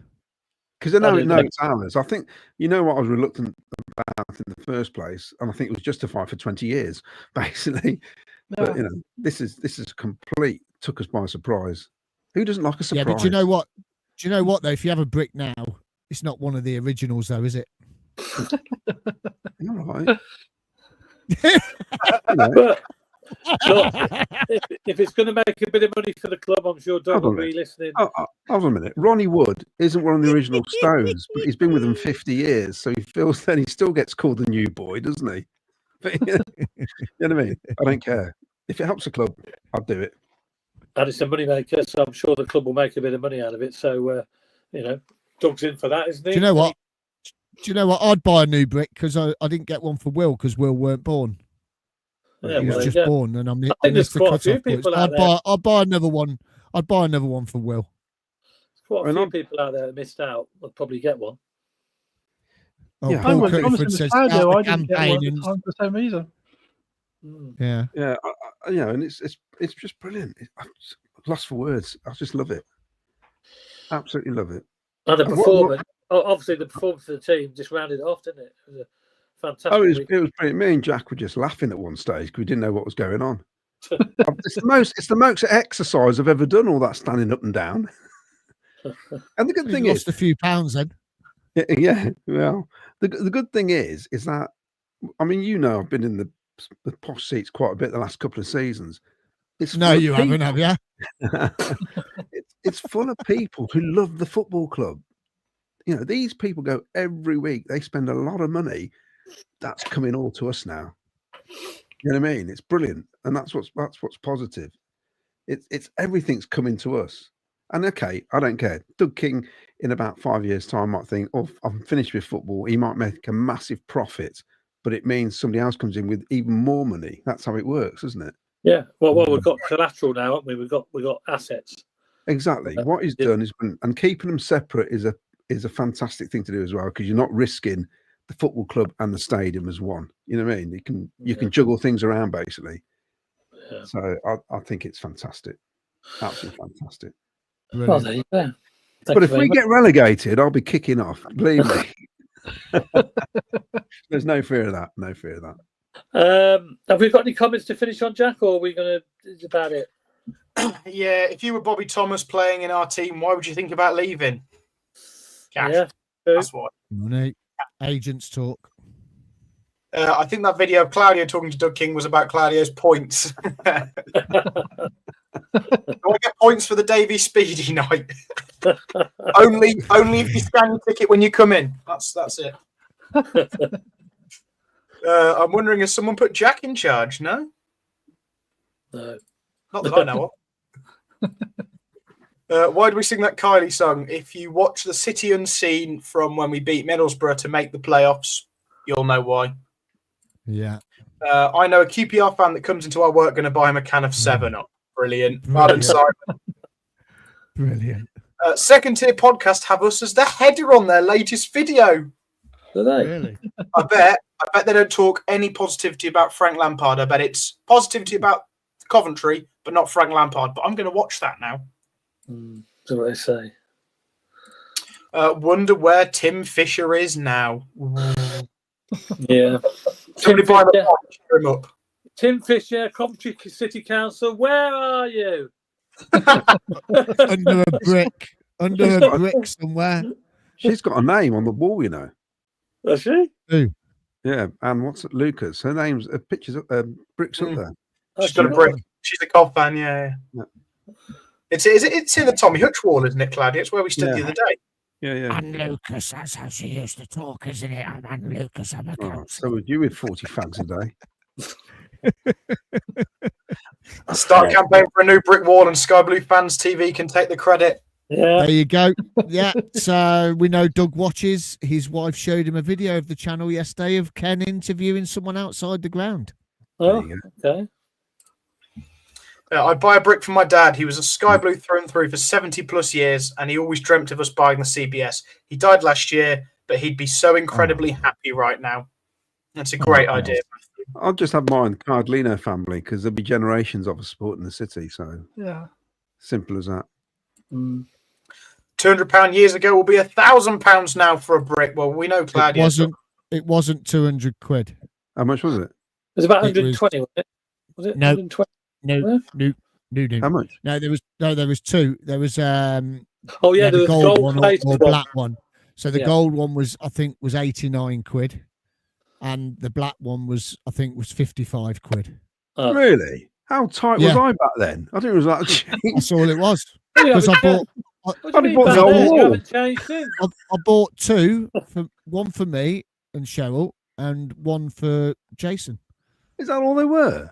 because they know it's ours. I think, you know what I was reluctant about in the first place, and I think it was justified for 20 years, basically. Yeah. But you know, this is complete. Took us by surprise. Who doesn't like a surprise? Yeah, but do you know what? Do you know what though? If you have a brick now, it's not one of the originals, though, is it? All right. Look, if it's going to make a bit of money for the club, I'm sure Doug will be listening. Hold on a minute. Ronnie Wood isn't one of the original Stones, but he's been with them 50 years, so he feels that he still gets called the new boy, doesn't he? But, you know what I mean? I don't care. If it helps the club, I'll do it. And it's a money maker, so I'm sure the club will make a bit of money out of it. So, Doug's in for that, isn't he? Do you know what? I'd buy a new brick because I didn't get one for Will because Will weren't born. Yeah, he was just born, and I think there's quite a few people out there. I'd buy another one. I'd buy another one for Will. There's quite a few people out there that missed out. I'd probably get one. Oh, yeah. Paul Cuthford says I didn't get one for the same reason. Yeah, yeah, and it's just brilliant. I'm lost for words. I just love it. Absolutely love it. And the performance, obviously, the performance of the team just rounded it off, didn't it? It was a fantastic. It was brilliant. Me and Jack were just laughing at one stage because we didn't know what was going on. It's the most exercise I've ever done. All that standing up and down. And the good thing is, lost a few pounds then. Yeah. Well, the good thing is that, I mean, I've been in the posh seats quite a bit the last couple of seasons. You haven't, have you? It's full of people who love the football club. These people go every week. They spend a lot of money. That's coming all to us now. You know what I mean? It's brilliant, and that's what's positive. It's everything's coming to us. And okay, I don't care. Doug King, in about 5 years' time, might think, "Oh, I'm finished with football." He might make a massive profit, but it means somebody else comes in with even more money. That's how it works, isn't it? Yeah. Well, we've got collateral now, haven't we? We've got assets. Exactly. What he's done is, and keeping them separate is a fantastic thing to do as well, because you're not risking the football club and the stadium as one. You know what I mean? You can juggle things around basically. Yeah. So I think it's fantastic. Absolutely fantastic. Well, there you go. But if we get relegated, I'll be kicking off. Believe me. There's no fear of that. No fear of that. Have we got any comments to finish on, Jack, or are we going to? Is about it? Yeah. If you were Bobby Thomas playing in our team, why would you think about leaving? Cash. Yeah, that's what. Money. Agents talk. I think that video of Claudio talking to Doug King was about Claudio's points. I want to get points for the David Speedie night. only if you scan your ticket when you come in. That's it. I'm wondering, has someone put Jack in charge? No? No. Not that I know of. Why do we sing that Kylie song? If you watch the City Unseen from when we beat Middlesbrough to make the playoffs, you'll know why. Yeah. I know a QPR fan that comes into our work going to buy him a can of 7-Up. Brilliant. Brilliant. Second Tier Podcast have us as the header on their latest video. Do they? Really? I bet they don't talk any positivity about Frank Lampard. I bet it's positivity about Coventry, but not Frank Lampard. But I'm going to watch that now. That's what they say. Wonder where Tim Fisher is now. Yeah. Somebody buy him him up. Tim Fisher, Coventry City Council, where are you? Under a brick somewhere. She's got a name on the wall, you know. Does she? Who? Yeah, and what's it, Lucas? Her name's pictures up bricks up there. She's got a brick. She's a Cov fan, yeah. It's in the Tommy Hutch wall, isn't it, Claudia? It's where we stood the other day. Yeah. And Lucas, that's how she used to talk, isn't it? And Lucas, I'm a council. So would you with 40 fags a day? Start a campaign for a new brick wall, and Sky Blue Fans TV can take the credit. Yeah. There you go. Yeah. So we know Doug watches. His wife showed him a video of the channel yesterday of Ken interviewing someone outside the ground. Oh, okay. I buy a brick from my dad. He was a Sky Blue through and through for 70 plus years, and he always dreamt of us buying the CBS. He died last year, but he'd be so incredibly happy right now. That's a great idea. I'll just have mine, Cardlino family, because there'll be generations of us supporting the city. So yeah, simple as that. £200 years ago will be £1,000 now for a brick. Well, we know, Claudia. It wasn't 200 quid. How much was it? It was about 120, wasn't it? Was it? No. 120? No. How much? No, there was two. There was there was the gold one or black one. So the gold one was, I think, was 89 quid, and the black one was, I think, was 55 quid. Really? How tight was I back then? I think it was like that's all it was. Because I bought. I bought two, one for me and Cheryl, and one for Jason. Is that all they were?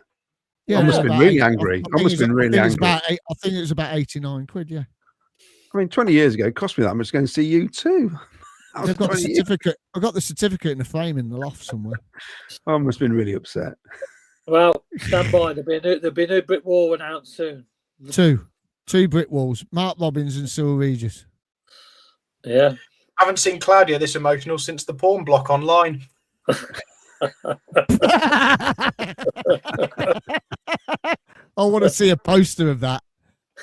Yeah, I must have been really angry. I must have been really angry. I think it was about 89 quid. Yeah. I mean, 20 years ago, it cost me that much to go and see you too. I've got the certificate. I got the certificate in the frame in the loft somewhere. I must have been really upset. Well, stand by. There'll be a new brick wall announced soon. Two brick walls. Mark Robbins and Cyril Regis. Yeah. Haven't seen Claudia this emotional since the porn block online. I want to see a poster of that.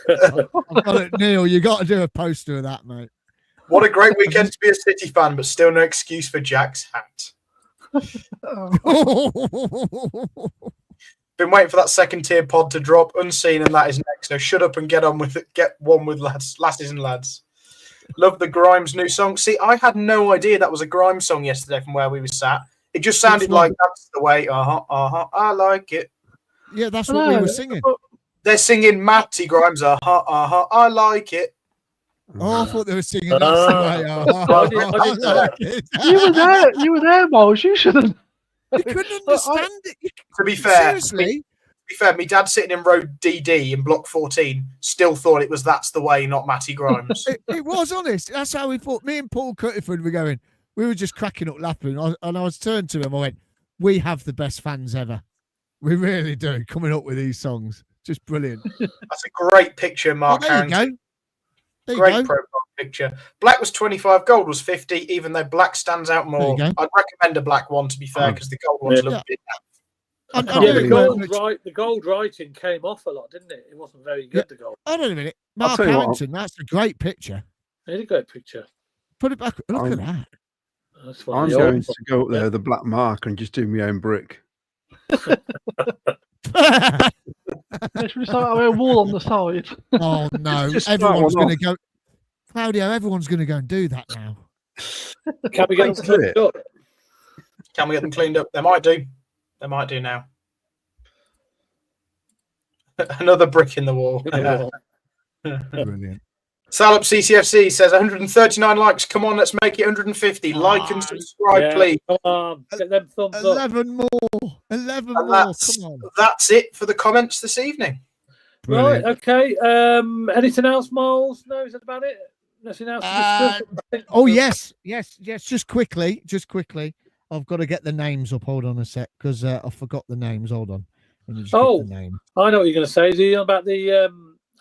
I've got it, Neil. You got to do a poster of that, mate. What a great weekend to be a City fan, but still no excuse for Jack's hat. Been waiting for that second tier pod to drop unseen, and that is next. So shut up and get on with it. Get one with lasses and lads. Love the Grimes new song. See, I had no idea that was a Grimes song yesterday from where we were sat. It just sounded like that's the way. I like it. Yeah, that's what we were singing. They're singing Matty Grimes. I like it. Oh, I thought they were singing that's the way. I like it. You were there, Miles. You shouldn't. You couldn't understand it. To be fair, seriously. my dad sitting in row DD in block 14 still thought it was That's the Way, not Matty Grimes. it was honest. That's how we thought. Me and Paul Cutterford were going. We were just cracking up laughing. And I was turned to him. I went, "We have the best fans ever. We really do. Coming up with these songs, just brilliant." That's a great picture, Mark. There you go. Great profile picture. Black was 25, gold was 50, even though black stands out more. I'd recommend a black one, to be fair, because the gold one's a little bit the gold writing came off a lot, didn't it? It wasn't very good, the gold. Hold on a minute. Mark Harrington, that's a great picture. It's a great picture. Put it back. Look at that. I'm going to go up there, the black mark, and just do my own brick. Let's start a wall on the side. Oh no! Everyone's going to go. Claudio, everyone's going to go and do that now. Can we get them cleaned up? Can we get them cleaned up? They might do. They might do now. Another brick in the wall. Brilliant. Salop CCFC says 139 likes. Come on, let's make it 150. Like and subscribe, please. Come on, get them thumbs 11 more. 11 more. Come on. That's it for the comments this evening. Brilliant. Right. Okay. Anything else, Miles? No, is that about it? Nothing else to discuss? Oh yes. Just quickly. I've got to get the names up. Hold on a sec, because I forgot the names. Hold on. Oh, I know what you're going to say. Is you about the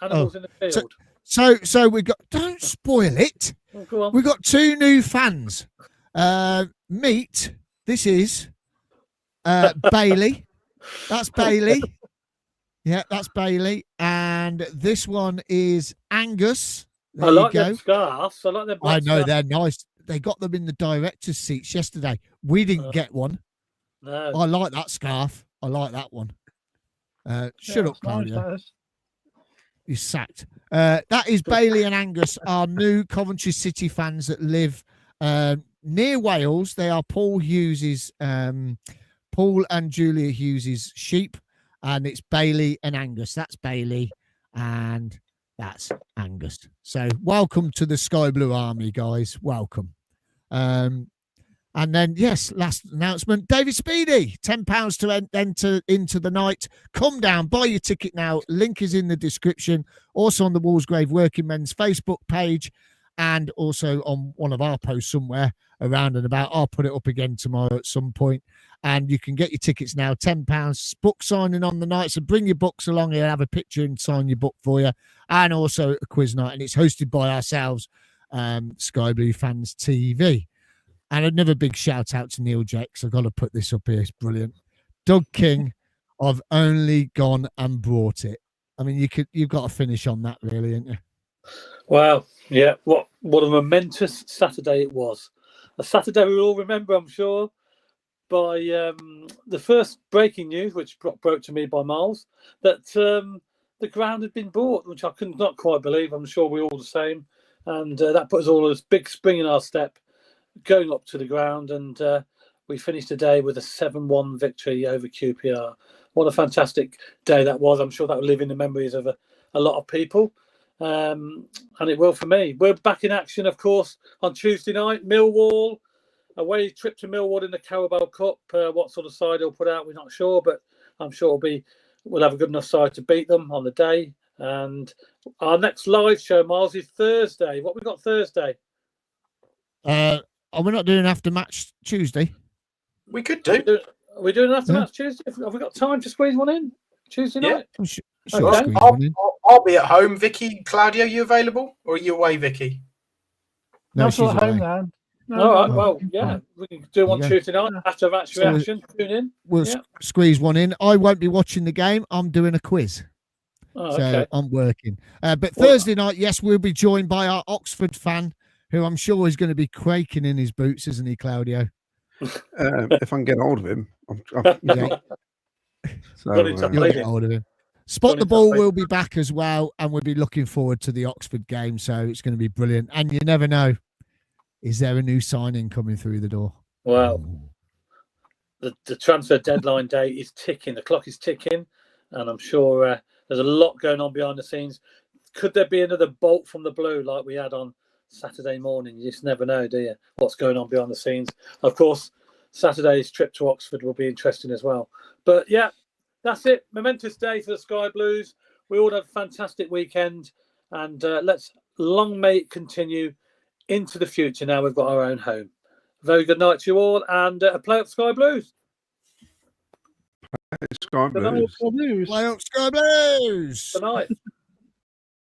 animals in the field? So we got. Don't spoil it. Oh, go on. We got two new fans. Meet. This is Bailey. That's Bailey. Yeah, that's Bailey. And this one is Angus. There I like you go. them scarves. I like them. I know they're nice. They got them in the director's seats yesterday. We didn't get one. No. I like that scarf. I like that one. Shut up, Claudia. Nice. You're sacked. That is Bailey and Angus, our new Coventry City fans that live near Wales. They are Paul and Julia Hughes's sheep, and it's Bailey and Angus. That's Bailey and that's Angus. So welcome to the Sky Blue Army, guys. Welcome. And then, yes, last announcement, David Speedie, £10 to enter into the night. Come down, buy your ticket now. Link is in the description. Also on the Walsgrave Workingmen's Facebook page, and also on one of our posts somewhere around and about. I'll put it up again tomorrow at some point. And you can get your tickets now, £10. Book signing on the night. So bring your books along here, have a picture and sign your book for you. And also a quiz night. And it's hosted by ourselves, Sky Blue Fans TV. And another big shout out to Neil Jakes. I've got to put this up here. It's brilliant. Doug King, I've only gone and brought it. I mean, you've got to finish on that, really, ain't you? Wow. Yeah. What a momentous Saturday it was. A Saturday we all remember, I'm sure, by the first breaking news, which broke to me by Miles, that the ground had been bought, which I could not quite believe. I'm sure we're all the same. And that put us all a big spring in our step going up to the ground, and we finished the day with a 7-1 victory over QPR. what a fantastic day that was. I'm sure that will live in the memories of a lot of people. And it will for me. We're back in action, of course, on Tuesday night. Millwall, away trip to Millwall in the Carabao Cup. What sort of side he'll put out, we're not sure, but I'm sure we'll have a good enough side to beat them on the day. And our next live show, Miles, is Thursday. What we got Thursday? Are we not doing after match Tuesday? We could do. Are we doing an after match Tuesday? Have we got time to squeeze one in Tuesday night? Sure, Okay. I'll be at home. Vicky, Claudio, you available? Or are you away, Vicky? No, she's at home, away. man. All right, well, yeah, we can do one Tuesday night after match reaction. Tune in. We'll squeeze one in. I won't be watching the game. I'm doing a quiz. Oh, so okay. I'm working. But Thursday night, yes, we'll be joined by our Oxford fan, who I'm sure is going to be quaking in his boots, isn't he, Claudio? If I can get hold of him. You'll get hold of him. Spot the Ball will be back as well, and we'll be looking forward to the Oxford game, so it's going to be brilliant. And you never know, is there a new signing coming through the door? Well, the transfer deadline day is ticking. The clock is ticking, and I'm sure there's a lot going on behind the scenes. Could there be another bolt from the blue like we had on Saturday morning? You just never know, do you? What's going on behind the scenes? Of course, Saturday's trip to Oxford will be interesting as well. But yeah, that's it. Momentous day for the Sky Blues. We all had a fantastic weekend, and let's long may it continue into the future. Now we've got our own home. Very good night to you all, and play up Sky Blues. Sky Blues. Play up Sky Blues. Good night.